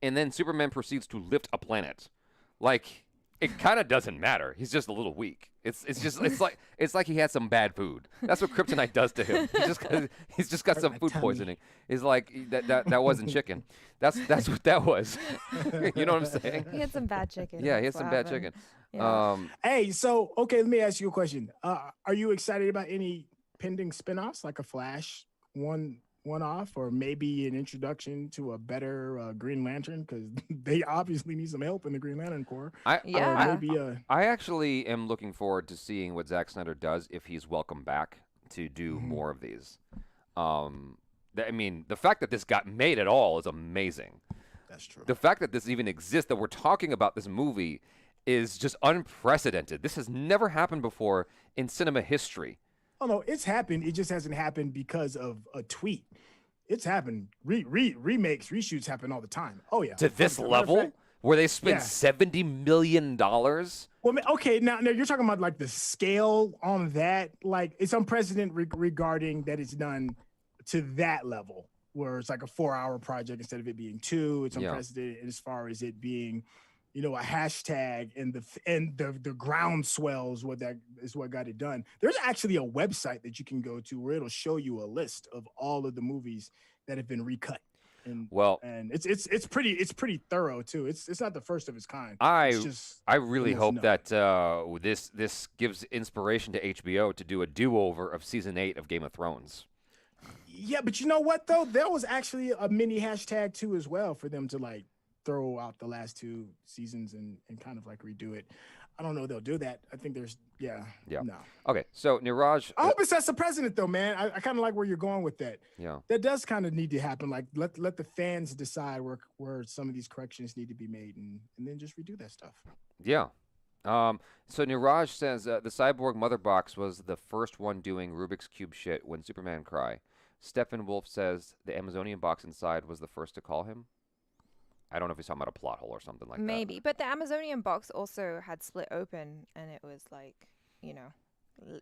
And then Superman proceeds to lift a planet. Like... It kind of doesn't matter. He's just a little weak. It's like he had some bad food. That's what kryptonite does to him. He's just got some food poisoning. It's like that wasn't chicken. That's what that was. You know what I'm saying? He had some bad chicken. Yeah, he had some bad chicken. Yeah. Hey, so okay, let me ask you a question. Are you excited about any pending spinoffs like a Flash one-off, or maybe an introduction to a better Green Lantern, because they obviously need some help in the Green Lantern Corps. I actually am looking forward to seeing what Zack Snyder does if he's welcome back to do more of these. I mean, the fact that this got made at all is amazing. That's true. The fact that this even exists, that we're talking about this movie, is just unprecedented. This has never happened before in cinema history. Oh, no, it's happened. It just hasn't happened because of a tweet. It's happened. Remakes, reshoots happen all the time. Oh, yeah. To this level? Where they spent $70 million? Well, okay, now you're talking about, like, the scale on that. Like, it's unprecedented regarding that it's done to that level, where it's like a 4-hour project instead of it being 2. It's unprecedented as far as it being... a hashtag and the groundswell is what got it done. There's actually a website that you can go to where it'll show you a list of all of the movies that have been recut. And it's pretty thorough too. It's not the first of its kind. I really hope that this gives inspiration to HBO to do a do-over of season 8 of Game of Thrones. Yeah, but you know what though? There was actually a mini hashtag too as well for them to like throw out the last 2 seasons and kind of like redo it. I don't know if they'll do that. I think there's no. Okay, so Niraj. I hope it sets the precedent though, man. I kind of like where you're going with that. Yeah, that does kind of need to happen. Like let the fans decide where some of these corrections need to be made, and then just redo that stuff. Yeah. So Niraj says the cyborg mother box was the first one doing Rubik's Cube shit when Superman cry. Steppenwolf says the Amazonian box inside was the first to call him. I don't know if he's talking about a plot hole or something like that. Maybe, but the Amazonian box also had split open, and it was like,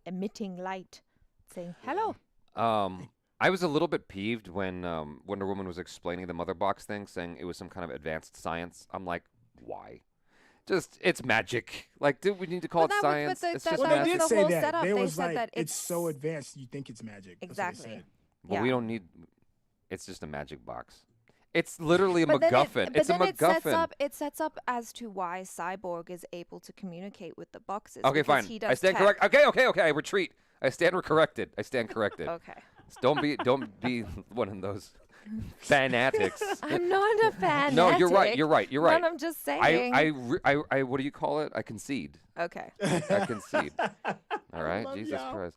emitting light, saying hello. I was a little bit peeved when Wonder Woman was explaining the mother box thing, saying it was some kind of advanced science. I'm like, why? It's magic. Like, do we need to call it science? They did say that. They was like, that it's so advanced, you think it's magic. Exactly. But we don't need. It's just a magic box. It's literally a MacGuffin. It's a MacGuffin. It sets up as to why Cyborg is able to communicate with the boxes. Okay, fine. I stand correct. Okay. I retreat. I stand corrected. Okay. Don't be one of those fanatics. I'm not a fanatic. No, you're right. But I'm just saying. I what do you call it? I concede. Okay. I concede. All right, Jesus Christ.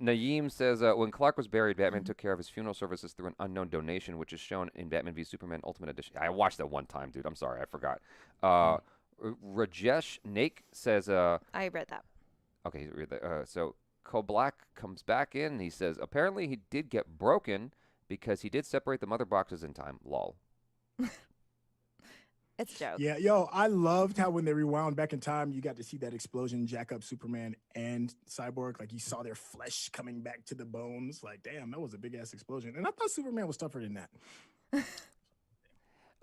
Naeem says, when Clark was buried, Batman took care of his funeral services through an unknown donation, which is shown in Batman v Superman Ultimate Edition. I watched that one time, dude. I'm sorry, I forgot. Rajesh Naik says... I read that. Okay, he read that. So Koblak comes back in. He says, apparently he did get broken because he did separate the mother boxes in time. Lol. It's a joke. Yeah, I loved how when they rewound back in time, you got to see that explosion jack up Superman and Cyborg. Like, you saw their flesh coming back to the bones. Like, damn, that was a big-ass explosion. And I thought Superman was tougher than that.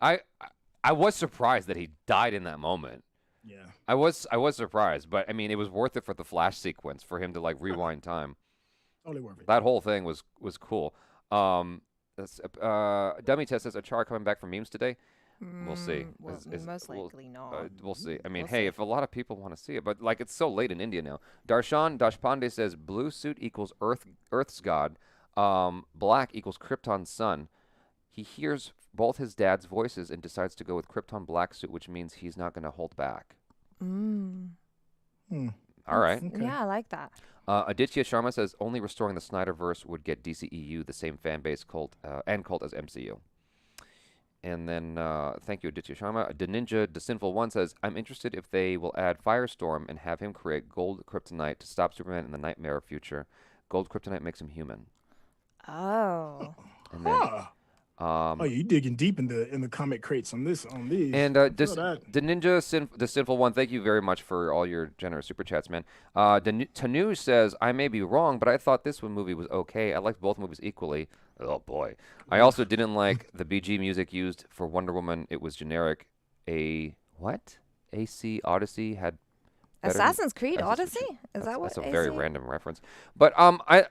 I was surprised that he died in that moment. Yeah. I was surprised, but, I mean, it was worth it for the Flash sequence, for him to, like, rewind time. Totally worth it. That whole thing was cool. Dummy Test says, Achara coming back from memes today? We'll see. Most likely not. We'll see. I mean, if a lot of people want to see it, but like it's so late in India now. Darshan Dashpande says blue suit equals Earth's god, black equals Krypton's son. He hears both his dad's voices and decides to go with Krypton black suit, which means he's not going to hold back. All right. Okay. Yeah, I like that. Aditya Sharma says only restoring the Snyderverse would get DCEU the same fan base cult as MCU. And then, thank you, Aditya Sharma. The Ninja, the Sinful One says, I'm interested if they will add Firestorm and have him create gold kryptonite to stop Superman in the nightmare future. Gold kryptonite makes him human. Oh. And then, you digging deep in the comic crates on these. And the Ninja, the Sinful One, thank you very much for all your generous super chats, man. Tanuj says, I may be wrong, but I thought this movie was okay. I liked both movies equally. Oh, boy. I also didn't like the BG music used for Wonder Woman. It was generic. What? AC Odyssey had Assassin's Creed Odyssey? Is that what? That's a very random reference. But I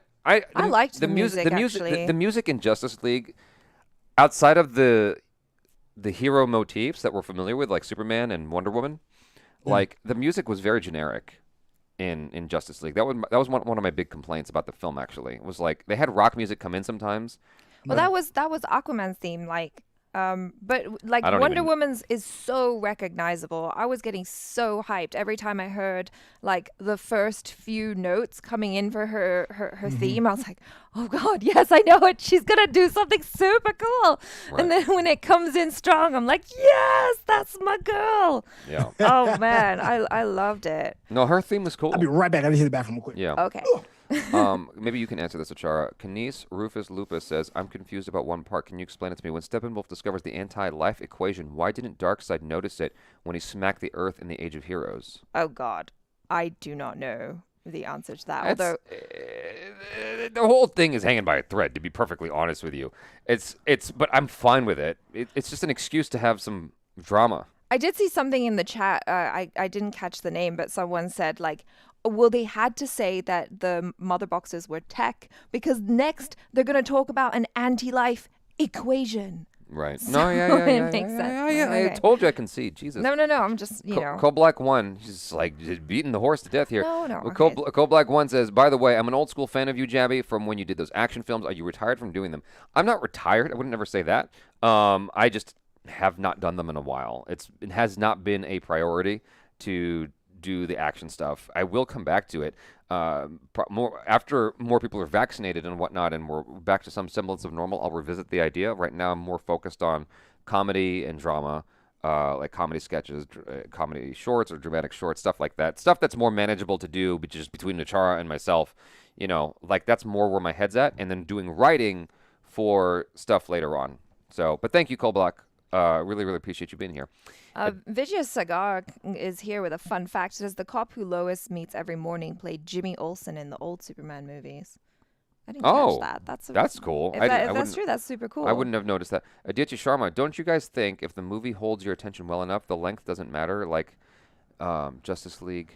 liked the music, actually. The music in Justice League, outside of the hero motifs that we're familiar with, like Superman and Wonder Woman, like the music was very generic in Justice League. That was one of my big complaints about the film. Actually, it was like they had rock music come in sometimes. Well, that was Aquaman's theme, like. But like Wonder Woman's is so recognizable. I was getting so hyped every time I heard like the first few notes coming in for her theme. I was like, oh God, yes, I know it. She's gonna do something super cool. Right. And then when it comes in strong, I'm like, yes, that's my girl. Yeah. Oh man, I loved it. No, her theme was cool. I'll be right back. I need to hit the bathroom real quick. Yeah. Okay. Maybe you can answer this, Achara. Canese Rufus Lupus says, I'm confused about one part. Can you explain it to me? When Steppenwolf discovers the anti-life equation, why didn't Darkseid notice it when he smacked the Earth in the Age of Heroes? Oh, God. I do not know the answer to that. Although the whole thing is hanging by a thread, to be perfectly honest with you. But I'm fine with it. It's just an excuse to have some drama. I did see something in the chat. I didn't catch the name, but someone said, like, well, they had to say that the mother boxes were tech because next they're going to talk about an anti-life equation. Right. So No, yeah. it makes sense. Yeah. Okay. I told you I concede. Jesus. No. I'm just, you know. Black 1, she's like just beating the horse to death here. No. Well, Okay. Black 1 says, by the way, I'm an old school fan of you, Jaby, from when you did those action films. Are you retired from doing them? I'm not retired. I would never say that. I just have not done them in a while. It has not been a priority to do the action stuff. I will come back to it after more people are vaccinated and whatnot, and we're back to some semblance of normal. I'll revisit the idea. Right now, I'm more focused on comedy and drama, like comedy sketches, comedy shorts, or dramatic shorts, stuff like that. Stuff that's more manageable to do, just between Achara and myself. You know, like that's more where my head's at, and then doing writing for stuff later on. So, but thank you, Cole Black. Really, really appreciate you being here. Vijay Sagar is here with a fun fact. It says the cop who Lois meets every morning played Jimmy Olsen in the old Superman movies. I didn't catch that. That's cool. If that's true, that's super cool. I wouldn't have noticed that. Aditya Sharma, don't you guys think if the movie holds your attention well enough, the length doesn't matter? Like Justice League,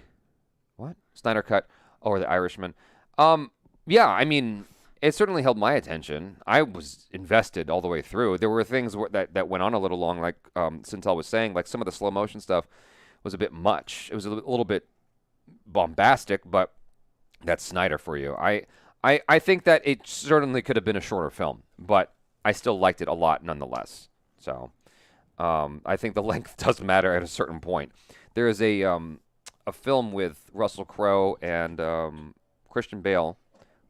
Snyder Cut, or The Irishman? Yeah, I mean, it certainly held my attention. I was invested all the way through. There were things that went on a little long, like Syntell was saying, like some of the slow motion stuff was a bit much. It was a little bit bombastic, but that's Snyder for you. I think that it certainly could have been a shorter film, but I still liked it a lot nonetheless. So I think the length does matter at a certain point. There is a film with Russell Crowe and Christian Bale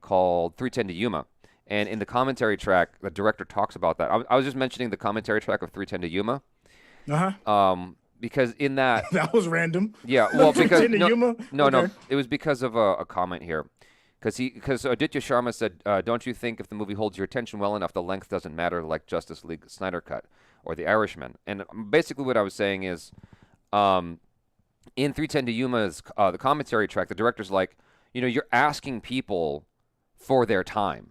called 3:10 to Yuma. And in the commentary track, the director talks about that. I was just mentioning the commentary track of 3:10 to Yuma. Because in that... that was random. Yeah, well, because... Yuma? No, it was because of a comment here. Because Aditya Sharma said, don't you think if the movie holds your attention well enough, the length doesn't matter, like Justice League Snyder Cut or The Irishman? And basically what I was saying is, in 3:10 to Yuma's the commentary track, the director's like, you know, you're asking people for their time,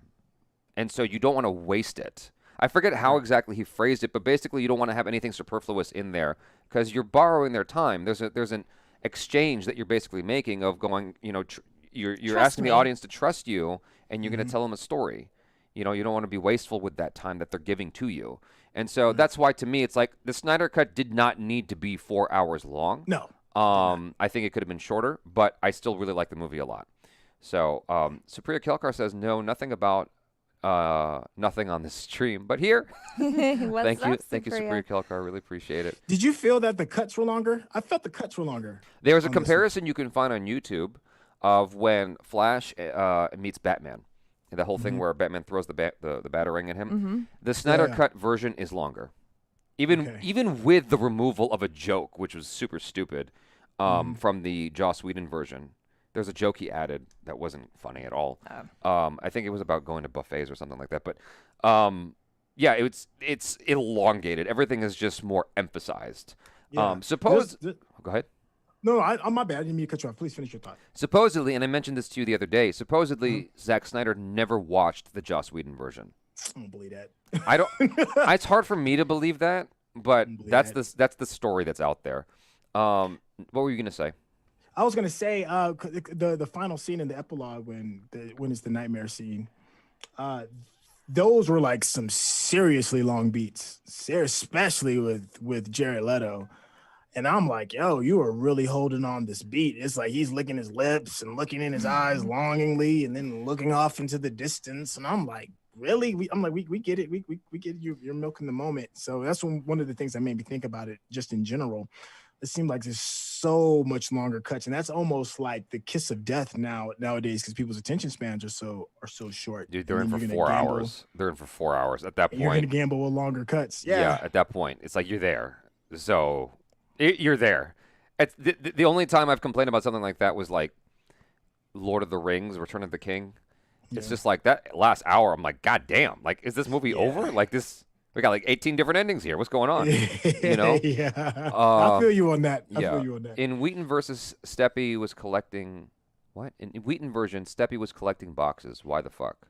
and so you don't want to waste it. I forget how exactly he phrased it, but basically you don't want to have anything superfluous in there because you're borrowing their time. There's an exchange that you're basically making of going, you know, you're asking the audience to trust you, and you're going to tell them a story. You know, you don't want to be wasteful with that time that they're giving to you. And so that's why, to me, it's like the Snyder Cut did not need to be 4 hours long. No. I think it could have been shorter, but I still really like the movie a lot. So Supriya Kelkar says, no, nothing about nothing on this stream, but here. Thank you, Supriya Kelkar. Really appreciate it. Did you feel that the cuts were longer? I felt the cuts were longer. There's a comparison you can find on YouTube of when Flash meets Batman. The whole thing where Batman throws the Batarang at him. The Snyder Cut version is longer. Even with the removal of a joke, which was super stupid, from the Joss Whedon version. There's a joke he added that wasn't funny at all. I think it was about going to buffets or something like that. But yeah, it's elongated. Everything is just more emphasized. Yeah. Go ahead. No, I'm my bad. I didn't mean to cut you off. Please finish your thought. Supposedly, and I mentioned this to you the other day, Zack Snyder never watched the Joss Whedon version. I don't believe that. I don't. It's hard for me to believe that, but that's the story that's out there. What were you gonna say? I was gonna say the final scene in the epilogue when it's the nightmare scene. Those were like some seriously long beats, especially with Jared Leto. And I'm like, yo, you are really holding on this beat. It's like he's licking his lips and looking in his eyes longingly and then looking off into the distance. And I'm like, really? We get it. We get it. You're milking the moment. So that's one of the things that made me think about it just in general. It seemed like there's so much longer cuts. And that's almost like the kiss of death nowadays because people's attention spans are so short. Dude, they're in for 4 hours. They're in for 4 hours. At that point, you're going to gamble with longer cuts. Yeah, at that point, it's like you're there. So... You're there. It's the only time I've complained about something like that was like Lord of the Rings, Return of the King. Yeah. It's just like that last hour. I'm like, God damn! Like, is this movie over? Like this? We got like 18 different endings here. What's going on? You know? Yeah. I feel you on that. I feel you on that. In Wheaton versus Steppy was collecting what? In Wheaton version, Steppy was collecting boxes. Why the fuck?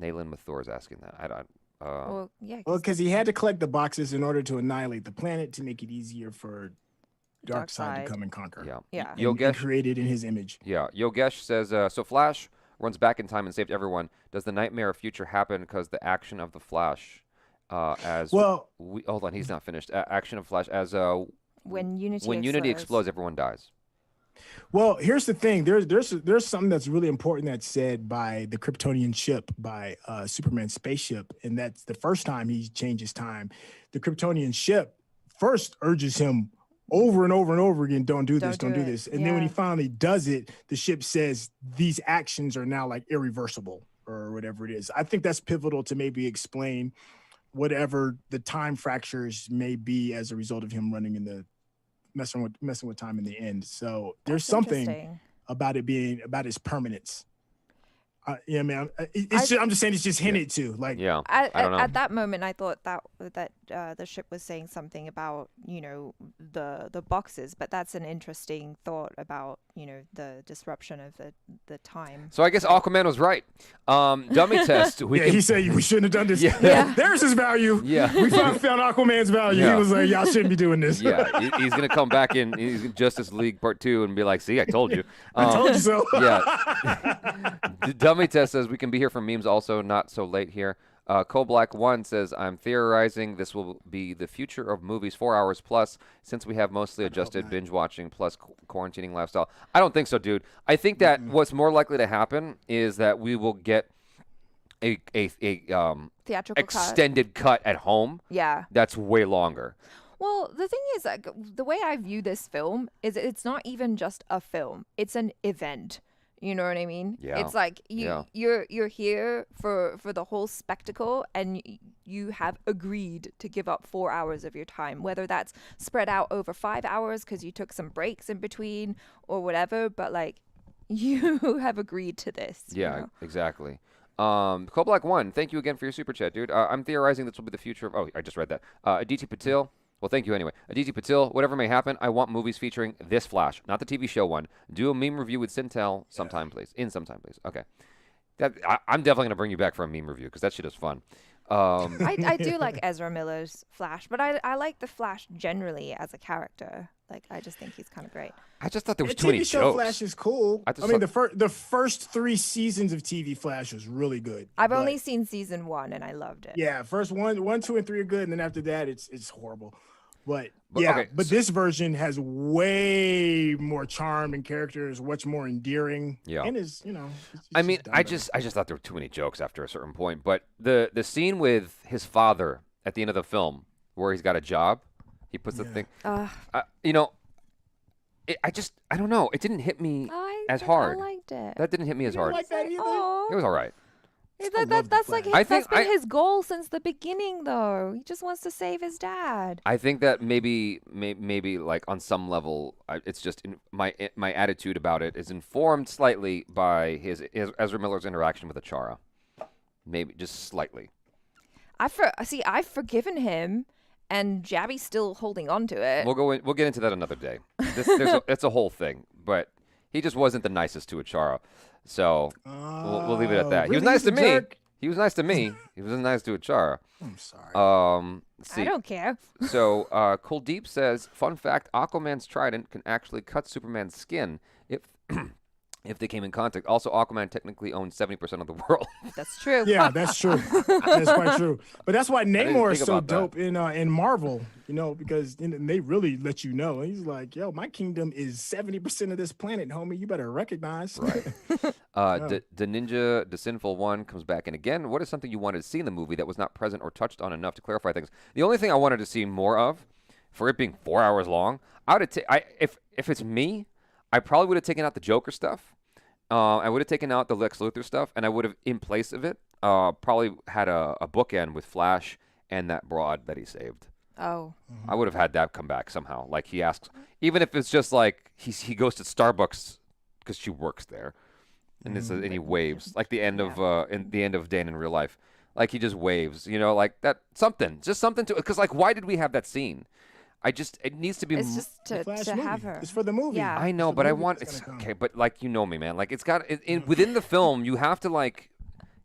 Nayland Mathur is asking that. I don't. Well, because he had to collect the boxes in order to annihilate the planet to make it easier for Darkseid to come and conquer. Yeah. Yogesh created in his image. Yeah. Yogesh says, so Flash runs back in time and saved everyone. Does the nightmare future happen because the action of the Flash as Well, hold on, he's not finished. Action of Flash as when Unity explodes, everyone dies. Well, here's the thing. There's something that's really important that's said by the Kryptonian ship, by Superman's spaceship, and that's the first time he changes time. The Kryptonian ship first urges him over and over and over again, don't do this. And then when he finally does it, the ship says these actions are now like irreversible or whatever it is. I think that's pivotal to maybe explain whatever the time fractures may be as a result of him running in the messing with time in the end. So there's something about it being about its permanence. Yeah, man. I'm just saying it's just hinted to. Like, I don't know. At that moment, I thought that the ship was saying something about the boxes, but that's an interesting thought about the disruption of the time. So I guess Aquaman was right. Dummy test. He said we shouldn't have done this. There's his value. Yeah, we found Aquaman's value. He was like, y'all shouldn't be doing this. He's gonna come back in Justice League Part 2 and be like, see, I told you. I told you so. The Dummy test says we can be here for memes also, not so late here. Black1 says, I'm theorizing this will be the future of movies 4 hours plus since we have mostly adjusted binge watching plus quarantining lifestyle. I don't think so, dude. I think that what's more likely to happen is that we will get a theatrical extended cut at home. Yeah. That's way longer. Well, the thing is, like, the way I view this film is it's not even just a film. It's an event. You know what I mean? Yeah. It's like you're here for the whole spectacle, and you have agreed to give up 4 hours of your time, whether that's spread out over 5 hours because you took some breaks in between or whatever. But like, you have agreed to this. Yeah, exactly. Black1, thank you again for your super chat, dude. I'm theorizing this will be the future of. Oh, I just read that. Aditi Patil. Well, thank you anyway. Aditi Patil, whatever may happen, I want movies featuring this Flash, not the TV show one. Do a meme review with Syntell sometime, please. Sometime, please. Okay. I'm definitely going to bring you back for a meme review because that shit is fun. I do like Ezra Miller's Flash, but I like the Flash generally as a character. Like, I just think he's kind of great. I just thought there was too many TV show jokes. Flash is cool. I mean, the first 3 seasons of TV Flash was really good. I've only seen season 1, and I loved it. Yeah, first 1, 2, and 3 are good, and then after that, it's horrible. But this version has way more charm and characters, much more endearing. Yeah, and is I just thought there were too many jokes after a certain point. But the scene with his father at the end of the film, where he's got a job, he puts the thing. I don't know. It didn't hit me as hard. I liked it. That didn't hit me as hard. Like that either? It was all right. That's like that's been his goal since the beginning, though. He just wants to save his dad. I think that maybe like on some level, it's just my attitude about it is informed slightly by his Ezra Miller's interaction with Achara, maybe just slightly. I've forgiven him, and Jaby's still holding on to it. We'll get into that another day. It's a whole thing, but he just wasn't the nicest to Achara. So we'll leave it at that. He was nice to me. He was nice to me. He wasn't nice to Achara. I'm sorry. I don't care. So Kuldeep says, fun fact, Aquaman's trident can actually cut Superman's skin if they came in contact. Also, Aquaman technically owns 70% of the world. That's true. Yeah, that's true. That's quite true. But that's why Namor is so dope in Marvel, because they really let you know. He's like, yo, my kingdom is 70% of this planet, homie. You better recognize. Right. The Ninja, the Sinful One comes back in again. What is something you wanted to see in the movie that was not present or touched on enough to clarify things? The only thing I wanted to see more of, for it being 4 hours long, if it's me, I probably would have taken out the Joker stuff. I would have taken out the Lex Luthor stuff, and I would have, in place of it, probably had a bookend with Flash and that broad that he saved. Oh. I would have had that come back somehow. Like, he asks, even if it's just like he goes to Starbucks because she works there, and and he waves like the end of Dan in real life. Like, he just waves, like that, just something to, because like, why did we have that scene? It needs to be. It's just to have her. It's for the movie. Yeah. I know, but I want. It's okay, but like, you know me, man. Like, it's got within the film. You have to like,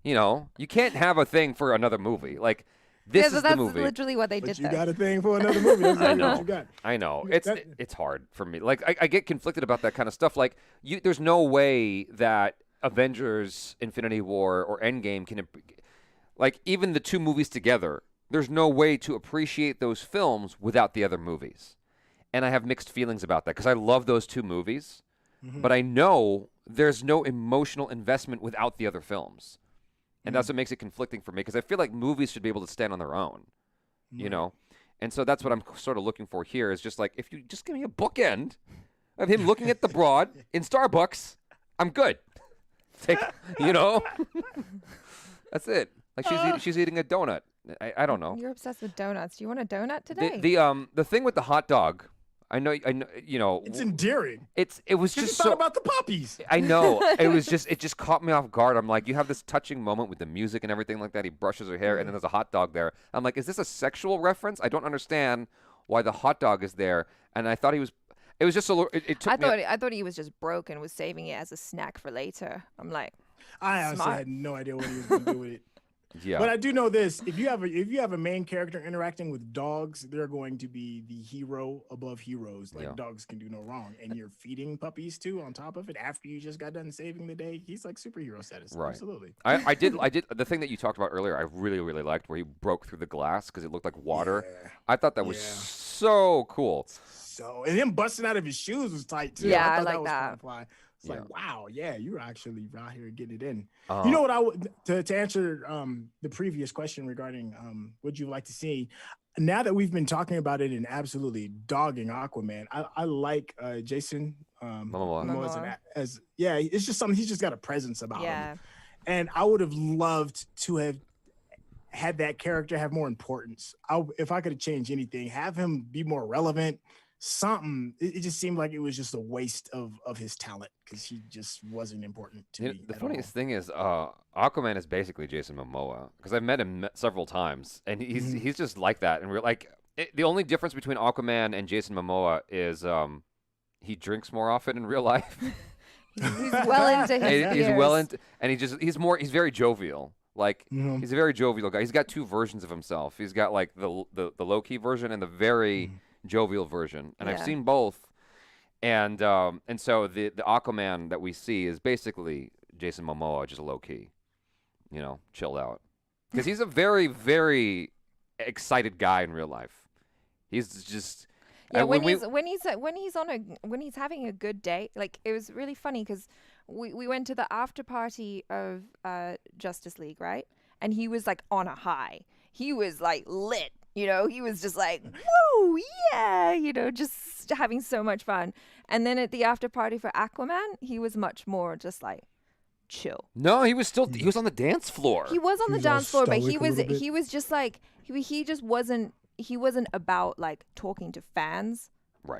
you can't have a thing for another movie. Like, this is the movie. That's literally what they did. You got a thing for another movie. That's I know. What you got. I know. It's hard for me. Like, I get conflicted about that kind of stuff. Like, there's no way that Avengers: Infinity War or Endgame can, like, even the two movies together there's no way to appreciate those films without the other movies. And I have mixed feelings about that because I love those two movies, but I know there's no emotional investment without the other films. And that's what makes it conflicting for me because I feel like movies should be able to stand on their own, you know? And so that's what I'm sort of looking for here is just like, if you just give me a bookend of him looking at the broad in Starbucks, I'm good. You know? That's it. Like she's eating a donut. I don't know. You're obsessed with donuts. Do you want a donut today? The thing with the hot dog, I know, you know. It's endearing. It was just thought about the puppies. I know. It just caught me off guard. I'm like, you have this touching moment with the music and everything like that. He brushes her hair, and then there's a hot dog there. I'm like, is this a sexual reference? I don't understand why the hot dog is there. And I thought he was. It was just a little. I thought he was just broke and was saving it as a snack for later. I'm like, I honestly had no idea what he was going to do with it. Yeah. But I do know this: if you have a main character interacting with dogs, they're going to be the hero above heroes. Like dogs can do no wrong, and you're feeding puppies too on top of it after you just got done saving the day. He's like superhero status. Right. Absolutely. I did. The thing that you talked about earlier, I really, really liked where he broke through the glass because it looked like water. Yeah. I thought that was so cool. So, and him busting out of his shoes was tight too. Yeah, I like that. It's like, wow, you're actually out here getting it in. You know what I would to answer the previous question regarding what you'd like to see. Now that we've been talking about it and absolutely dogging Aquaman, I like Jason Momoa as it's just something. He's just got a presence about him, and I would have loved to have had that character have more importance. If I could have changed anything, have him be more relevant. Something it just seemed like it was just a waste of his talent because he just wasn't important to me. The funniest thing is Aquaman is basically Jason Momoa because I've met him several times and he's just like that, and we're like the only difference between Aquaman and Jason Momoa is he drinks more often in real life. He's well into his years. He's well into, and he's very jovial. Like he's a very jovial guy. He's got two versions of himself. He's got like the low key version and the very jovial version, and I've seen both, and so the Aquaman that we see is basically Jason Momoa, just low key, you know, chilled out, because he's a very, very excited guy in real life. He's just when he's having a good day. Like, it was really funny because we went to the after party of Justice League, right? And he was like on a high. He was like lit. You know, he was just like, woo, yeah, you know, just having so much fun. And then at the after party for Aquaman, he was much more just like chill. No, he was on the dance floor. He was on the dance floor, but he was just like, he just wasn't about like talking to fans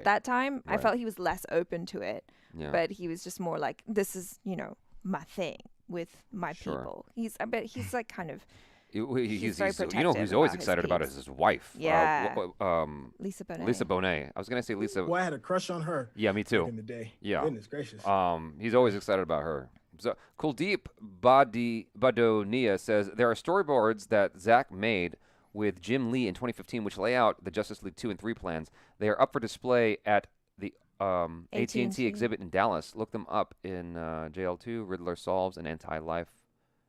that time. Right. I felt he was less open to it, but he was just more like, this is, you know, my thing with my people. He's like kind of... He's very protective. You know who's always excited about is his wife. Yeah. Lisa Bonet. Lisa Bonet. I was going to say Lisa. Well, I had a crush on her. Yeah, me too. Back in the day. Yeah. Goodness gracious. He's always excited about her. So Kuldeep Badonia says there are storyboards that ZACK made with Jim Lee in 2015, which lay out the Justice League 2 and 3 plans. They are up for display at the AT&T exhibit in Dallas. Look them up in JL2, Riddler Solves, and Anti-Life.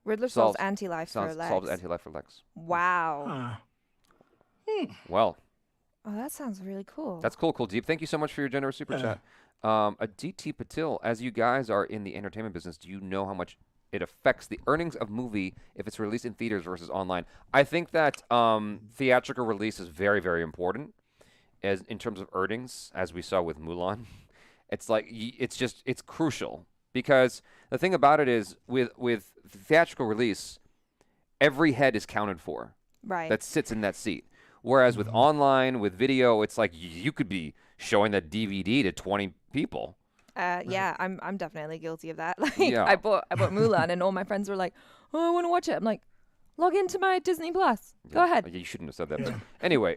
Riddler solves anti-life for Lex. Solves anti-life for Lex. Wow. Well. Oh, that sounds really cool. That's cool, Deep. Thank you so much for your generous super chat. Aditi Patil, as you guys are in the entertainment business, do you know how much it affects the earnings of movie if it's released in theaters versus online? I think that theatrical release is very, very important as in terms of earnings, as we saw with Mulan. It's like it's crucial. Because the thing about it is, with theatrical release, every head is counted for. Right. That sits in that seat. Whereas with online, with video, it's like you could be showing that DVD to 20 people. Yeah, I'm definitely guilty of that. Like, I bought Mulan, and all my friends were like, "Oh, I want to watch it." I'm like, log into my Disney Plus. Go ahead. You shouldn't have said that. But anyway.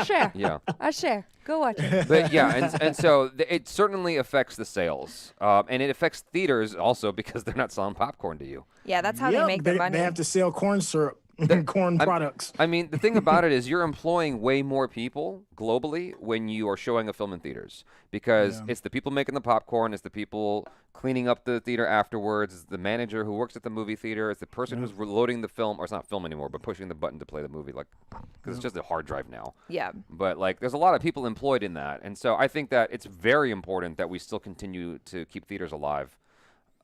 Share. Yeah. I share. Go watch it. But and so it certainly affects the sales. And it affects theaters also because they're not selling popcorn to you. Yeah, that's how they make their money. They have to sell corn syrup corn products. I mean, the thing about it is you're employing way more people globally when you are showing a film in theaters because it's the people making the popcorn, it's the people cleaning up the theater afterwards, it's the manager who works at the movie theater, it's the person who's reloading the film, or it's not film anymore, but pushing the button to play the movie, like, because it's just a hard drive now. Yeah. But, like, there's a lot of people employed in that. And so I think that it's very important that we still continue to keep theaters alive.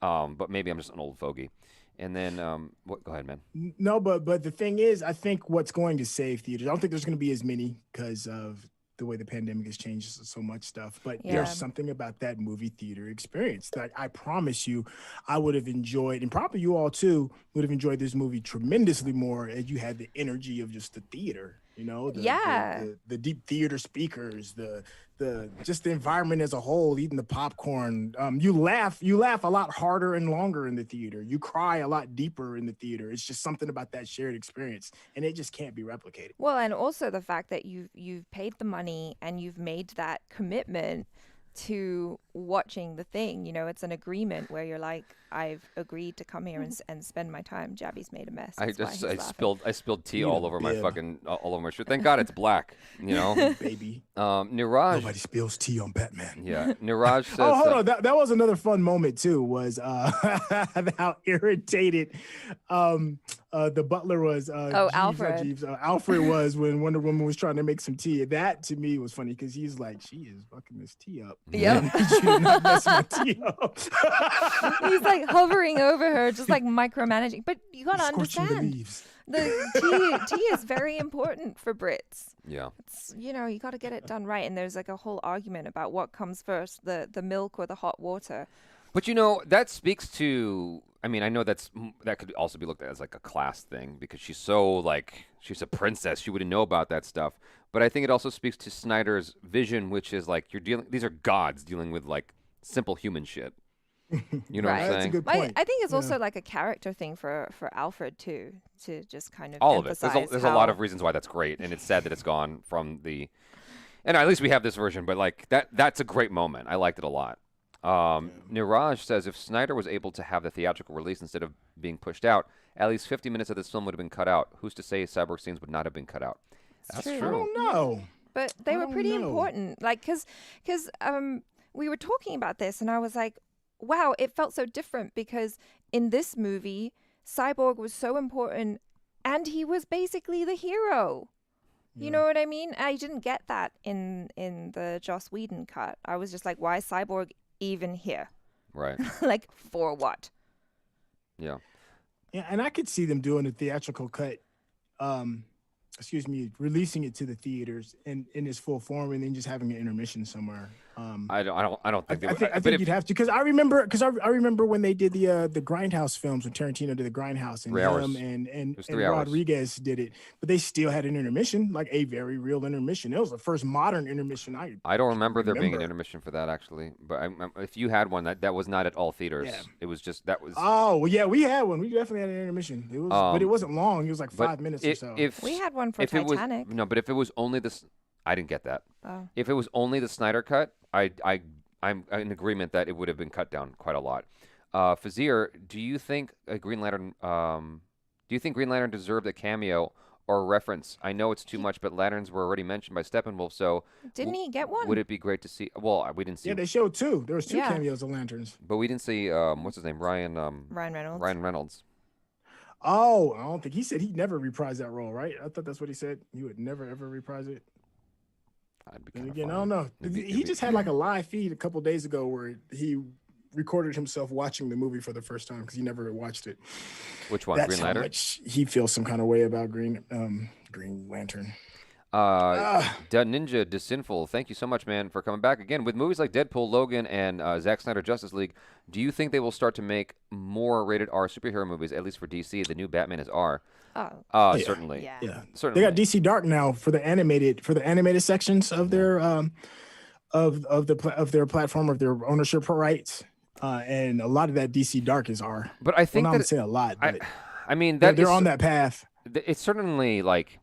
But maybe I'm just an old fogey. And then, go ahead, man. No, but the thing is, I think what's going to save theaters, I don't think there's going to be as many because of the way the pandemic has changed so much stuff. But there's something about that movie theater experience that I promise you I would have enjoyed, and probably you all too would have enjoyed this movie tremendously more if you had the energy of just the theater. You know, the deep theater speakers, the just the environment as a whole, eating the popcorn. You laugh a lot harder and longer in the theater. You cry a lot deeper in the theater. It's just something about that shared experience, and it just can't be replicated. Well, and also the fact that you've paid the money and you've made that commitment to watching the thing. You know, it's an agreement where you're like, I've agreed to come here and spend my time. Jaby's made a mess. I spilled tea all over my all over my shirt. Thank God it's black. You know, baby. Niraj. Nobody spills tea on Batman. Yeah, Niraj says. Oh, hold on. That was another fun moment too. Was how irritated the butler was. Alfred. Alfred was when Wonder Woman was trying to make some tea. That to me was funny because he's like, she is fucking this tea up. Yep. She did not mess my tea up. He's like hovering over her, just like micromanaging. But you gotta understand, the tea is very important for Brits. Yeah. It's, you know, you got to get it done right. And there's like a whole argument about what comes first, the milk or the hot water. But, you know, that speaks to, I mean, I know that could also be looked at as like a class thing because she's a princess. She wouldn't know about that stuff. But I think it also speaks to Snyder's vision, which is like these are gods dealing with like simple human shit. You know what I'm saying? That's a good point. I think it's also like a character thing for Alfred too, to just kind of all of it. There's a lot of reasons why that's great, and it's sad that it's gone from the. And at least we have this version, but like that's a great moment. I liked it a lot. Niraj says if Snyder was able to have the theatrical release instead of being pushed out, at least 50 minutes of this film would have been cut out. Who's to say cyborg scenes would not have been cut out? That's true. I don't know. But they were pretty important. Like, because we were talking about this, and I was like, wow, it felt so different because in this movie, Cyborg was so important and he was basically the hero. Yeah. You know what I mean? I didn't get that in the Joss Whedon cut. I was just like, why is Cyborg even here? Right. Like, for what? Yeah. Yeah, and I could see them doing a theatrical cut, releasing it to the theaters in its full form and then just having an intermission somewhere. I don't think I think you'd have to, because I remember when they did the Grindhouse films, when Tarantino did the Grindhouse and Rodriguez did it, but they still had an intermission, like a very real intermission. It was the first modern intermission I don't remember there being an intermission for that actually, but if you had one, that was not at all theaters. Yeah. It was just Oh well, yeah, we had one. We definitely had an intermission. It was, but it wasn't long. It was like 5 minutes or so. We had one for Titanic. But if it was only this. I didn't get that. Oh. If it was only the Snyder cut, I'm in agreement that it would have been cut down quite a lot. Fazir, do you think Green Lantern deserved a cameo or a reference? I know it's too much, but lanterns were already mentioned by Steppenwolf, so didn't he get one? Would it be great to see? Well, we didn't see. Yeah, they showed two. There was two cameos of lanterns, but we didn't see. What's his name? Ryan Reynolds. Ryan Reynolds. Oh, I don't think he said he'd never reprise that role, right? I thought that's what he said. He would never ever reprise it. And again, I don't know. He just had like a live feed a couple days ago where he recorded himself watching the movie for the first time because he never watched it. Which one? That's Green Lantern? how much he feels some kind of way about Green Lantern. Ninja Disinful, thank you so much, man, for coming back again. With movies like Deadpool, Logan, and Zack Snyder Justice League, do you think they will start to make more rated R superhero movies, at least for DC? The new Batman is R. Oh, certainly. Yeah. Certainly. They got DC Dark now for the animated sections of their of their platform, of their ownership rights, and a lot of that DC Dark is R. But I think I would say a lot. But I mean they're on that path. It's certainly like.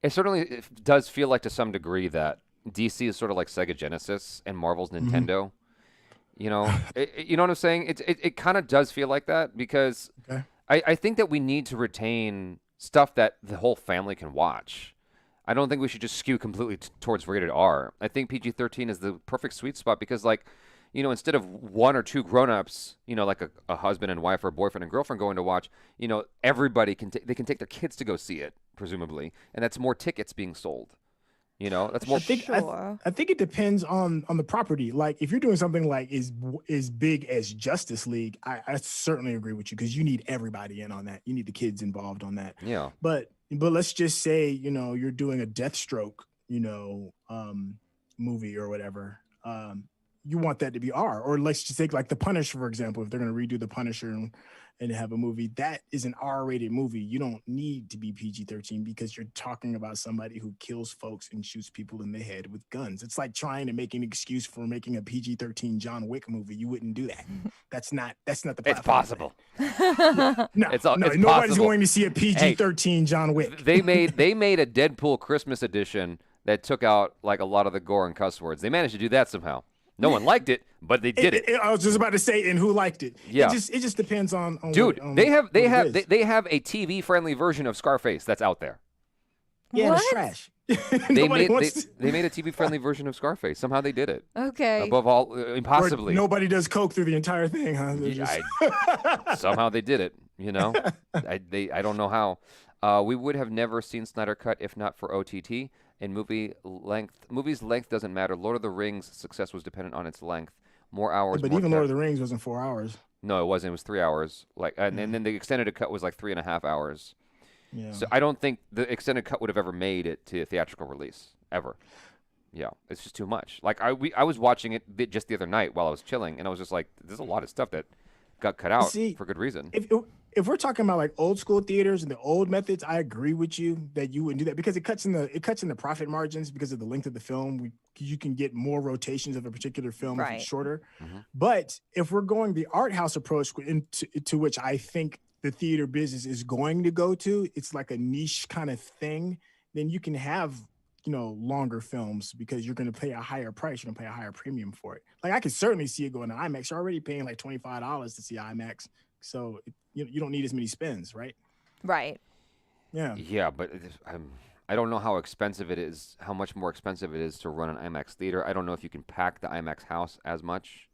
It certainly does feel like to some degree that DC is sort of like Sega Genesis and Marvel's Nintendo. Mm-hmm. You know, you know what I'm saying? It kind of does feel like that because I think that we need to retain stuff that the whole family can watch. I don't think we should just skew completely towards rated R. I think PG-13 is the perfect sweet spot because, like, you know, instead of one or two grown-ups, you know, like a husband and wife or a boyfriend and girlfriend going to watch, you know, everybody they can take their kids to go see it, presumably, and that's more tickets being sold. You know, that's more. I think it depends on the property. Like, if you're doing something like as big as Justice League, I certainly agree with you because you need everybody in on that. You need the kids involved on that. Yeah. But let's just say, you know, you're doing a Deathstroke, you know, movie or whatever. You want that to be R, or let's just take like The Punisher, for example. If they're going to redo The Punisher and have a movie, that is an R-rated movie. You don't need to be PG-13 because you're talking about somebody who kills folks and shoots people in the head with guns. It's like trying to make an excuse for making a PG-13 John Wick movie. You wouldn't do that. That's not the platform. It's possible. No, it's nobody's possible. going to see a PG-13 John Wick. They made a Deadpool Christmas edition that took out like a lot of the gore and cuss words. They managed to do that somehow. No one liked it, but they did it. I was just about to say, and who liked it? Yeah. It just depends on dude. What, they have a TV friendly version of Scarface that's out there. Yeah, it's trash. They made a TV friendly version of Scarface. Somehow they did it. Okay. Above all, impossibly. Nobody does coke through the entire thing, huh? Somehow they did it. You know, I don't know how. We would have never seen Snyder Cut if not for OTT. And movie's length doesn't matter. Lord of the Rings' success was dependent on its length. More hours. But even Lord of the Rings wasn't 4 hours. No, it wasn't. It was 3 hours. And then the extended cut was like 3.5 hours. Yeah. So I don't think the extended cut would have ever made it to theatrical release ever. Yeah, it's just too much. Like I was watching it just the other night while I was chilling, and I was just like, "There's a lot of stuff that got cut out for good reason." If we're talking about like old school theaters and the old methods, I agree with you that you wouldn't do that because it cuts in the profit margins because of the length of the film. You can get more rotations of a particular film if it's shorter. Mm-hmm. But if we're going the art house approach to which I think the theater business is going to go to, it's like a niche kind of thing. Then you can have, you know, longer films because you're going to pay a higher price. You're going to pay a higher premium for it. Like I could certainly see it going to IMAX. You're already paying like $25 to see IMAX. So you don't need as many spins, right? Right. Yeah. Yeah, but I don't know how expensive it is, how much more expensive it is to run an IMAX theater. I don't know if you can pack the IMAX house as much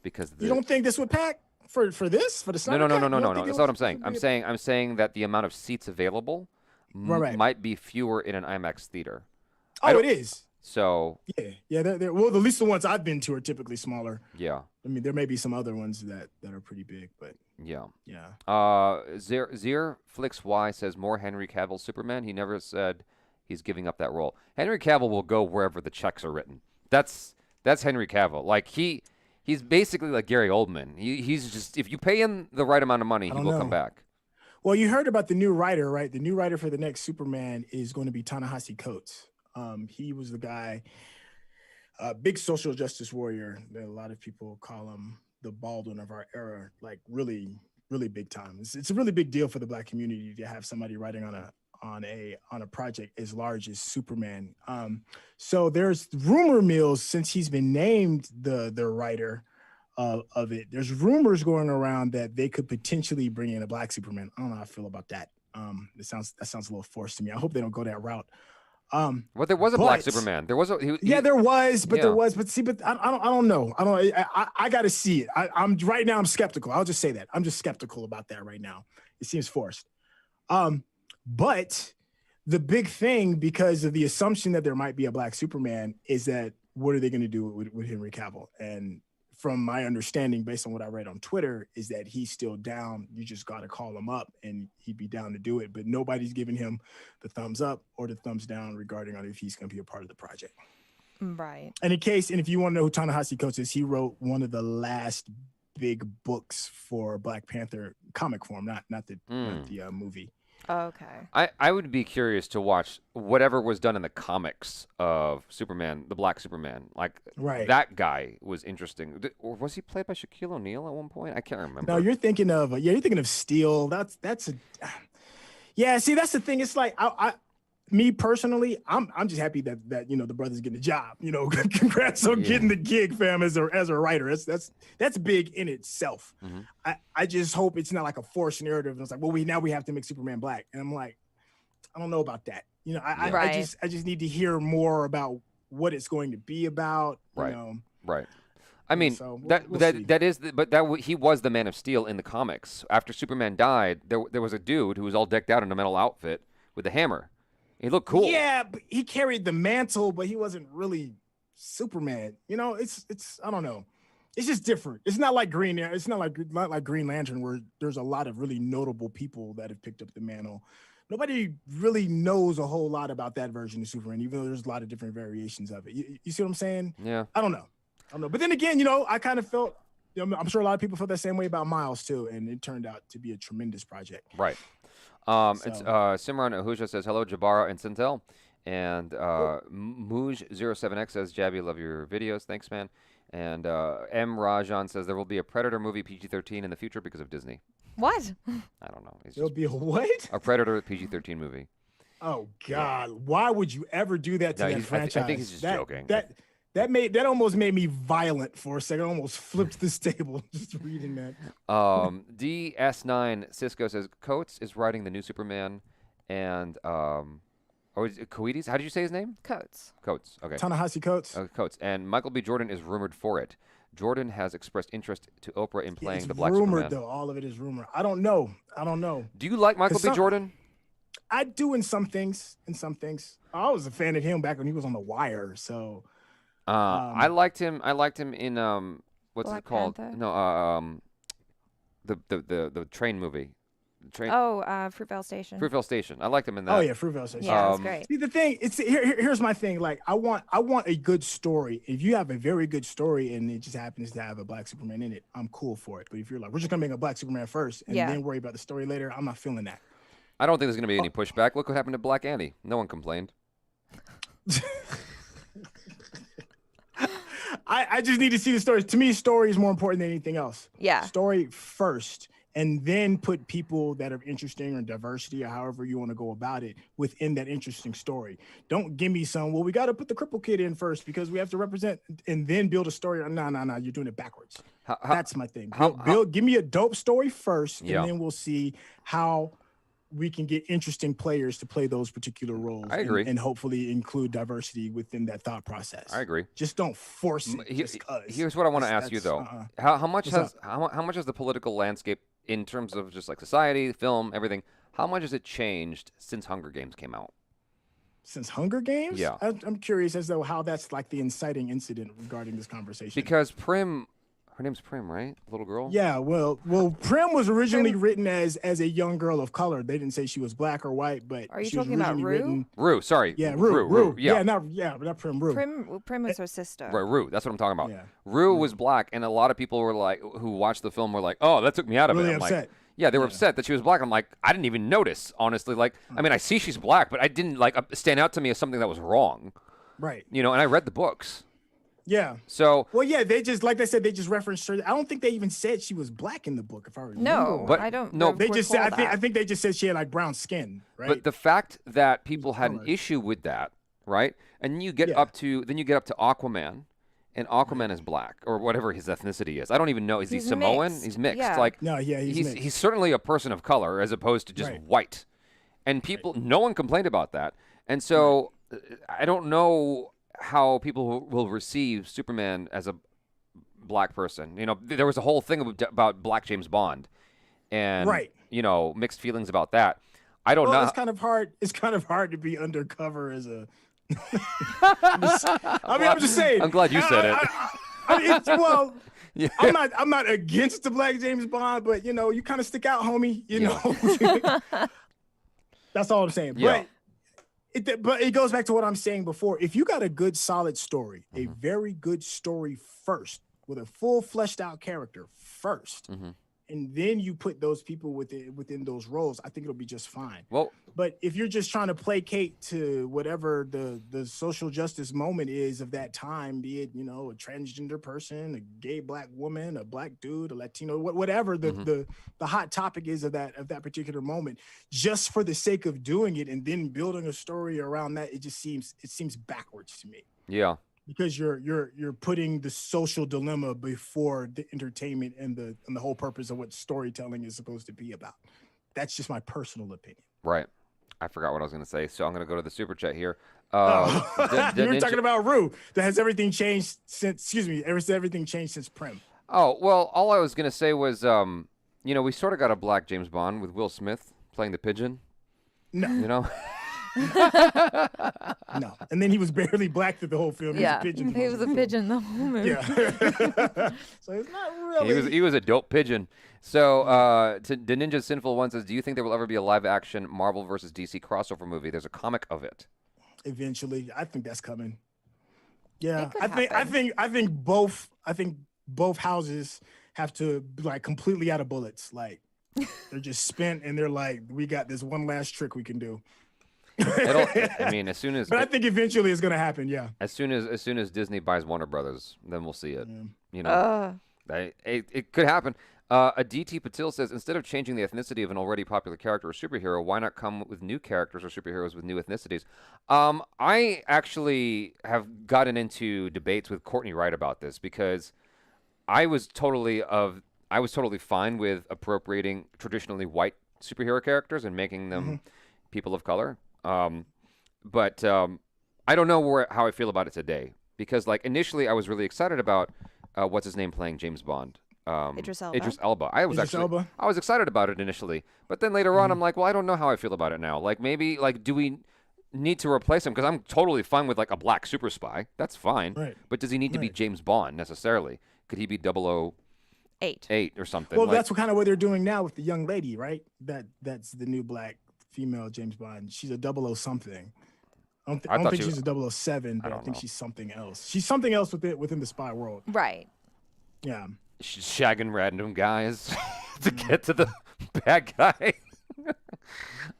because you don't think this would pack for this for the Snyder No. Cut? That's not what I'm saying. I'm saying that the amount of seats available might be fewer in an IMAX theater. Oh, it is. So yeah. Well, at least the ones I've been to are typically smaller. Yeah. I mean, there may be some other ones that are pretty big, but yeah. Zir Flix Y says more Henry Cavill Superman. He never said he's giving up that role. Henry Cavill will go wherever the checks are written. That's Henry Cavill. Like he's basically like Gary Oldman. He's just, if you pay him the right amount of money, he will come back. Well, you heard about the new writer, right? The new writer for the next Superman is going to be Ta-Nehisi Coates. He was the guy, big social justice warrior. A lot of people call him the Baldwin of our era, like really, really big time. It's a really big deal for the Black community to have somebody writing on a project as large as Superman. So there's rumor mills since he's been named the writer of it. There's rumors going around that they could potentially bring in a Black Superman. I don't know how I feel about that. That sounds a little forced to me. I hope they don't go that route. Well, there was a Black Superman. There was a there was, but I don't know. I got to see it. I'm right now. I'm skeptical. I'll just say that I'm just skeptical about that right now. It seems forced. But the big thing, because of the assumption that there might be a Black Superman, is that what are they going to do with Henry Cavill? And from my understanding, based on what I read on Twitter, is that he's still down. You just got to call him up and he'd be down to do it. But nobody's giving him the thumbs up or the thumbs down regarding on if he's going to be a part of the project. Right. And if you want to know who Ta-Nehisi Coates is, he wrote one of the last big books for Black Panther comic form, not the movie. Okay. I would be curious to watch whatever was done in the comics of Superman, the Black Superman. Like, that guy was interesting. Or was he played by Shaquille O'Neal at one point? I can't remember. No, you're thinking of Steel. See, that's the thing. It's like me personally, I'm just happy that the brother's getting a job. Congrats on getting the gig, fam, as a writer. That's big in itself. Mm-hmm. I just hope it's not like a forced narrative. And it's like, well, now we have to make Superman Black. And I'm like, I don't know about that. You know, Right. I just need to hear more about what it's going to be about. You know. Right. I mean, so he was the Man of Steel in the comics. After Superman died, there was a dude who was all decked out in a metal outfit with a hammer. He looked cool. Yeah, but he carried the mantle, but he wasn't really Superman. You know, it's I don't know. It's just different. It's not like It's not like Green Lantern, where there's a lot of really notable people that have picked up the mantle. Nobody really knows a whole lot about that version of Superman, even though there's a lot of different variations of it. You see what I'm saying? Yeah. I don't know. But then again, you know, I kind of felt, you know, I'm sure a lot of people felt that same way about Miles too, and it turned out to be a tremendous project. Right. It's Simran Ahusha says hello, Jabara and Syntell, and Mooj07X says Jaby, love your videos, thanks man, and M Rajan says there will be a Predator movie PG-13 in the future because of Disney. What? I don't know. There'll be a what? A Predator PG-13 movie. Oh God! Yeah. Why would you ever do that to that franchise? I think he's just joking. That almost made me violent for a second. I almost flipped this table just reading that. DS9 Cisco says Coates is writing the new Superman, and is it Koides? How did you say his name? Coates. Coates. Okay. Ta-Nehisi Coates. Coates, and Michael B. Jordan is rumored for it. Jordan has expressed interest to Oprah in playing the Black Superman. It's rumored though. All of it is rumor. I don't know. Do you like Michael B. Jordan? I do in some things. I was a fan of him back when he was on The Wire. So. I liked him. In what's Black it called? Panther? No, the train movie. Fruitvale Station. Fruitvale Station. I liked him in that. Oh yeah, Fruitvale Station. Yeah, that's great. See, the thing, here's my thing. Like, I want a good story. If you have a very good story and it just happens to have a Black Superman in it, I'm cool for it. But if you're like, we're just gonna make a Black Superman first and then worry about the story later, I'm not feeling that. I don't think there's gonna be any pushback. Look what happened to Black Annie. No one complained. I just need to see the stories. To me, story is more important than anything else. Yeah. Story first, and then put people that are interesting or diversity or however you want to go about it within that interesting story. Don't give me we got to put the cripple kid in first because we have to represent and then build a story. No, you're doing it backwards. That's my thing. Give me a dope story first, and then we'll see how we can get interesting players to play those particular roles. I agree. And hopefully include diversity within that thought process. I agree. Just don't force it just 'cause. Here's what I want to ask you, though. How much has the political landscape, in terms of just like society, film, everything, how much has it changed since Hunger Games came out? Since Hunger Games? Yeah. I'm curious as to how that's like the inciting incident regarding this conversation. Because Prim... Her name's Prim, right? Little girl? Yeah, well, Prim was originally written as a young girl of color. They didn't say she was black or white, but are you she was talking about Rue? Rue, sorry. Yeah, Rue. Yeah. Not Prim, Rue. Prim was her sister. Right, Rue. That's what I'm talking about. Yeah. Rue was black, and a lot of people were like, who watched the film were like, oh, that took me out of really it. I'm upset. Like, they were upset that she was black. I'm like, I didn't even notice, honestly. Like, I mean, I see she's black, but I didn't like stand out to me as something that was wrong. Right. You know, and I read the books. Yeah. So. Well, yeah, they just, like they said, they just referenced her. I don't think they even said she was black in the book, if I remember. No, but I don't. No, they just said. I think they just said she had like brown skin, right? But the fact that people had an issue with that, right? And you get up to Aquaman, and Aquaman is black or whatever his ethnicity is. I don't even know. Is he Samoan? Mixed. He's mixed. Yeah. Like he's mixed. He's certainly a person of color as opposed to just white. And people, no one complained about that. And so I don't know how people will receive Superman as a black person. You know, there was a whole thing about Black James Bond, and you know, mixed feelings about that. I don't know. It's kind of hard. It's kind of hard to be undercover as a. I'm just saying. I'm glad you said it. Yeah. I'm not against the Black James Bond, but you know, you kind of stick out, homie. You know. That's all I'm saying. Yeah. But it goes back to what I'm saying before. If you got a good, solid story, a very good story first, with a full fleshed out character first, and then you put those people within those roles, I think it'll be just fine. Well, but if you're just trying to placate to whatever the social justice moment is of that time, be it, you know, a transgender person, a gay black woman, a black dude, a Latino, whatever the hot topic is of that particular moment, just for the sake of doing it and then building a story around that, it seems backwards to me. Yeah. Because you're putting the social dilemma before the entertainment and the whole purpose of what storytelling is supposed to be about. That's just my personal opinion. Right. I forgot what I was going to say, so I'm going to go to the super chat here. You were talking about Rue. Has everything changed since? Excuse me. Everything changed since Prim? Oh well, all I was going to say was, we sort of got a black James Bond with Will Smith playing the pigeon. No. No, and then he was barely black through the whole film. Yeah, he was a pigeon the whole movie. Yeah. So it's not really. he was a dope pigeon. So to the Ninja Sinful One says, do you think there will ever be a live action Marvel versus DC crossover movie? There's a comic of it. Eventually, I think that's coming. Yeah, I think both houses have to like completely out of bullets. Like they're just spent, and they're like, we got this one last trick we can do. I mean, as soon as. But I think eventually it's gonna happen. Yeah. As soon as Disney buys Warner Brothers, then we'll see it. It could happen. Aditi Patil says, instead of changing the ethnicity of an already popular character or superhero, why not come with new characters or superheroes with new ethnicities? I actually have gotten into debates with Courtney Wright about this because I was totally fine with appropriating traditionally white superhero characters and making them people of color. But I don't know how I feel about it today because, like, initially I was really excited about what's his name playing James Bond. Idris Elba. Idris Elba. I was excited about it initially, but then later on I'm like, well, I don't know how I feel about it now. Like maybe do we need to replace him? Because I'm totally fine with like a black super spy. That's fine. Right. But does he need to be James Bond necessarily? Could he be 008 or something? Well, that's kind of what they're doing now with the young lady, right? That's the new black female James Bond. She's a 00 something. I don't think she's a 007, but I think she's something else. She's something else within the spy world. Right. Yeah. She's shagging random guys to get to the bad guy.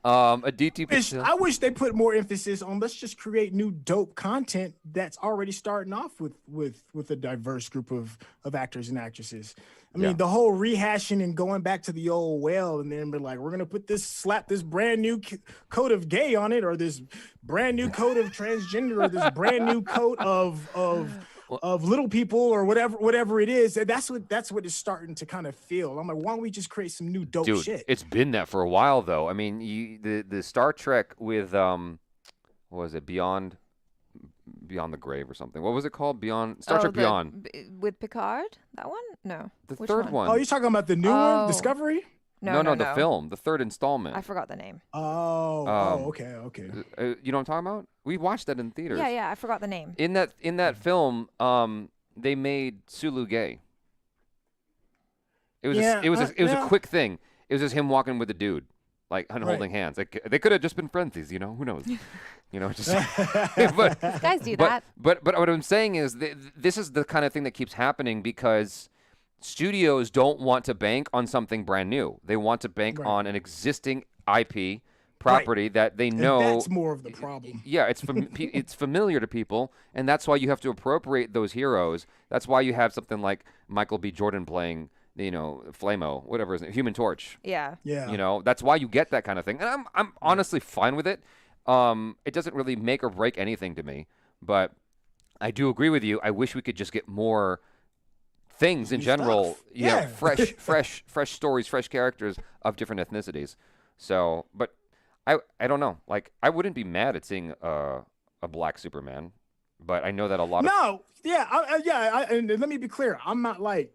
I wish they put more emphasis on let's just create new dope content that's already starting off with a diverse group of actors and actresses. I mean, the whole rehashing and going back to the old well, and then we're like, we're gonna slap this brand new coat of gay on it, or this brand new coat of transgender, or this brand new coat of little people, or whatever it is. That's what it's starting to kind of feel. I'm like, why don't we just create some new dope shit? It's been that for a while though. I mean, the Star Trek with what was it, Beyond the Grave or something? What was it called? Star Trek Beyond with Picard? That one? No. Which third one? Oh, you're talking about the new one, Discovery? No, the film, the third installment. I forgot the name. Okay. You know what I'm talking about? We watched that in theaters. Yeah, I forgot the name. In that film, they made Sulu gay. It was a quick thing. It was just him walking with a dude, like holding hands. Like they could have just been friendlies, who knows? Just but guys do that. But what I'm saying is this is the kind of thing that keeps happening because studios don't want to bank on something brand new. They want to bank on an existing IP property that they know. And that's more of the problem. Yeah, it's familiar to people, and that's why you have to appropriate those heroes. That's why you have something like Michael B. Jordan playing, Flamo, whatever his name, Human Torch. Yeah. That's why you get that kind of thing, and I'm honestly fine with it. It doesn't really make or break anything to me, but I do agree with you. I wish we could just get more things in general, fresh stories, fresh characters of different ethnicities. So, but I don't know. Like, I wouldn't be mad at seeing a black Superman, but I know that a lot of and let me be clear. I'm not like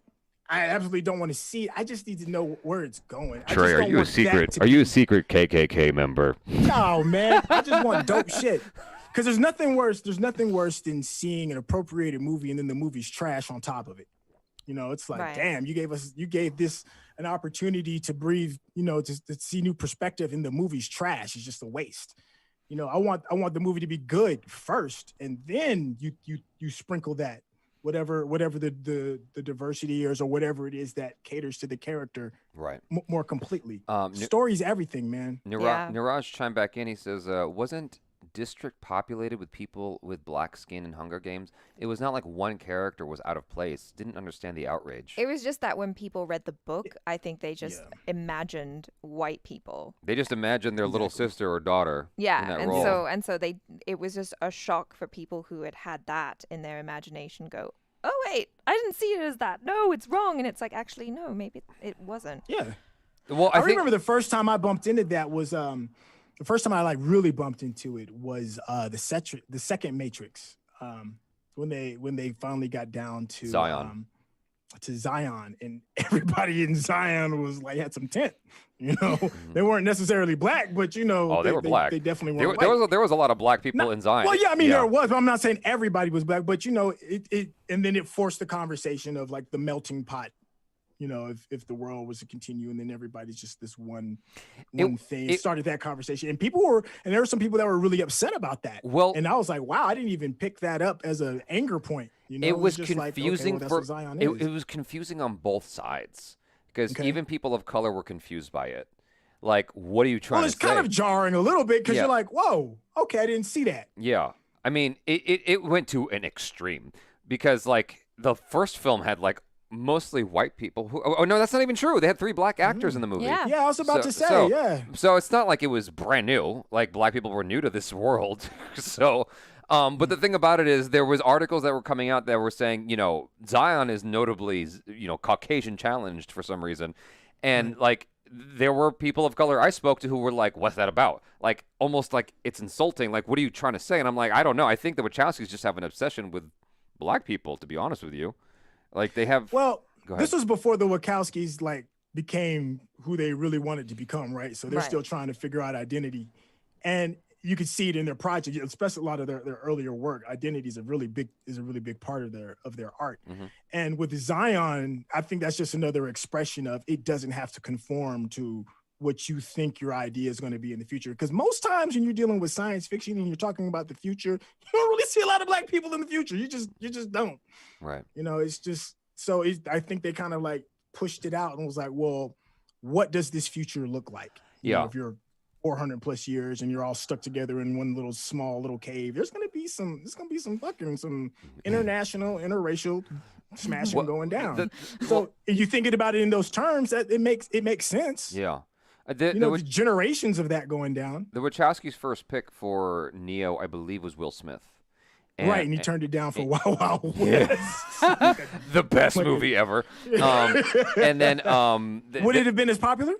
I absolutely don't want to see it. I just need to know where it's going. Trey, are you a secret KKK member? No, man. I just want dope shit. Because there's nothing worse than seeing an appropriated movie and then the movie's trash on top of it. It's like, damn, you gave this an opportunity to breathe, to see new perspective, and the movie's trash. It's just a waste. I want the movie to be good first, and then you sprinkle that whatever the diversity is, or whatever it is that caters to the character more completely. Story's everything, man. Niraj chimed back in. He says, wasn't District populated with people with black skin in Hunger Games? It was not like one character was out of place. Didn't understand the outrage. It was just that when people read the book, I think they just imagined white people. They just imagined their little sister or daughter. Yeah, in that and role. so it was just a shock for people who had that in their imagination. Go, oh wait, I didn't see it as that. No, it's wrong. And it's like, actually, no, maybe it wasn't. Yeah. Well, I remember the first time I bumped into that was the first time I like really bumped into it was the second Matrix. When they finally got down to Zion, and everybody in Zion was like had some tint. You know, they weren't necessarily black, but you know, they were black. They definitely weren't. There was a lot of black people in Zion. Well, yeah, I mean there was, but I'm not saying everybody was black. But you know, it and then it forced the conversation of like the melting pot. You know, if the world was to continue, and then everybody's just this one thing. It started that conversation, and there were some people that were really upset about that. Well, and I was like, wow, I didn't even pick that up as an anger point. You know, it was just confusing like, okay, well, it was confusing on both sides because even people of color were confused by it. Like, what are you trying to say? Well, it's kind of jarring a little bit because you're like, whoa, okay, I didn't see that. Yeah, I mean, it went to an extreme because like the first film had like mostly white people oh no, that's not even true. They had 3 black actors in the movie. Yeah, I was about to say, so it's not like it was brand new, like black people were new to this world. So but the thing about it is there was articles that were coming out that were saying, you know, Zion is notably, you know, Caucasian challenged for some reason, and like there were people of color I spoke to who were like, what's that about? Like almost like it's insulting, like what are you trying to say? And I'm like, I don't know, I think the Wachowskis just have an obsession with black people, to be honest with you. Like they have. Well, this was before the Wachowskis like became who they really wanted to become, right? So they're still trying to figure out identity, and you could see it in their project, especially a lot of their earlier work. Identity is a really big part of their art. And with Zion, I think that's just another expression of it doesn't have to conform to what you think your idea is going to be in the future. Because most times when you're dealing with science fiction and you're talking about the future, you don't really see a lot of black people in the future. You just don't. Right. You know, it's just so. I think they kind of like pushed it out and was like, well, what does this future look like? You know, if you're 400 plus years and you're all stuck together in one small little cave, there's gonna be some international, interracial smashing going down. So if you thinking about it in those terms, that it makes sense. Yeah. The generations of that going down. The Wachowskis' first pick for Neo, I believe, was Will Smith. And he turned it down for Wild Wild West. The best movie ever. And then would it have been as popular?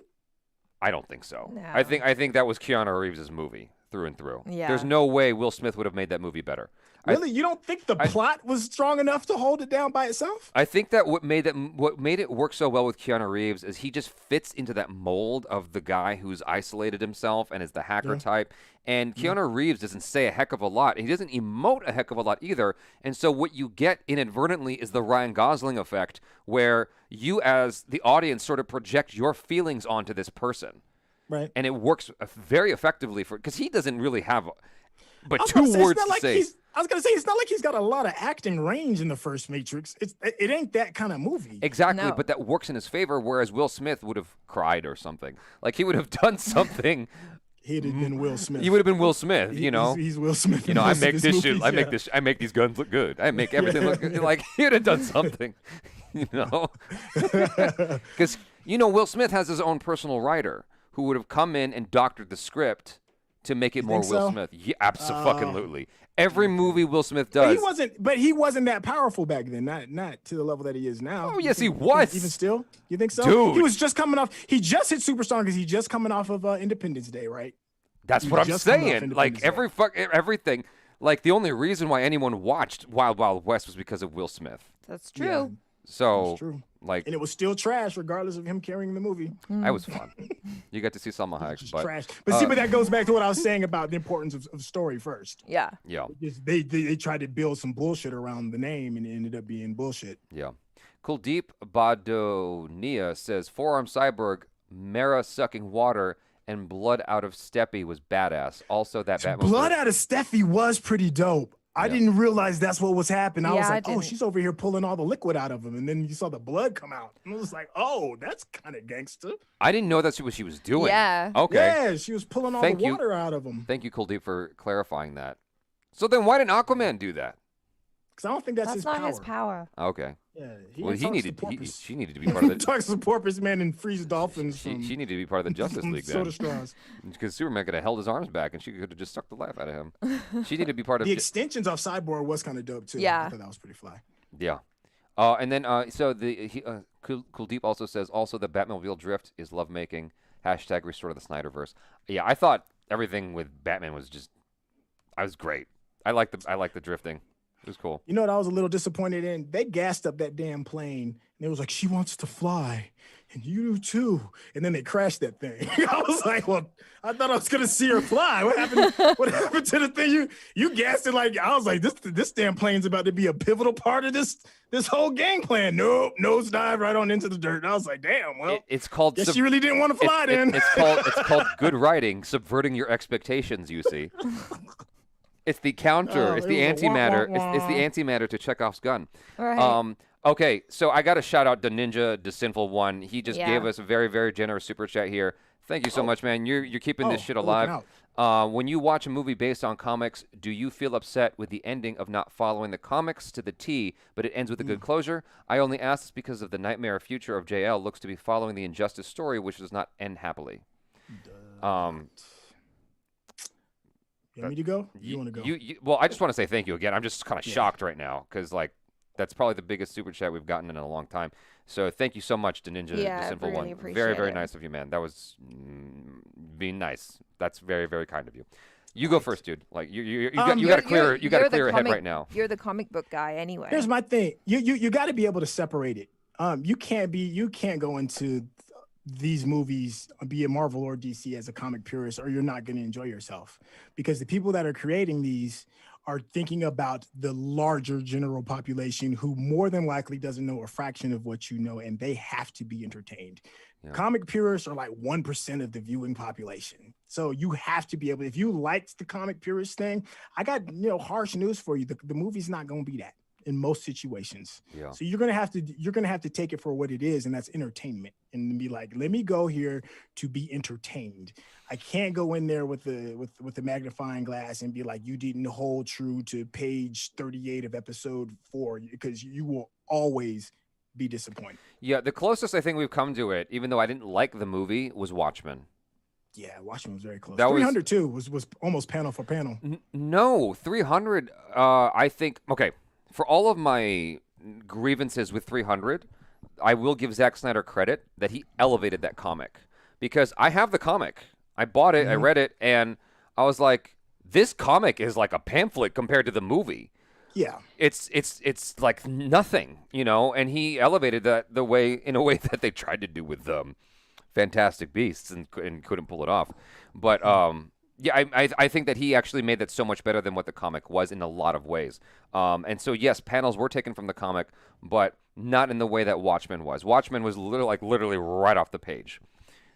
I don't think so. No. I think that was Keanu Reeves' movie through and through. Yeah. There's no way Will Smith would have made that movie better. Really? You don't think the plot was strong enough to hold it down by itself? I think that what made it work so well with Keanu Reeves is he just fits into that mold of the guy who's isolated himself and is the hacker type. And Keanu Reeves doesn't say a heck of a lot. He doesn't emote a heck of a lot either. And so what you get inadvertently is the Ryan Gosling effect, where you as the audience sort of project your feelings onto this person. Right. And it works very effectively because he doesn't really have but 2 words to say. I was going to say, it's not like he's got a lot of acting range in the first Matrix. It ain't that kind of movie. Exactly, No. but that works in his favor, whereas Will Smith would have cried or something. Like, he would have done something. He'd have been Will Smith. He would have been Will Smith, you know. He's Will Smith. You know, I make this shit. I make these guns look good. I make everything look good. Like, he would have done something, you know. Because, you know, Will Smith has his own personal writer who would have come in and doctored the script to make it more Will Smith. Yeah, absolutely. Every movie Will Smith does. But he wasn't that powerful back then. Not to the level that he is now. Oh, yes, he was. Even still? You think so? Dude. He was just coming off. He just hit Superstar because he's just coming off of Independence Day, right? That's what I'm saying. Like, everything. Like, the only reason why anyone watched Wild Wild West was because of Will Smith. That's true. Yeah. So, That's true. Like, and it was still trash, regardless of him carrying the movie. That was fun. You got to see Salma Hayek, Just but trash. But see, but that goes back to what I was saying about the importance of story first. Yeah. Yeah. They tried to build some bullshit around the name, and it ended up being bullshit. Yeah. Kuldeep Badonia says, Forearm Cyborg, Mara sucking water, and blood out of Steppy was badass. Also, that Batmobile. Blood out of Steffi was pretty dope. I didn't realize that's what was happening. I was like, I oh, she's over here pulling all the liquid out of him. And then you saw the blood come out. And I was like, oh, that's kind of gangster. I didn't know that's what she was doing. Yeah. Okay. Yeah, she was pulling all the water out of him. Thank you, Kuldeep, for clarifying that. So then why didn't Aquaman do that? Because I don't think that's his power. Not his power. Okay. Yeah. She needed to be part of the... talks to the porpoise man and frees dolphins. She needed to be part of the Justice League then. Soda straws. Because Superman could have held his arms back and she could have just sucked the life out of him. She needed to be part of... The extensions of Cyborg was kind of dope too. Yeah. I thought that was pretty fly. Yeah. And then, Kuldeep also says, also the Batmobile drift is lovemaking. # restore the Snyderverse. Yeah, I thought everything with Batman was great. I like the drifting. It was cool. You know what I was a little disappointed in? They gassed up that damn plane, and it was like, she wants to fly, and you too. And then they crashed that thing. I was like, well, I thought I was gonna see her fly. What happened? What happened to the thing? You gassed it like I was like, this damn plane's about to be a pivotal part of this whole game plan. Nope, nosedive right on into the dirt. And I was like, damn. Well, it's called. Guess she really didn't want to fly then. It's called good writing, subverting your expectations. You see. It's the counter. It's the antimatter. It's the antimatter to Chekhov's gun. Right. Okay, so I got to shout out the Ninja, the Sinful One. He just gave us a very, very generous super chat here. Thank you so much, man. You're keeping this shit alive. When you watch a movie based on comics, do you feel upset with the ending of not following the comics to the T, but it ends with a good closure? I only ask this because of the nightmare future of JL looks to be following the Injustice story, which does not end happily. You want me to go? You want to go? Well, I just want to say thank you again. I'm just kind of shocked right now because, like, that's probably the biggest super chat we've gotten in a long time. So thank you so much to Ninja, the Simple really One. Very, very nice of you, man. That was being nice. That's very, very kind of you. You go first, dude. Like you got a clear head right now. You're the comic book guy anyway. Here's my thing. You got to be able to separate it. You can't go into these movies, be it Marvel or DC, as a comic purist, or you're not going to enjoy yourself, because the people that are creating these are thinking about the larger general population who more than likely doesn't know a fraction of what you know, and they have to be entertained. Yeah. Comic purists are like 1% of the viewing population. So you have to be able, if you liked the comic purist thing, I got, harsh news for you. The movie's not going to be that in most situations. Yeah. So you're going to have to take it for what it is, and that's entertainment, and be like, let me go here to be entertained. I can't go in there with the magnifying glass and be like, you didn't hold true to page 38 of episode 4, because you will always be disappointed. Yeah, the closest I think we've come to it, even though I didn't like the movie, was Watchmen. Yeah, Watchmen was very close. 300 too was almost panel for panel. No, 300. I think for all of my grievances with 300, I will give Zack Snyder credit that he elevated that comic, because I have the comic. I bought it, I read it, and I was like, this comic is like a pamphlet compared to the movie. Yeah. It's like nothing, and he elevated that in a way that they tried to do with Fantastic Beasts and couldn't pull it off. But yeah, I think that he actually made that so much better than what the comic was in a lot of ways. And so, yes, panels were taken from the comic, but not in the way that Watchmen was. Watchmen was literally right off the page.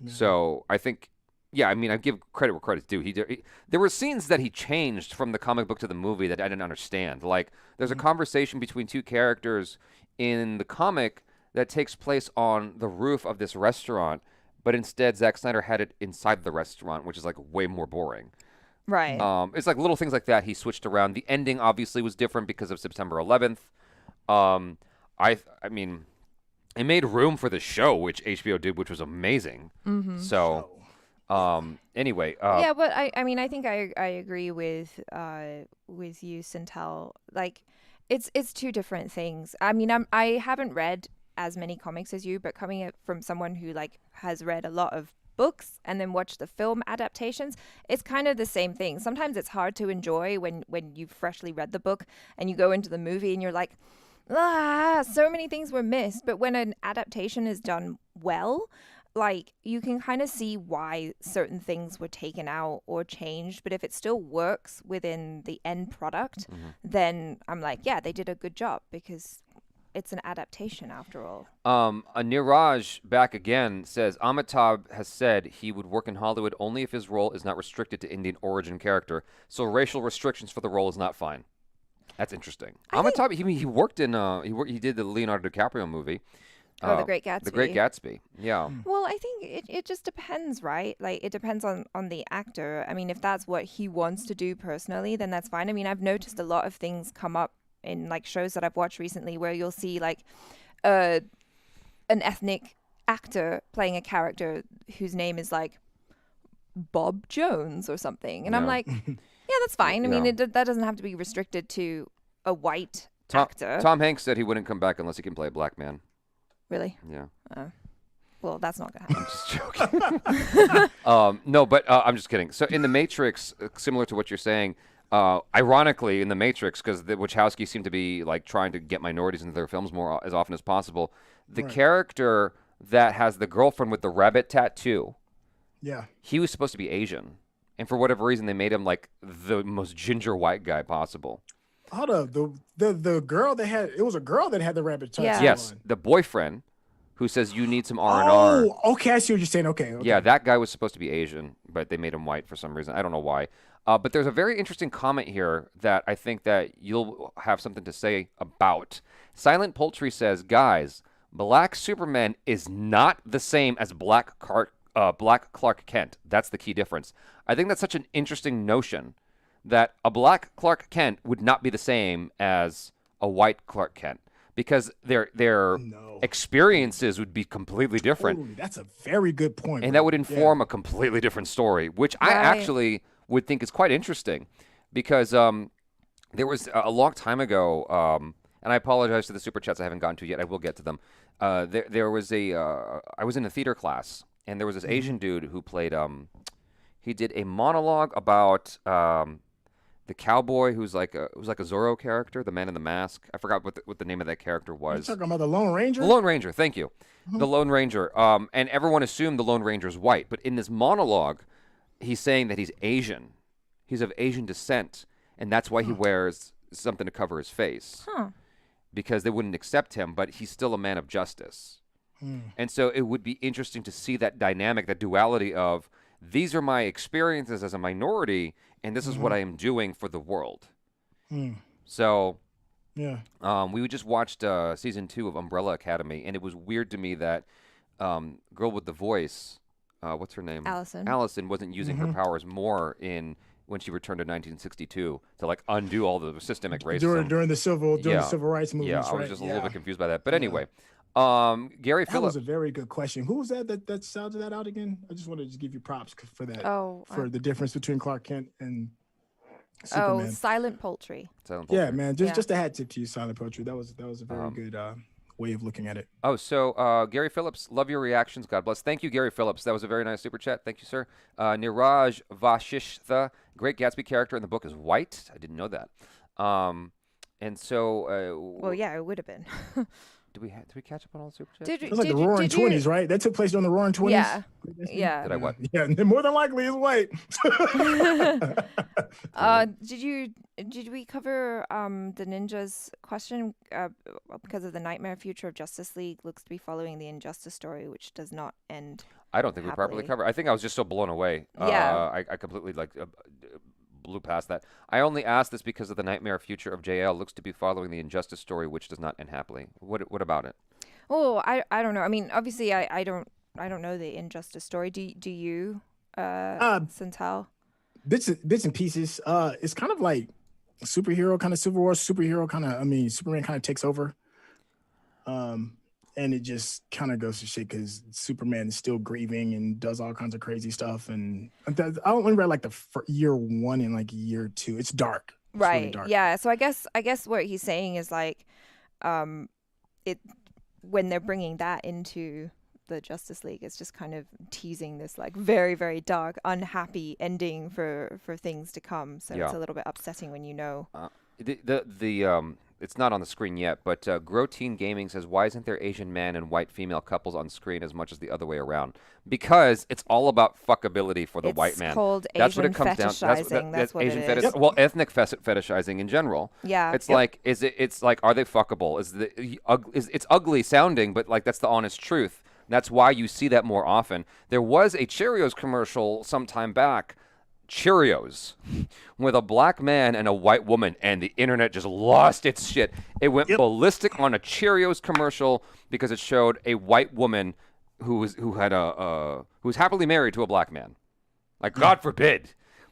Mm-hmm. So I think, I give credit where credit's due. There were scenes that he changed from the comic book to the movie that I didn't understand. Like, there's a conversation between two characters in the comic that takes place on the roof of this restaurant, but instead Zack Snyder had it inside the restaurant, which is like way more boring. Right. It's like little things like that he switched around. The ending obviously was different because of September 11th. I mean, it made room for the show, which HBO did, which was amazing. Mm-hmm. So, anyway. Yeah, but I think I agree with you, Syntell. Like, it's two different things. I mean, I haven't read as many comics as you, but coming from someone who has read a lot of books and then watched the film adaptations, it's kind of the same thing. Sometimes it's hard to enjoy when you've freshly read the book and you go into the movie and you're like, so many things were missed. But when an adaptation is done well, you can kind of see why certain things were taken out or changed. But if it still works within the end product, then I'm like, yeah, they did a good job, because it's an adaptation after all. Niraj back again says, Amitabh has said he would work in Hollywood only if his role is not restricted to Indian origin character. So racial restrictions for the role is not fine. That's interesting. Amitabh, he worked in, he did the Leonardo DiCaprio movie. The Great Gatsby. The Great Gatsby, yeah. Well, I think it just depends, right? Like, it depends on the actor. I mean, if that's what he wants to do personally, then that's fine. I mean, I've noticed a lot of things come up in shows that I've watched recently where you'll see an ethnic actor playing a character whose name is Bob Jones or something, and I'm like, yeah, that's fine. I mean, that doesn't have to be restricted to a white actor. Tom Hanks said he wouldn't come back unless he can play a black man. Really? Yeah. Well, that's not gonna happen. I'm just joking. No, but I'm just kidding. So in the Matrix, similar to what you're saying, ironically in the Matrix, because the Wachowskis seem to be like trying to get minorities into their films more as often as possible. The character that has the girlfriend with the rabbit tattoo, he was supposed to be Asian, and for whatever reason, they made him like the most ginger white guy possible. Hold up, the girl that had it was a girl that had the rabbit tattoo. Yeah. Yes, on. the boyfriend who says you need some R&R. Oh, okay, I see what you're saying. Okay. Yeah, that guy was supposed to be Asian, but they made him white for some reason. I don't know why. But there's a very interesting comment here that I think that you'll have something to say about. Silent Poultry says, guys, Black Superman is not the same as Black Clark Kent. That's the key difference. I think that's such an interesting notion that a Black Clark Kent would not be the same as a white Clark Kent because their experiences would be completely different. Ooh, that's a very good point. And that would inform a completely different story, which I actually would think is quite interesting because there was a long time ago, and I apologize to the super chats I haven't gotten to yet. I will get to them. There was I was in a theater class, and there was this Asian dude who played, he did a monologue about the cowboy who's like a Zorro character, the man in the mask. I forgot what the name of that character was. You're talking about the Lone Ranger? The Lone Ranger, thank you. The Lone Ranger. And everyone assumed the Lone Ranger's white, but in this monologue, he's saying that he's Asian. He's of Asian descent, and that's why he wears something to cover his face. Because they wouldn't accept him, but he's still a man of justice. And so it would be interesting to see that dynamic, that duality of these are my experiences as a minority, and this is what I am doing for the world. So we just watched season 2 of Umbrella Academy, and it was weird to me that girl with the voice, what's her name? Allison wasn't using her powers more when she returned to 1962 to like undo all the systemic racism during the civil rights movements. Yeah, I was just a little bit confused by that. But anyway, Gary Phillips. That was a very good question. Who was that sounded that out again? I just wanted to give you props for that. For the difference between Clark Kent and Superman. Silent Poultry. Yeah, man. Just a hat tip to you, Silent Poultry. That was a very good way of looking at it. Oh, so Gary Phillips, love your reactions. God bless. Thank you, Gary Phillips. That was a very nice super chat. Thank you, sir. Niraj Vashistha, Great Gatsby character in the book is white. I didn't know that. And so. Well, yeah, it would have been. Did we catch up on all the super chats? It was like the Roaring '20s, right? That took place during the Roaring '20s. Yeah. Did I what? Yeah, more than likely it's white. Did we cover the ninja's question because of the nightmare future of Justice League looks to be following the Injustice story, which does not end. I don't think we properly covered. I think I was just so blown away. I completely blew past that. I only asked this because of the nightmare future of JL looks to be following the Injustice story, which does not end happily. What about it? Oh, I don't know. I mean, obviously, I don't know the Injustice story. Do you, Syntell? Bits and pieces. It's kind of like superhero kind of Civil War superhero kind of. I mean, Superman kind of takes over. And it just kind of goes to shit because Superman is still grieving and does all kinds of crazy stuff. And I only read like the year 1 and like year 2. It's dark. It's right. Really dark. Yeah. So I guess what he's saying is like, it when they're bringing that into the Justice League, it's just kind of teasing this like very, very dark, unhappy ending for things to come. So it's a little bit upsetting when you know. It's not on the screen yet, but Groteen Gaming says, why isn't there Asian man and white female couples on screen as much as the other way around? Because it's all about fuckability for the white man. It's called that's Asian what it comes fetishizing. down. That's what Asian it is. Well, ethnic fetishizing in general. Yeah. It's like, it's like, are they fuckable? It's ugly sounding, but like that's the honest truth. That's why you see that more often. There was a Cheerios commercial some time back. Cheerios with a black man and a white woman, and the internet just lost its shit. It went ballistic on a Cheerios commercial because it showed a white woman who was happily married to a black man. Like, God forbid.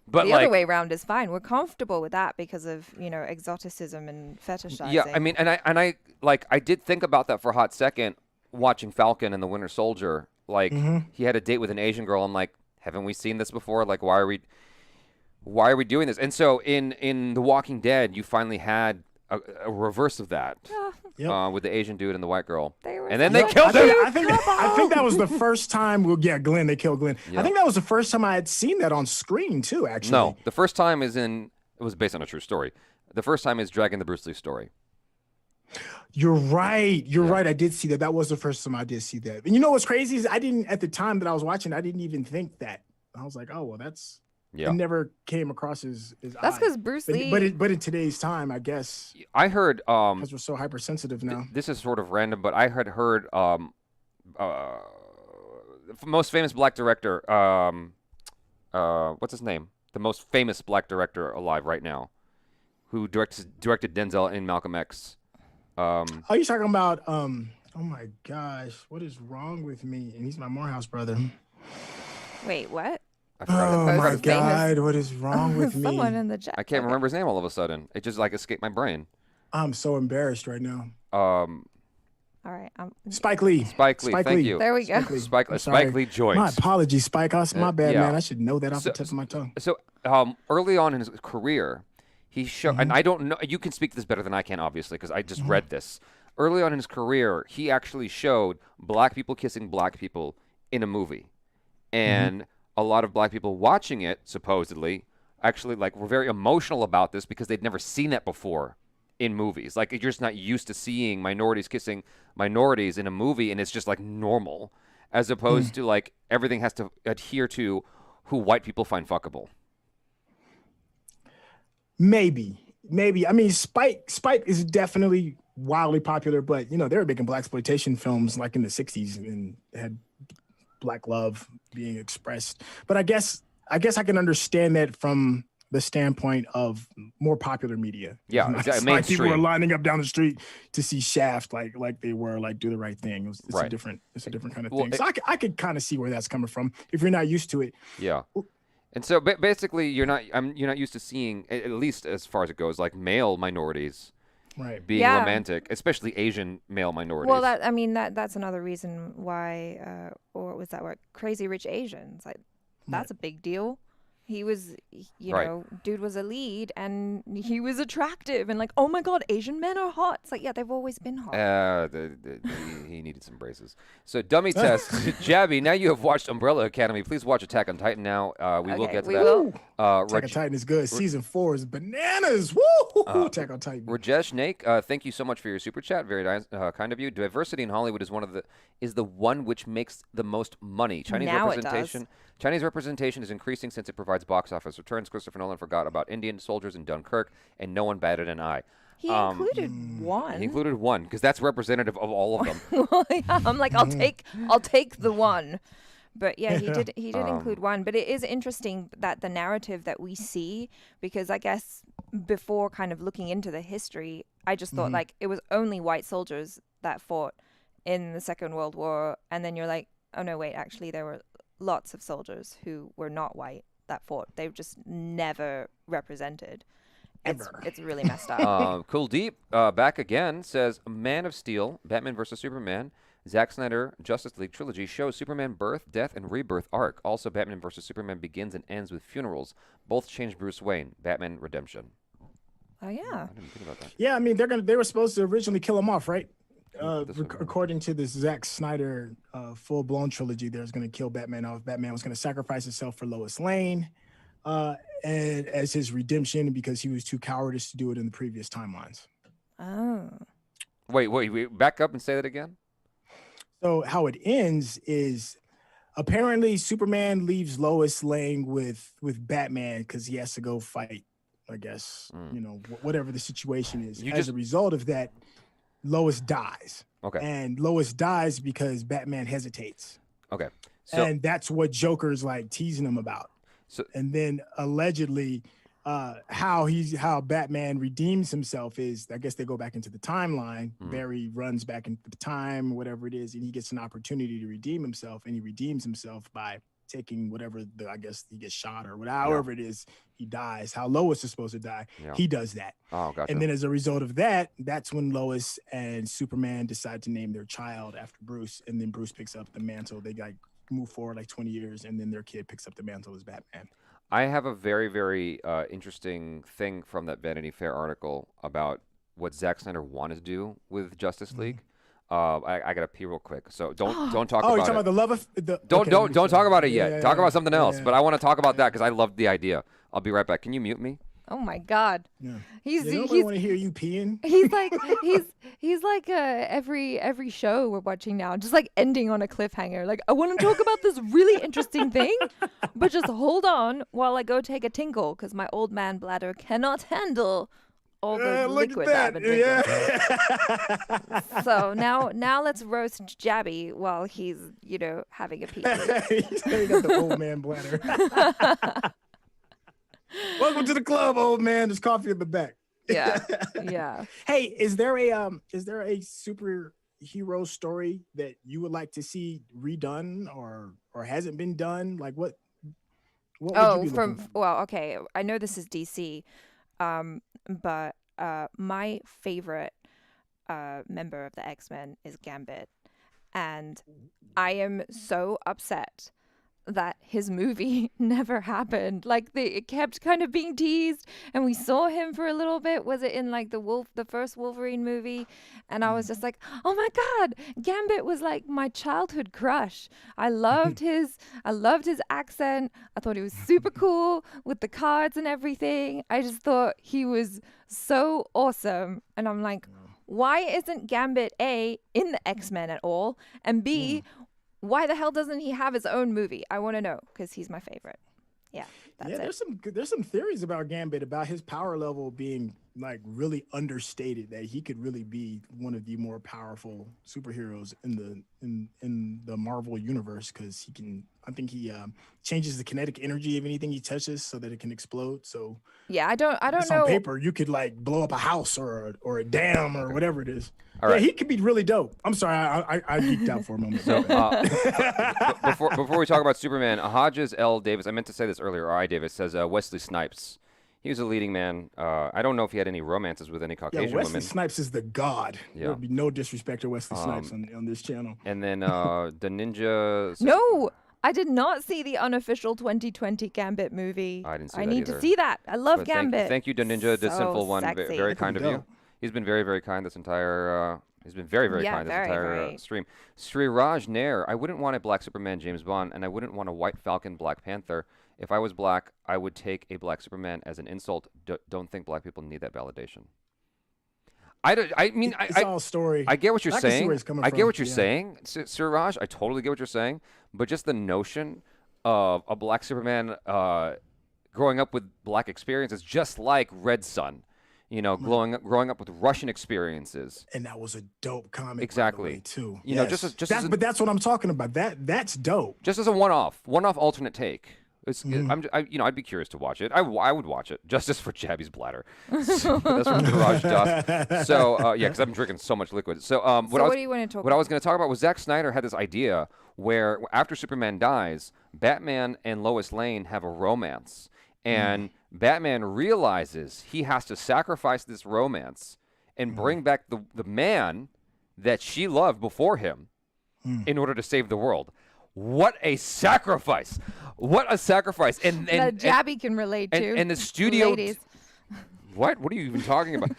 But the other way around is fine. We're comfortable with that because of, exoticism and fetishizing. Yeah, I mean, and I did think about that for a hot second watching Falcon and the Winter Soldier. Like, he had a date with an Asian girl. I'm like, haven't we seen this before? Like, why are we doing this? And so in The Walking Dead, you finally had a reverse of that with the Asian dude and the white girl. And then they so killed him. I think that was the first time. Well, yeah, Glenn. They killed Glenn. Yeah. I think that was the first time I had seen that on screen too. Actually, No, the first time is it was based on a true story. The first time is Dragon the Bruce Lee story. You're right. You're right. I did see that. That was the first time I did see that. And you know what's crazy is I didn't at the time that I was watching. I didn't even think that. I was like, oh well, that's. Yeah. It never came across as that's because Bruce Lee. But in today's time, I guess. I heard because we're so hypersensitive now. This is sort of random, but I had heard the most famous black director. What's his name? The most famous black director alive right now, who directed Denzel in Malcolm X. Oh, you're talking about oh my gosh, what is wrong with me? And he's my Morehouse brother. Wait, what? Oh my God, what is wrong with me? Someone in the chat. I can't remember his name all of a sudden. It just like escaped my brain. I'm so embarrassed right now. All right. Spike Lee. Spike Lee. Thank you. There we go. Spike Lee joined. My apologies, Spike. My bad, man. I should know that off the tip of my tongue. So early on in his career, he showed, and I don't know, you can speak this better than I can, obviously, because I just read this. Early on in his career, he actually showed black people kissing black people in a movie. And a lot of black people watching it, supposedly, actually were very emotional about this because they'd never seen that before in movies. Like, you're just not used to seeing minorities kissing minorities in a movie, and it's just normal, as opposed to everything has to adhere to who white people find fuckable. Maybe. I mean, Spike is definitely wildly popular, but they were making blaxploitation films like in the '60s and had black love being expressed. But I guess I can understand that from the standpoint of more popular media. Yeah, exactly. People were lining up down the street to see Shaft, like they were Do the Right Thing. It's a different kind of thing. So I could kind of see where that's coming from if you're not used to it. Yeah. And so basically, you're not used to seeing, at least as far as it goes, male minorities being romantic, especially Asian male minorities. Well, that's another reason why, or what was that word? Crazy Rich Asians. That's a big deal. He was, dude was a lead, and he was attractive, and oh my God, Asian men are hot. It's they've always been hot. He needed some braces. So dummy test, Jaby. Now you have watched Umbrella Academy. Please watch Attack on Titan now. We will get to that. Will. Attack on Titan is good. Season 4 is bananas. Woo! Attack on Titan. Rajesh Naik, thank you so much for your super chat. Very nice, kind of you. Diversity in Hollywood is the one which makes the most money. Chinese representation is increasing since it provides box office returns. Christopher Nolan forgot about Indian soldiers in Dunkirk, and no one batted an eye. He included one. He included one because that's representative of all of them. Well, yeah, I'm I'll take the one. But yeah, he did include one. But it is interesting that the narrative that we see, because I guess before kind of looking into the history, I just thought it was only white soldiers that fought in the Second World War, and then you're like, oh no, wait, actually there were lots of soldiers who were not white that fought. They were just never represented. It's really messed up. Kuldeep, back again, says Man of Steel, Batman vs. Superman, Zack Snyder, Justice League trilogy shows Superman birth, death, and rebirth arc. Also, Batman vs. Superman begins and ends with funerals. Both change Bruce Wayne. Batman Redemption. Oh yeah. I didn't think about that. Yeah, I mean they were supposed to originally kill him off, right? According to the Zack Snyder full-blown trilogy, they was going to kill Batman off. Batman was going to sacrifice himself for Lois Lane and as his redemption because he was too cowardice to do it in the previous timelines. Oh. Wait, back up and say that again? So how it ends is apparently Superman leaves Lois Lane with Batman because he has to go fight, I guess, whatever the situation is. As a result of that, Lois dies. Okay. And Lois dies because Batman hesitates. Okay. And that's what Joker's teasing him about. So, and then allegedly how Batman redeems himself is, I guess they go back into the timeline. Barry runs back into the time, whatever it is, and he gets an opportunity to redeem himself, and he redeems himself by taking whatever I guess he gets shot or whatever, however it is, he dies. How Lois is supposed to die, he does that. Oh, gotcha. And then as a result of that, that's when Lois and Superman decide to name their child after Bruce, and then Bruce picks up the mantle. They move forward 20 years, and then their kid picks up the mantle as Batman. I have a very, very interesting thing from that Vanity Fair article about what Zack Snyder wanted to do with Justice League. I gotta pee real quick, so don't talk about it. Oh, you're talking about the love of the. Don't talk about it yet. Yeah, talk about something else. yeah. But I want to talk about that because I love the idea. I'll be right back. Can you mute me? Oh my God. Yeah. He's Nobody want to hear you peeing. He's like every show we're watching now, just like ending on a cliffhanger. Like, I want to talk about this really interesting thing, but just hold on while I go take a tinkle because my old man bladder cannot handle all the liquid I've been drinking. Yeah. So now let's roast Jaby while he's having a pee. He got the old man bladder. Welcome to the club, old man. There's coffee in the back. Yeah. Hey, is there a superhero story that you would like to see redone or hasn't been done? Like what would you be looking for? Well, okay, I know this is DC, but my favorite member of the X-Men is Gambit, and I am so upset that his movie never happened. Like it kept kind of being teased, and we saw him for a little bit. Was it in like the first Wolverine movie? And I was just like, oh my God, Gambit was like my childhood crush. I loved his accent. I thought he was super cool with the cards and everything. I just thought he was so awesome. And I'm like, why isn't Gambit A in the X-Men at all? And B, why the hell doesn't he have his own movie? I want to know because he's my favorite. Yeah, that's it. There's some theories about Gambit, about his power level being like really understated, that he could really be one of the more powerful superheroes in the Marvel universe, because I think he changes the kinetic energy of anything he touches so that it can explode. So yeah, I don't know. On paper, you could like blow up a house or a dam or whatever it is. All right. He could be really dope. I'm sorry, I geeked out for a moment. So before we talk about Superman, Hodges L. Davis, I meant to say this earlier, or I. Davis, says Wesley Snipes. He was a leading man. I don't know if he had any romances with any Caucasian Wesley women. Snipes is the god. Yeah. There would be no disrespect to Wesley Snipes on this channel. And then the Ninja... No, I did not see the unofficial 2020 Gambit movie. I didn't see that need either. to see that. I love But Gambit. Thank you, the Ninja, the So Sinful One. sexy. Very kind of you. He's been very, very kind this entire... He's been very, very kind this entire stream. Sriraj Nair, I wouldn't want a black Superman James Bond, and I wouldn't want a white Falcon Black Panther. If I was black, I would take a black Superman as an insult. Don't think black people need that validation. It's all story. I get what you're saying. I get what you're saying, Siraj. I totally get what you're saying. But just the notion of a black Superman growing up with black experiences, just like Red Son, growing up with Russian experiences. And that was a dope comic, exactly, by the way, too. But that's what I'm talking about. That's dope. Just as a one-off alternate take. I'd be curious to watch it. I would watch it. Justice for Jaby's bladder. So, that's from Garage Dust. So because I've been drinking so much liquid. So what do you want to talk about? What I was going to talk about was Zack Snyder had this idea where after Superman dies, Batman and Lois Lane have a romance, and Batman realizes he has to sacrifice this romance and bring back the man that she loved before him in order to save the world. What a sacrifice! What a sacrifice! And that Jaby can relate to. And the studio. Ladies. What are you even talking about?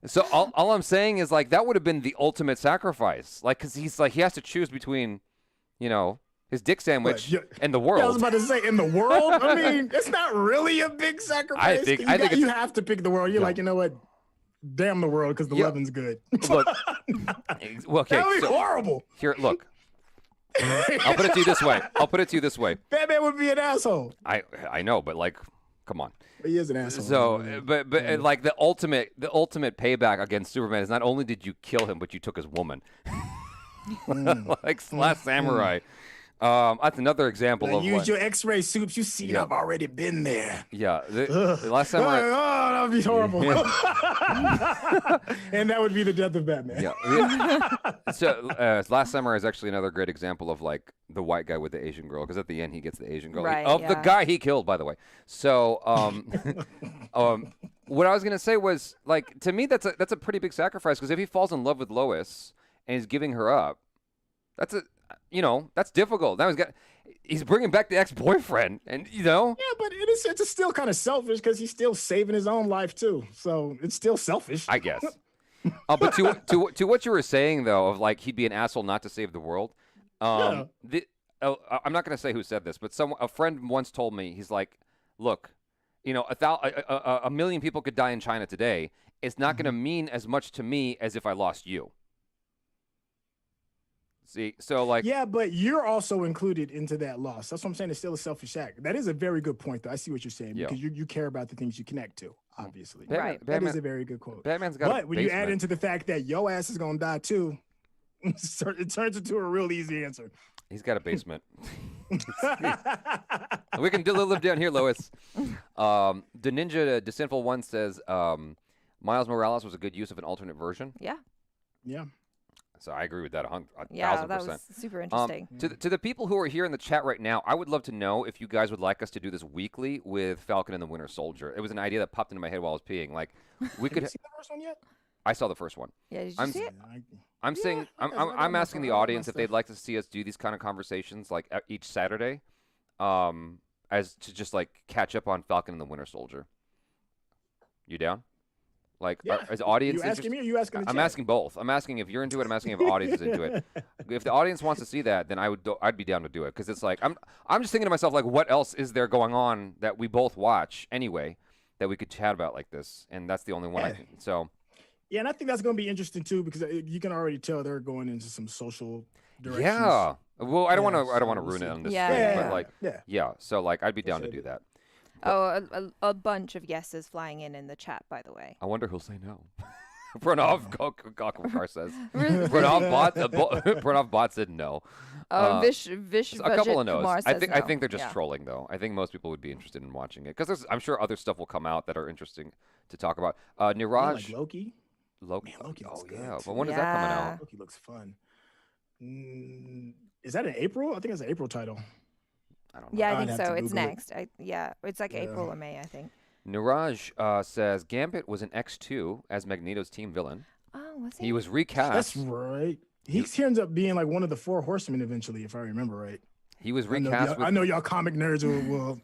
So all I'm saying is like that would have been the ultimate sacrifice. Like, because he's like he has to choose between, his dick sandwich and the world. I was about to say in the world. I mean, it's not really a big sacrifice. I think you have to pick the world. You're like, you know what? Damn the world, because the leaven's good. Look, okay, that would be horrible. Here, look. I'll put it to you this way. Batman would be an asshole. I know, but like, come on. He is an asshole. So, but like the ultimate payback against Superman is not only did you kill him, but you took his woman. Like Last Samurai. That's another example of use your X-ray suits. You see, I've already been there. Yeah, the Last Samurai. Oh, that would be horrible. And that would be the death of Batman. Yeah. So Last Samurai is actually another great example of like the white guy with the Asian girl, because at the end he gets the Asian girl the guy he killed, by the way. So what I was gonna say was like, to me that's a pretty big sacrifice, because if he falls in love with Lois and he's giving her up, that's difficult. Now he's bringing back the ex-boyfriend, and Yeah, but in a sense, it's still kind of selfish because he's still saving his own life too. So it's still selfish, I guess. But to what you were saying though, of like he'd be an asshole not to save the world. I'm not going to say who said this, but a friend once told me, he's like, look, a million people could die in China today. It's not going to mean as much to me as if I lost you. See, so like... Yeah, but you're also included into that loss. That's what I'm saying. It's still a selfish act. That is a very good point, though. I see what you're saying, because you care about the things you connect to, obviously. Right. That is a very good quote. Batman's got But when you add into the fact that your ass is going to die, too, it turns into a real easy answer. He's got a basement. We can live down here, Lois. The Ninja, the Sinful One says, Miles Morales was a good use of an alternate version. Yeah. Yeah. So I agree with that 1,000%. Yeah, that was super interesting. To the people who are here in the chat right now, I would love to know if you guys would like us to do this weekly with Falcon and the Winter Soldier. It was an idea that popped into my head while I was peeing. Like, we could. Have you seen the first one yet? I saw the first one. Yeah, did you see it? I'm asking the audience if they'd like to see us do these kind of conversations like each Saturday, as to just like catch up on Falcon and the Winter Soldier. You down? Like, is the audience? You asking me or you asking the chat? I'm asking both. I'm asking if you're into it. I'm asking if the audience is into it. If the audience wants to see that, then I'd be down to do it, because it's like I'm just thinking to myself, like, what else is there going on that we both watch anyway that we could chat about like this? And that's the only one I can. So. Yeah, and I think that's going to be interesting too, because you can already tell they're going into some social directions. Yeah. Well, I don't want to ruin it on this thing, but so like I'd be down to do that. A bunch of yeses flying in the chat, by the way. I wonder who'll say no. Pranav says. Pranav Bot said no. Vish a couple of no's. I think they're just Yeah. trolling, though. I think most people would be interested in watching it, because I'm sure other stuff will come out that are interesing to talk about. Niraj. Like Loki. Loki. Man, Loki looks good. Yeah. But when is that coming out? Loki looks fun. Is that in April? I think it's an April title. I don't know. Yeah, I think so. Google It's next. It's like April or May, I think. Niraj says Gambit was an X2 as Magneto's team villain. Oh, was he? He was recast. That's right. He ends up being like one of the 4 horsemen eventually, if I remember right. He was recast. I know y'all comic nerds will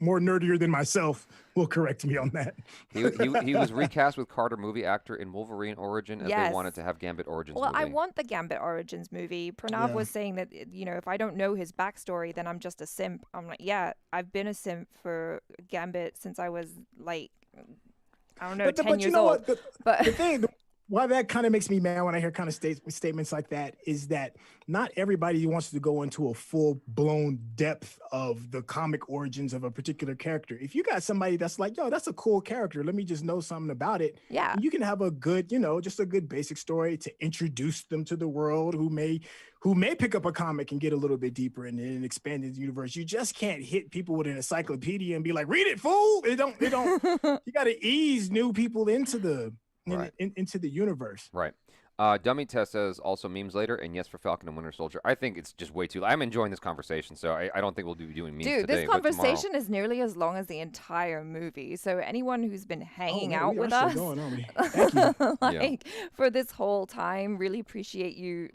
more nerdier than myself will correct me on that. He was recast with Carter movie actor in Wolverine Origin, as they wanted to have Gambit Origins movie. I want the Gambit Origins movie. Pranav was saying that, if I don't know his backstory, then I'm just a simp. I'm like, yeah, I've been a simp for Gambit since I was like, I don't know, 10 years old. But the thing, why that kind of makes me mad when I hear kind of statements like that is that not everybody wants to go into a full-blown depth of the comic origins of a particular character. If you got somebody that's like, yo, that's a cool character, let me just know something about it. Yeah. You can have a good, just a good basic story to introduce them to the world who may pick up a comic and get a little bit deeper and then expand the universe. You just can't hit people with an encyclopedia and be like, read it, fool. It don't, you got to ease new people into the universe. Right. Dummy Test says also memes later, and yes for Falcon and Winter Soldier. I think it's just way too. I'm enjoying this conversation, so I don't think we'll be doing memes today. Dude, this conversation is nearly as long as the entire movie. So anyone who's been hanging out with us, for this whole time, really appreciate you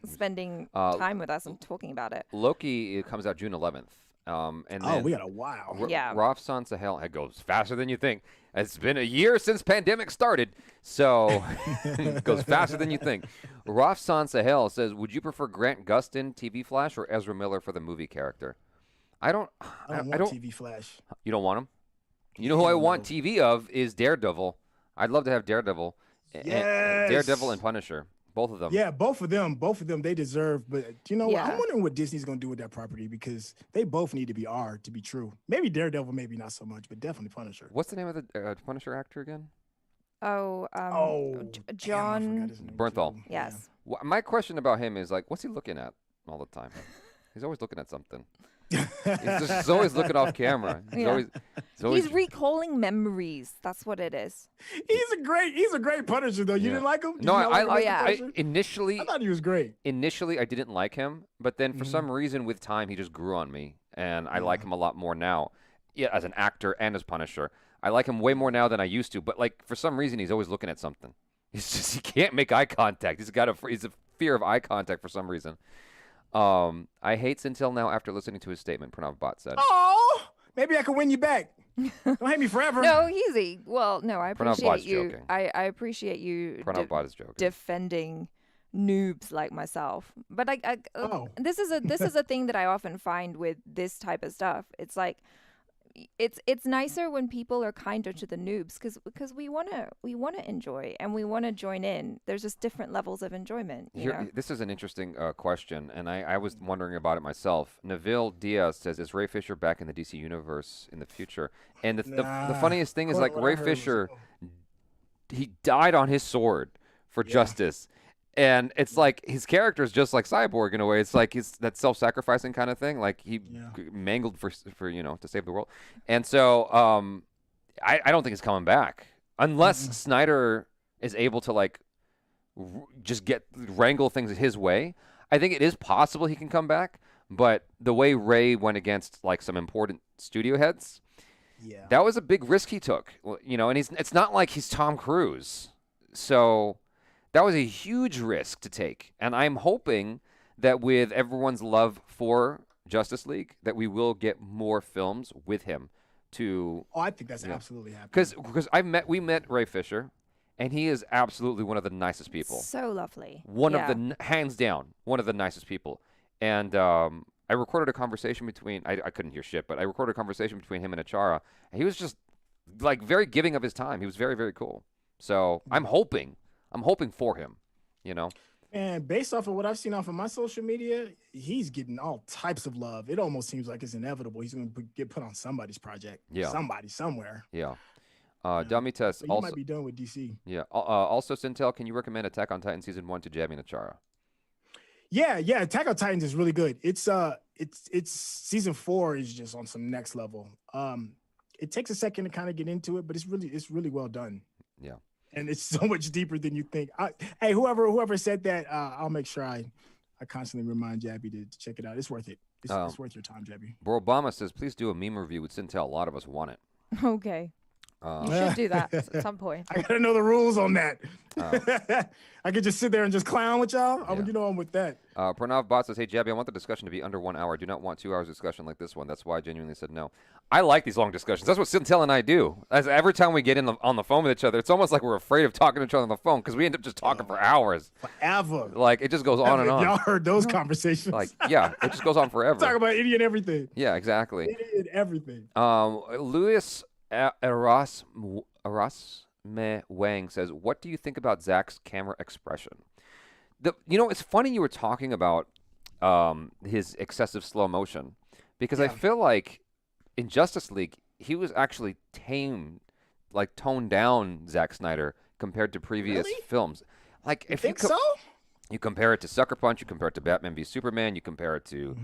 spending time with us and talking about it. Loki comes out June 11th. And then we got a while. Rafsan Sahel, it goes faster than you think. It's been a year since pandemic started, so it goes faster than you think. Rafsan Sahel says, would you prefer Grant Gustin, TV Flash, or Ezra Miller for the movie character? I don't want TV Flash. You don't want him? You know who I want TV of is Daredevil. I'd love to have Daredevil. Yes. Daredevil and Punisher. Both of them. Yeah, both of them they deserve. But I'm wondering what Disney's going to do with that property, because they both need to be R to be true. Maybe Daredevil, maybe not so much, but definitely Punisher. What's the name of the Punisher actor again? John Bernthal. Yes. Yeah. My question about him is, like, what's he looking at all the time? He's always looking at something. He's always looking off camera. He's recalling memories. That's what it is. He's a great Punisher, though. You didn't like him? Initially, I thought he was great. Initially, I didn't like him, but then for some reason, with time, he just grew on me, and I like him a lot more now. Yeah, as an actor and as Punisher, I like him way more now than I used to. But like for some reason, he's always looking at something. He can't make eye contact. He's a fear of eye contact for some reason. I hate Syntell now after listening to his statement, Pranav Bhatt said. Oh, maybe I can win you back. Don't hate me forever. No, easy. Well, no, I Pranav appreciate Bhatt's you. joking. I appreciate you Pranav Bhatt is joking. defending noobs like myself. But this is a thing that I often find with this type of stuff. It's like it's nicer when people are kinder to the noobs because we want to enjoy and we want to join in. There's just different levels of enjoyment. This is an interesting question, and I was wondering about it myself. Neville Diaz says, "Is Ray Fisher back in the DC universe in the future?" And the funniest thing is, like, Ray Fisher, he died on his sword for justice. And it's like his character is just like Cyborg in a way. It's like he's that self-sacrificing kind of thing. Like he mangled for to save the world. And so I don't think he's coming back unless Snyder is able to like just wrangle things his way. I think it is possible he can come back. But the way Ray went against like some important studio heads, that was a big risk he took. And it's not like he's Tom Cruise, so. That was a huge risk to take, and I'm hoping that with everyone's love for Justice League, that we will get more films with him. I think that's absolutely happening. Because we met Ray Fisher, and he is absolutely one of the nicest people. So lovely. Hands down, one of the nicest people. And I recorded a conversation between I couldn't hear shit, but I recorded a conversation between him and Achara, and he was just like very giving of his time. He was very, very cool. So I'm hoping for him, And based off of what I've seen off of my social media, he's getting all types of love. It almost seems like it's inevitable. He's going to get put on somebody's project. Yeah. Somebody, somewhere. Yeah. Dummy Test. So might be done with DC. Yeah. Also, Syntell, can you recommend Attack on Titan Season 1 to Jaby and Achara? Yeah. Attack on Titans is really good. It's Season 4 is just on some next level. It takes a second to kind of get into it, but it's really well done. Yeah. And it's so much deeper than you think. Hey, whoever said that, I'll make sure I constantly remind Jaby to check it out. It's worth it. It's worth your time, Jaby. Bro Obama says, please do a meme review with Syntell. A lot of us want it. Okay. You should do that at some point. I gotta know the rules on that. I could just sit there and just clown with y'all. Yeah. I'm with that. Pranav Bhatt says, hey, Jaby, I want the discussion to be under 1 hour. I do not want 2 hours discussion like this one. That's why I genuinely said no. I like these long discussions. That's what Syntell and I do. Every time we get on the phone with each other, it's almost like we're afraid of talking to each other on the phone because we end up just talking for hours. Forever. Like, it just goes on and on. Y'all heard those conversations. Like, yeah, it just goes on forever. Talk about idiot everything. Yeah, exactly. Idiot everything. Louis Erasme Wang says, what do you think about ZACK's camera expression? It's funny you were talking about his excessive slow motion because I feel like in Justice League, he was actually toned down Zack Snyder compared to previous films. Like, you think so? You compare it to Sucker Punch, you compare it to Batman v Superman, you compare it to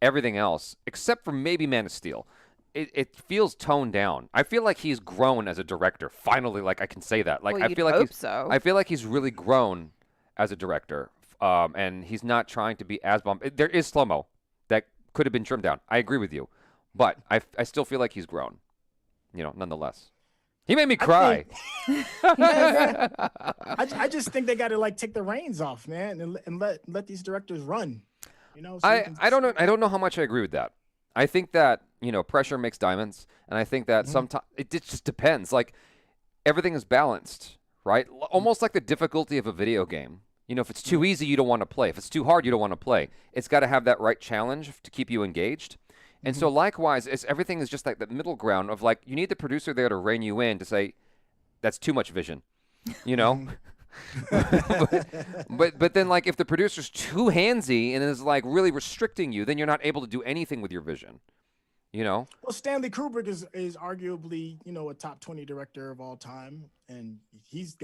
everything else, except for maybe Man of Steel. It feels toned down. I feel like he's grown as a director. Finally, like I can say that. Like I feel like he's really grown as a director, and he's not trying to be as bomb. There is slow-mo that could have been trimmed down. I agree with you, but I still feel like he's grown. Nonetheless, he made me cry. I just think they got to take the reins off, man, and let these directors run. So I don't know how much I agree with that. I think that pressure makes diamonds, and I think that sometimes it just depends. Like everything is balanced, right? Almost like the difficulty of a video game. If it's too easy, you don't want to play. If it's too hard, you don't want to play. It's got to have that right challenge to keep you engaged. And so likewise, everything is just like that middle ground of like you need the producer there to rein you in to say that's too much vision, but then like if the producer's too handsy and is like really restricting you, then you're not able to do anything with your vision. Well, Stanley Kubrick is arguably, a top 20 director of all time. And he's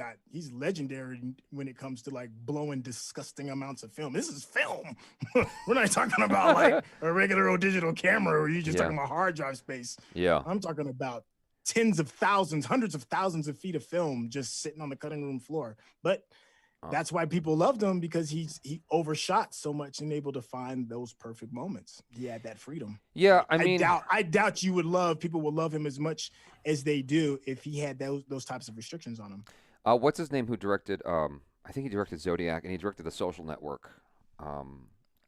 legendary when it comes to like blowing disgusting amounts of film. This is film. We're not talking about like a regular old digital camera where you're just talking about hard drive space. Yeah. I'm talking about tens of thousands, hundreds of thousands of feet of film just sitting on the cutting room floor. But that's why people loved him, because he overshot so much and able to find those perfect moments. He had that freedom. Yeah, I mean, I doubt people would love him as much as they do if he had those types of restrictions on him. What's his name who directed, I think he directed Zodiac, and he directed The Social Network.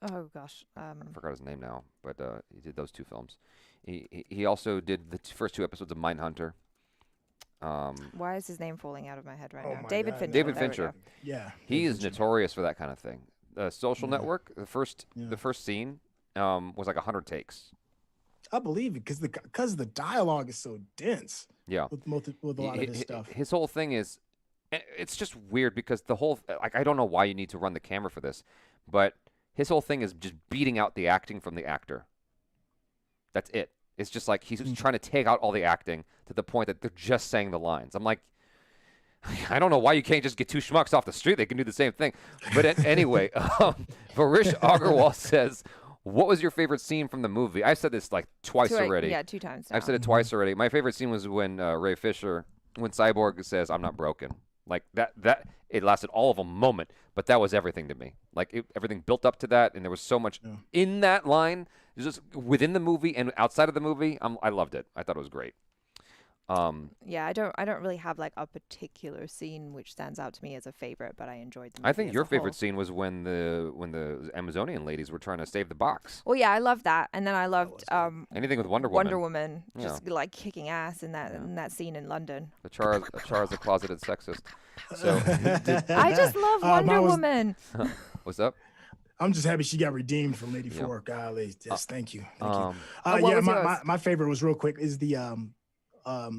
Oh gosh. I forgot his name now, but he did those 2 films. He also did the first 2 episodes of Mindhunter. Why is his name falling out of my head right now? my David God, Fincher. David There we Fincher. go. Yeah. He David is Fincher. notorious for that kind of thing. Social Network, the first scene was like 100 takes. I believe it because the dialogue is so dense. Yeah. With a lot of his stuff. His whole thing is, it's just weird because the whole, like, I don't know why you need to run the camera for this, but his whole thing is just beating out the acting from the actor. That's it. It's just like he's trying to take out all the acting to the point that they're just saying the lines. I'm like, I don't know why you can't just get 2 schmucks off the street. They can do the same thing. But anyway, Varish Agarwal says, what was your favorite scene from the movie? I said this like twice already. Yeah, 2 times now. I've said it twice already. My favorite scene was when Ray Fisher, when Cyborg says, I'm not broken. Like that it lasted all of a moment, but that was everything to me. Like everything built up to that, and there was so much in that line. It was just within the movie and outside of the movie. I loved it. I thought it was great. Yeah, I don't really have like a particular scene which stands out to me as a favorite, but I enjoyed the movie. I think as your a favorite whole. scene was when the Amazonian ladies were trying to save the box. Well, yeah, I loved that, and then I loved Anything with Wonder Woman. Wonder Woman just like kicking ass in that scene in London. Achara's a closeted sexist. So I just love Wonder Woman. What's up? I'm just happy she got redeemed from 84. Golly, just thank you. what was yours? My favorite was real quick is the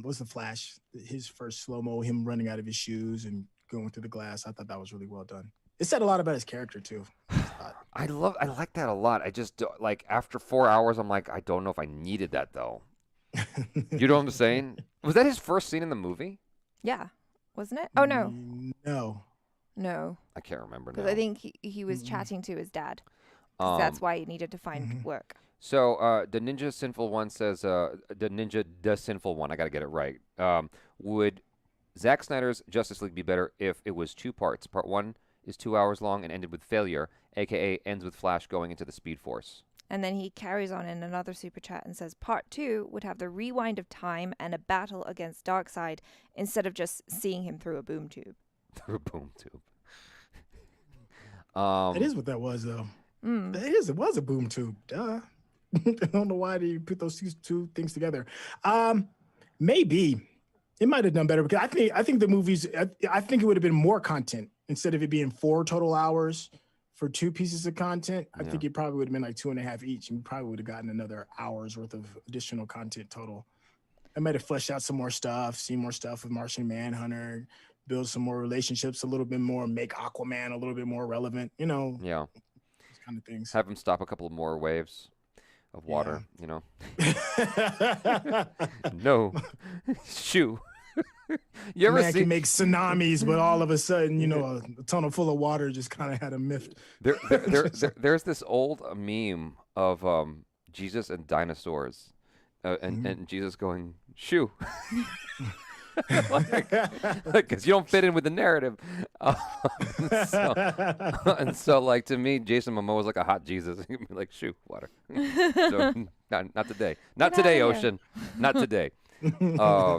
what's the Flash? His first slow-mo, him running out of his shoes and going through the glass. I thought that was really well done. It said a lot about his character too. I like that a lot. I just like after 4 hours, I'm like, I don't know if I needed that though. You know what I'm saying? Was that his first scene in the movie? Yeah, wasn't it? Oh no, no. I can't remember now. Because I think he was chatting to his dad. That's why he needed to find work. So the Ninja Sinful One says, the Ninja the Sinful One, I got to get it right. Would Zack Snyder's Justice League be better if it was 2 parts? Part 1 is 2 hours long and ended with failure, a.k.a. ends with Flash going into the Speed Force. And then he carries on in another super chat and says, Part 2 would have the rewind of time and a battle against Darkseid instead of just seeing him through a boom tube. Through a boom tube. It is what that was, though. It was a boom tube. Duh. I don't know why they put those 2 things together. Maybe it might have done better because I think the movies. I think it would have been more content instead of it being 4 total hours for 2 pieces of content. I think it probably would have been like 2.5 each, and we probably would have gotten another hour's worth of additional content total. I might have fleshed out some more stuff, seen more stuff with Martian Manhunter, build some more relationships, a little bit more, make Aquaman a little bit more relevant. You know. Yeah. Those kind of things. Have him stop a couple more waves of water, you know. No. Shoo. You ever Man can make tsunamis, but all of a sudden, you know, a tunnel full of water just kind of had him miffed. There's this old meme of Jesus and dinosaurs, and Jesus going, shoo. Because you don't fit in with the narrative. So like to me, Jason Momoa is like a hot Jesus. He'd be like, shoo, water. So not today. Not today, Ocean. Not today. Yeah,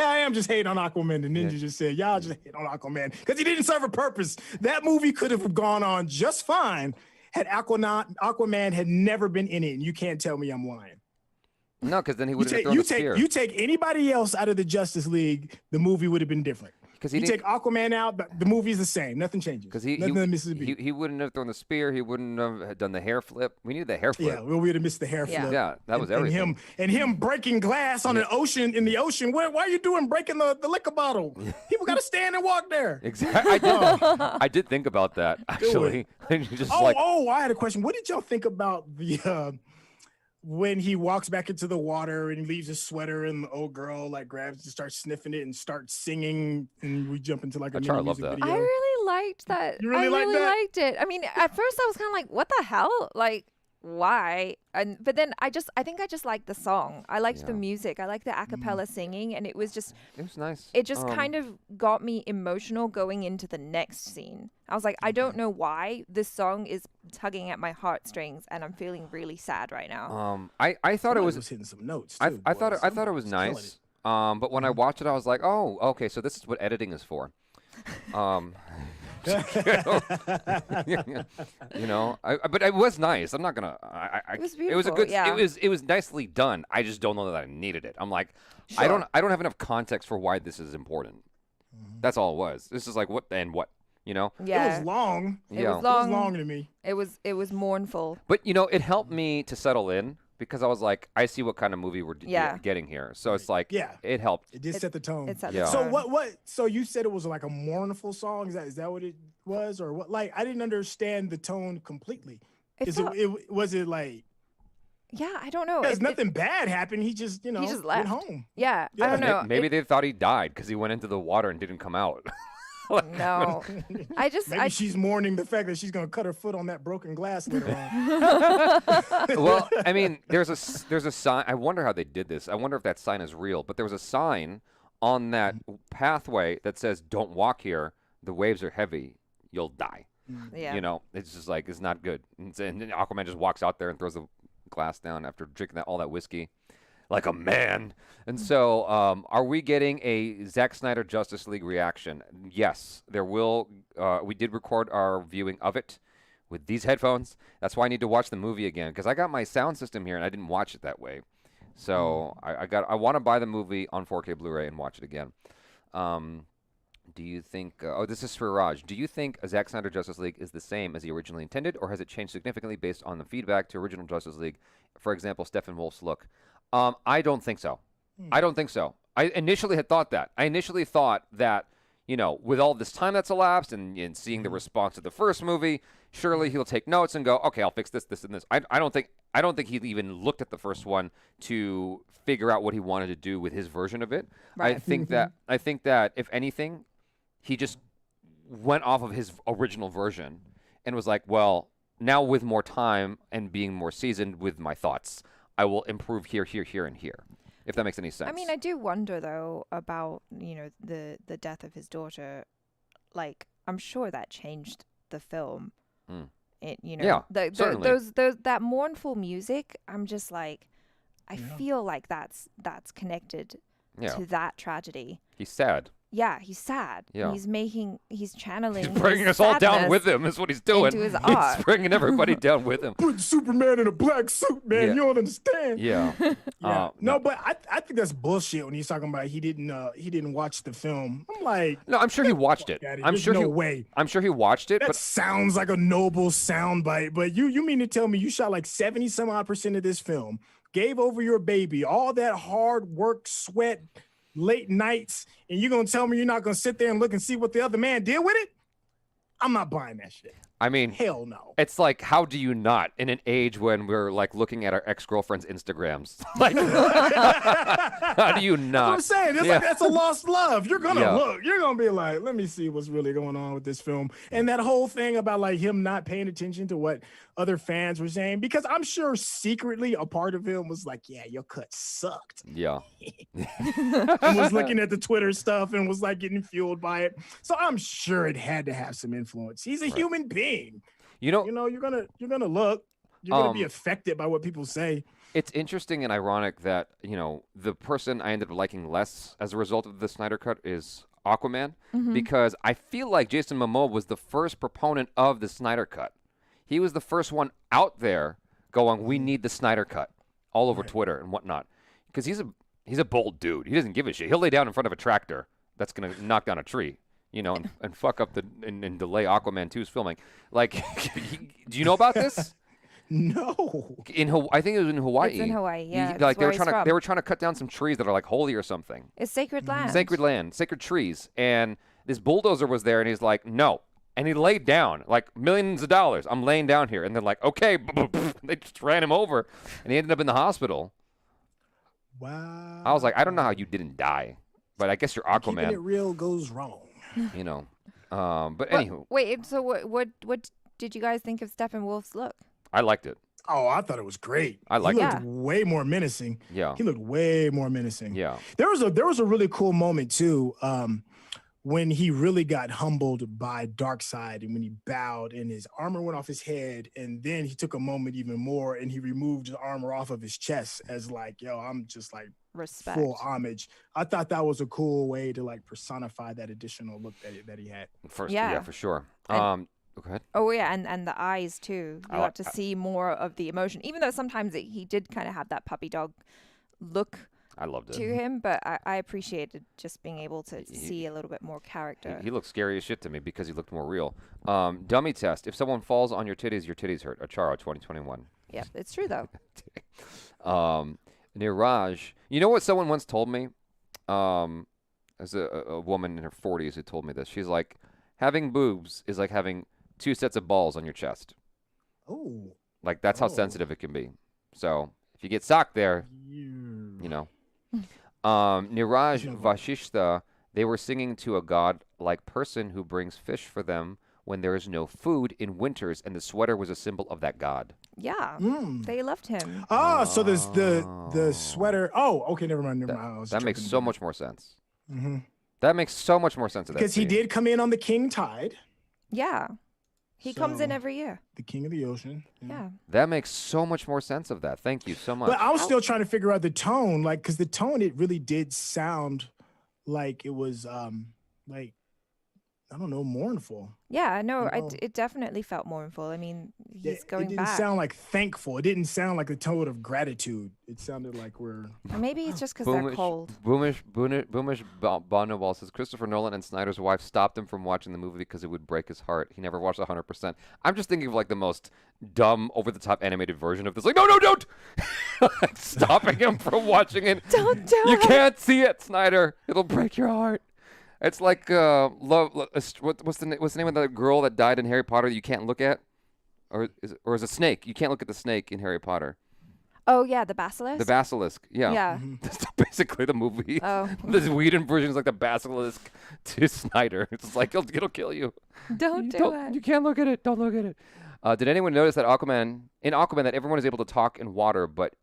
I am just hating on Aquaman. The ninja just said, y'all just hate on Aquaman because he didn't serve a purpose. That movie could have gone on just fine had Aquaman had never been in it. And you can't tell me I'm lying. No, because then he would have thrown the spear. You take anybody else out of the Justice League, the movie would have been different. Because you take Aquaman out, the movie's the same. Nothing changes. Because he wouldn't have thrown the spear. He wouldn't have done the hair flip. We needed the hair flip. Yeah, we would have missed the hair flip. Yeah, that was everything. And him breaking glass on an ocean in the ocean. Why are you breaking the liquor bottle? People got to stand and walk there. Exactly. I did think about that actually. I had a question. What did y'all think about the? When he walks back into the water and he leaves his sweater and the old girl like grabs and starts sniffing it and starts singing and we jump into like a mini music video. I really liked that. You really liked it. I mean, at first I was kind of like, what the hell? Like, why? But then I think I just liked the song. I liked the music. I liked the a cappella singing, and it was nice. It just kind of got me emotional going into the next scene. I was like, I don't know why this song is tugging at my heartstrings, and I'm feeling really sad right now. I thought it was hitting some notes. Too, I thought it was nice. But when I watched it, I was like, oh, okay, so this is what editing is for. But it was nice. I'm not gonna. It was beautiful. It was a good. Yeah. It was nicely done. I just don't know that I needed it. I'm like, Sure. I don't have enough context for why this is important. That's all it was. This is like what and what. Yeah. It was long. It Yeah. was long. It was long to me. It was mournful. But it helped me to settle in because I was like, I see what kind of movie we're getting here. So it's like, it helped. It did set the tone. It set Yeah. the So tone. what? So you said it was like a mournful song. Is that what it was, or what? Like I didn't understand the tone completely. Was it like? Yeah, I don't know. Because nothing bad happened. He just he just went left. home. Yeah, I don't know. Maybe they thought he died because he went into the water and didn't come out. No, Maybe she's mourning the fact that she's gonna cut her foot on that broken glass later on. Well, I mean, there's a sign. I wonder how they did this. I wonder if that sign is real. But there was a sign on that pathway that says, "Don't walk here. The waves are heavy. You'll die." Yeah. It's just like it's not good. And then Aquaman just walks out there and throws the glass down after drinking all that whiskey, like a man. And so, are we getting a Zack Snyder Justice League reaction? Yes, there will. We did record our viewing of it with these headphones. That's why I need to watch the movie again because I got my sound system here and I didn't watch it that way. So I want to buy the movie on 4K Blu-ray and watch it again. Do you think? This is for Raj. Do you think a Zack Snyder Justice League is the same as he originally intended, or has it changed significantly based on the feedback to original Justice League? For example, Steppenwolf's look. I don't think so. I don't think so. I initially had thought that. I initially thought that, with all this time that's elapsed and seeing the response to the first movie, surely he'll take notes and go, okay, I'll fix this, this, and this. I don't think he even looked at the first one to figure out what he wanted to do with his version of it. Right. I think that if anything, he just went off of his original version and was like, well, now with more time and being more seasoned with my thoughts, I will improve here, here, here, and here, if that makes any sense. I mean, I do wonder, though, about, the death of his daughter. Like, I'm sure that changed the film. Yeah, certainly. That mournful music, I'm just like, I feel like that's connected to that tragedy. He's sad. Yeah, he's sad. Yeah. He's channeling. He's bringing his us all down sadness with him, is what he's doing. into his art. He's bringing everybody down with him. Put Superman in a black suit, man. Yeah. You don't understand. Yeah. No, but I think that's bullshit when he's talking about he didn't watch the film. I'm like, No, I'm sure he watched it. I'm There's sure no way. I'm sure he watched it, That but sounds like a noble soundbite, but you mean to tell me you shot like 70-some-odd% of this film, gave over your baby, all that hard work, sweat, late nights, and you're gonna tell me you're not gonna sit there and look and see what the other man did with it? I'm not buying that shit. I mean, hell no. It's like, how do you not in an age when we're like looking at our ex-girlfriend's Instagrams? Like, how do you not? That's what I'm saying. It's like that's a lost love. You're gonna look. You're gonna be like, let me see what's really going on with this film. And that whole thing about like him not paying attention to what other fans were saying, because I'm sure secretly a part of him was like, yeah, your cut sucked. Yeah. And was looking at the Twitter stuff and was like getting fueled by it. So I'm sure it had to have some influence. He's a human being. You're gonna look. You're gonna be affected by what people say. It's interesting and ironic that, the person I ended up liking less as a result of the Snyder Cut is Aquaman, because I feel like Jason Momoa was the first proponent of the Snyder Cut. He was the first one out there going, we need the Snyder Cut, all over Twitter and whatnot. Because he's a bold dude. He doesn't give a shit. He'll lay down in front of a tractor that's going to knock down a tree. And fuck up and delay Aquaman 2's filming. Like, do you know about this? No. I think it was in Hawaii. It's in Hawaii, yeah. Like they were trying to cut down some trees that are like holy or something. It's sacred land. Sacred land, sacred trees. And this bulldozer was there and he's like, no. And he laid down like millions of dollars. I'm laying down here. And they're like, okay. They just ran him over and he ended up in the hospital. Wow. I was like, I don't know how you didn't die, but I guess you're Aquaman. Keeping it real goes wrong. But anywho. Wait, so what did you guys think of Steppenwolf's look? I liked it. Oh, I thought it was great. I liked it. it. He looked way more menacing. Yeah. He looked way more menacing. Yeah. There was a really cool moment too, when he really got humbled by Darkseid and when he bowed and his armor went off his head, and then he took a moment even more and he removed the armor off of his chest as like, yo, I'm just like Respect. full homage. I thought that was a cool way to like personify that additional look that he had. Yeah, for sure. And, go ahead. Oh yeah, and the eyes too. You got to see more of the emotion, even though sometimes he did kind of have that puppy dog look. I loved it. To him, but I appreciated just being able to see a little bit more character. He looked scary as shit to me because he looked more real. Dummy test. If someone falls on your titties hurt. Achara 2021. Yeah, it's true though. Niraj. You know what someone once told me? As a woman in her 40s who told me this. She's like, having boobs is like having 2 sets of balls on your chest. Oh. Like, that's how sensitive it can be. So, if you get socked there, you know. Niraj Vashishta, they were singing to a god-like person who brings fish for them when there is no food in winters, and the sweater was a symbol of that god. Yeah, they loved him. So there's the sweater. Oh, okay, never mind. That makes so much more sense. Mm-hmm. That makes so much more sense. Because he did come in on the king tide. Yeah. He comes in every year. The king of the ocean. Yeah. That makes so much more sense of that. Thank you so much. But I was still trying to figure out the tone, like, because the tone, it really did sound like it was, like, I don't know, mournful. Yeah, no, it definitely felt mournful. I mean, he's going back. It didn't sound like thankful. It didn't sound like a tone of gratitude. It sounded like we're... Or maybe it's just because they're cold. Boomish Bonnewall says, Christopher Nolan and Snyder's wife stopped him from watching the movie because it would break his heart. He never watched 100%. I'm just thinking of like the most dumb, over-the-top animated version of this. Like, no, don't! Like, stopping him from watching it. Don't do it! You can't see it, Snyder. It'll break your heart. It's like what's the name of the girl that died in Harry Potter that you can't look at, or is it Snake? You can't look at the snake in Harry Potter. Oh yeah, the basilisk. The basilisk, yeah. Yeah. That's basically the movie. Oh. This Whedon version is like the basilisk to Snyder. It's like it'll kill you. Don't do it. You can't look at it. Don't look at it. Did anyone notice that Aquaman that everyone is able to talk in water, but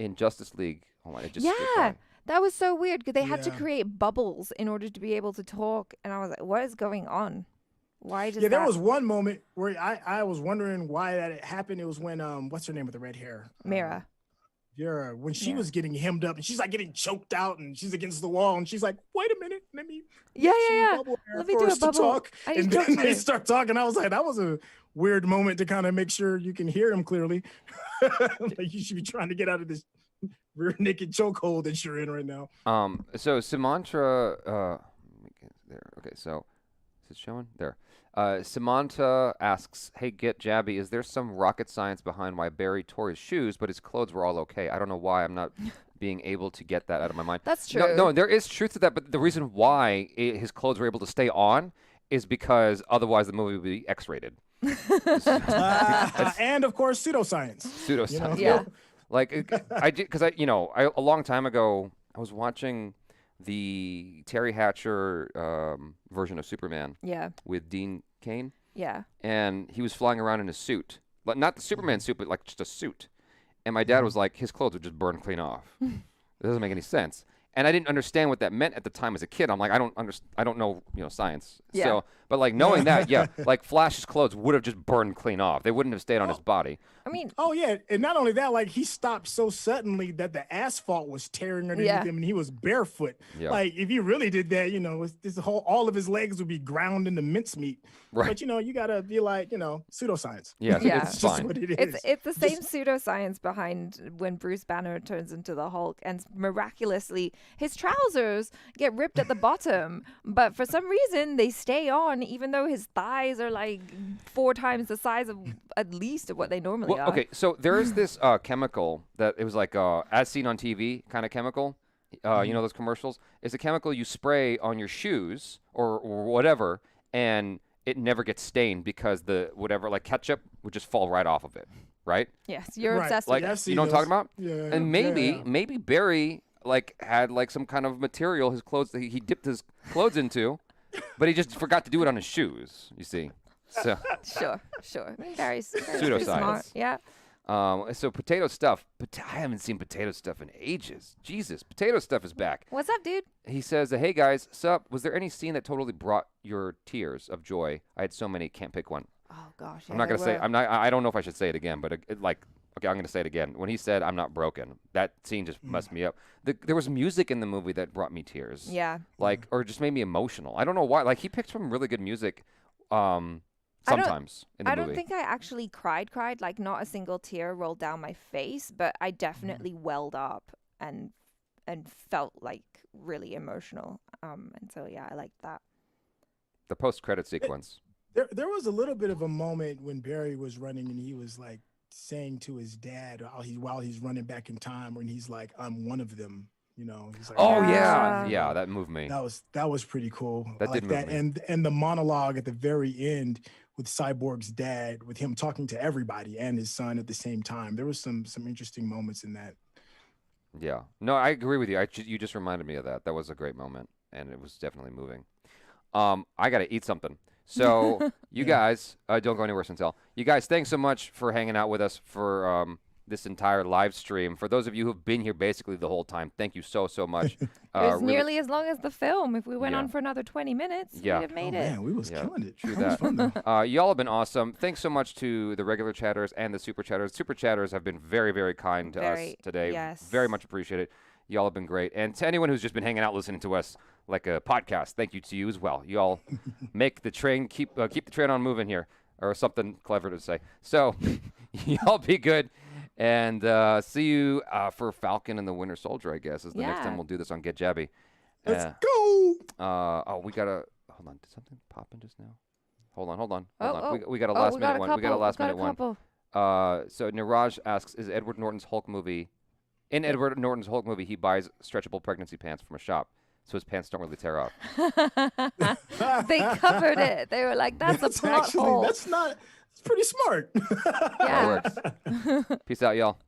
in Justice League, it just skipped on. That was so weird because they had to create bubbles in order to be able to talk, and I was like, "What is going on? Why does?" There was one moment where I was wondering why that happened. It was when what's her name with the red hair? Mira. Yeah, when she was getting hemmed up and she's like getting choked out and she's against the wall and she's like, "Wait a minute, let me let me do a bubble." Talk. And then they start talking. I was like, that was a weird moment to kind of make sure you can hear him clearly. Like you should be trying to get out of this rear naked chokehold that you're in right now. So Samantha, there. Okay, so is it showing there? Samantha asks, "Hey, Jaby, is there some rocket science behind why Barry tore his shoes, but his clothes were all okay? I don't know why I'm not being able to get that out of my mind." That's true. No, there is truth to that, but the reason why his clothes were able to stay on is because otherwise the movie would be X-rated. And of course, pseudoscience. Pseudoscience. You know? Yeah. Like I did because a long time ago I was watching the Terry Hatcher version of Superman. Yeah. With Dean Cain. Yeah. And he was flying around in a suit, but not the Superman suit, but like just a suit. And my dad was like, his clothes would just burn clean off. It doesn't make any sense. And I didn't understand what that meant at the time as a kid. I'm like, I don't know, science. Yeah. So, but like knowing that, like Flash's clothes would have just burned clean off. They wouldn't have stayed on his body. I mean, and not only that, like he stopped so suddenly that the asphalt was tearing underneath him, and he was barefoot. Yeah. Like if he really did that, all of his legs would be ground into mincemeat. Right. But you gotta be like, pseudoscience. Yeah, it's just fine. what it is. It's the same pseudoscience behind when Bruce Banner turns into the Hulk, and miraculously his trousers get ripped at the bottom, but for some reason they stay on, even though his thighs are like 4 times the size of at least of what they normally are. Okay, so there is this chemical that it was like as seen on TV kind of chemical. You know those commercials? It's a chemical you spray on your shoes or whatever, and it never gets stained because the whatever like ketchup would just fall right off of it, right? Yes, you're obsessed like, with it. you know what I'm talking about? Yeah. And maybe Barry like had like some kind of material his clothes that he dipped his clothes into, but he just forgot to do it on his shoes. You see, so Sure. Very pseudoscience. smart. Yeah. So potato stuff. I haven't seen potato stuff in ages. Jesus, potato stuff is back. What's up, dude? He says, "Hey guys, sup? Was there any scene that totally brought your tears of joy? I had so many, can't pick one." Oh gosh. I'm not gonna say. I don't know if I should say it again, but okay, I'm gonna say it again. When he said, "I'm not broken," that scene just messed me up. There was music in the movie that brought me tears. Yeah. Or just made me emotional. I don't know why. Like he picked some really good music. Sometimes in the movie. I don't think I actually cried. Like not a single tear rolled down my face, but I definitely welled up and felt like really emotional. And so yeah, I liked that. The post-credit sequence. There was a little bit of a moment when Barry was running and he was like saying to his dad while he's running back in time, when he's like, "I'm one of them." You know, he's like, "Oh yeah, that moved me." That was pretty cool. That did move me. And the monologue at the very end with Cyborg's dad, with him talking to everybody and his son at the same time. There was some interesting moments in that. Yeah, no, I agree with you. You just reminded me of that. That was a great moment, and it was definitely moving. I gotta eat something. So you guys don't go anywhere, Syntell. You guys, thanks so much for hanging out with us for this entire live stream. For those of you who've been here basically the whole time, thank you so much. It was nearly as long as the film. If we went on for another 20 minutes, we'd have made it. Man, we was killing it. True that. Was fun, y'all have been awesome. Thanks so much to the regular chatters and the super chatters. Super chatters have been very, very kind to us today. Yes. Very much appreciated. Y'all have been great. And to anyone who's just been hanging out listening to us like a podcast, thank you to you as well. Y'all make the train keep the train on moving here, or something clever to say. So y'all be good. And see you for Falcon and the Winter Soldier, I guess, is the next time we'll do this on Get Jaby. Let's go. We gotta hold on. Did something pop in just now? Hold on. Oh. We got a last minute one. We got a last minute one. Couple. So Niraj asks, is Edward Norton's Hulk movie? In Edward Norton's Hulk movie, he buys stretchable pregnancy pants from a shop, so his pants don't really tear off. They covered it. They were like, "That's a plot hole." That's pretty smart. Yeah. That works. Peace out, y'all.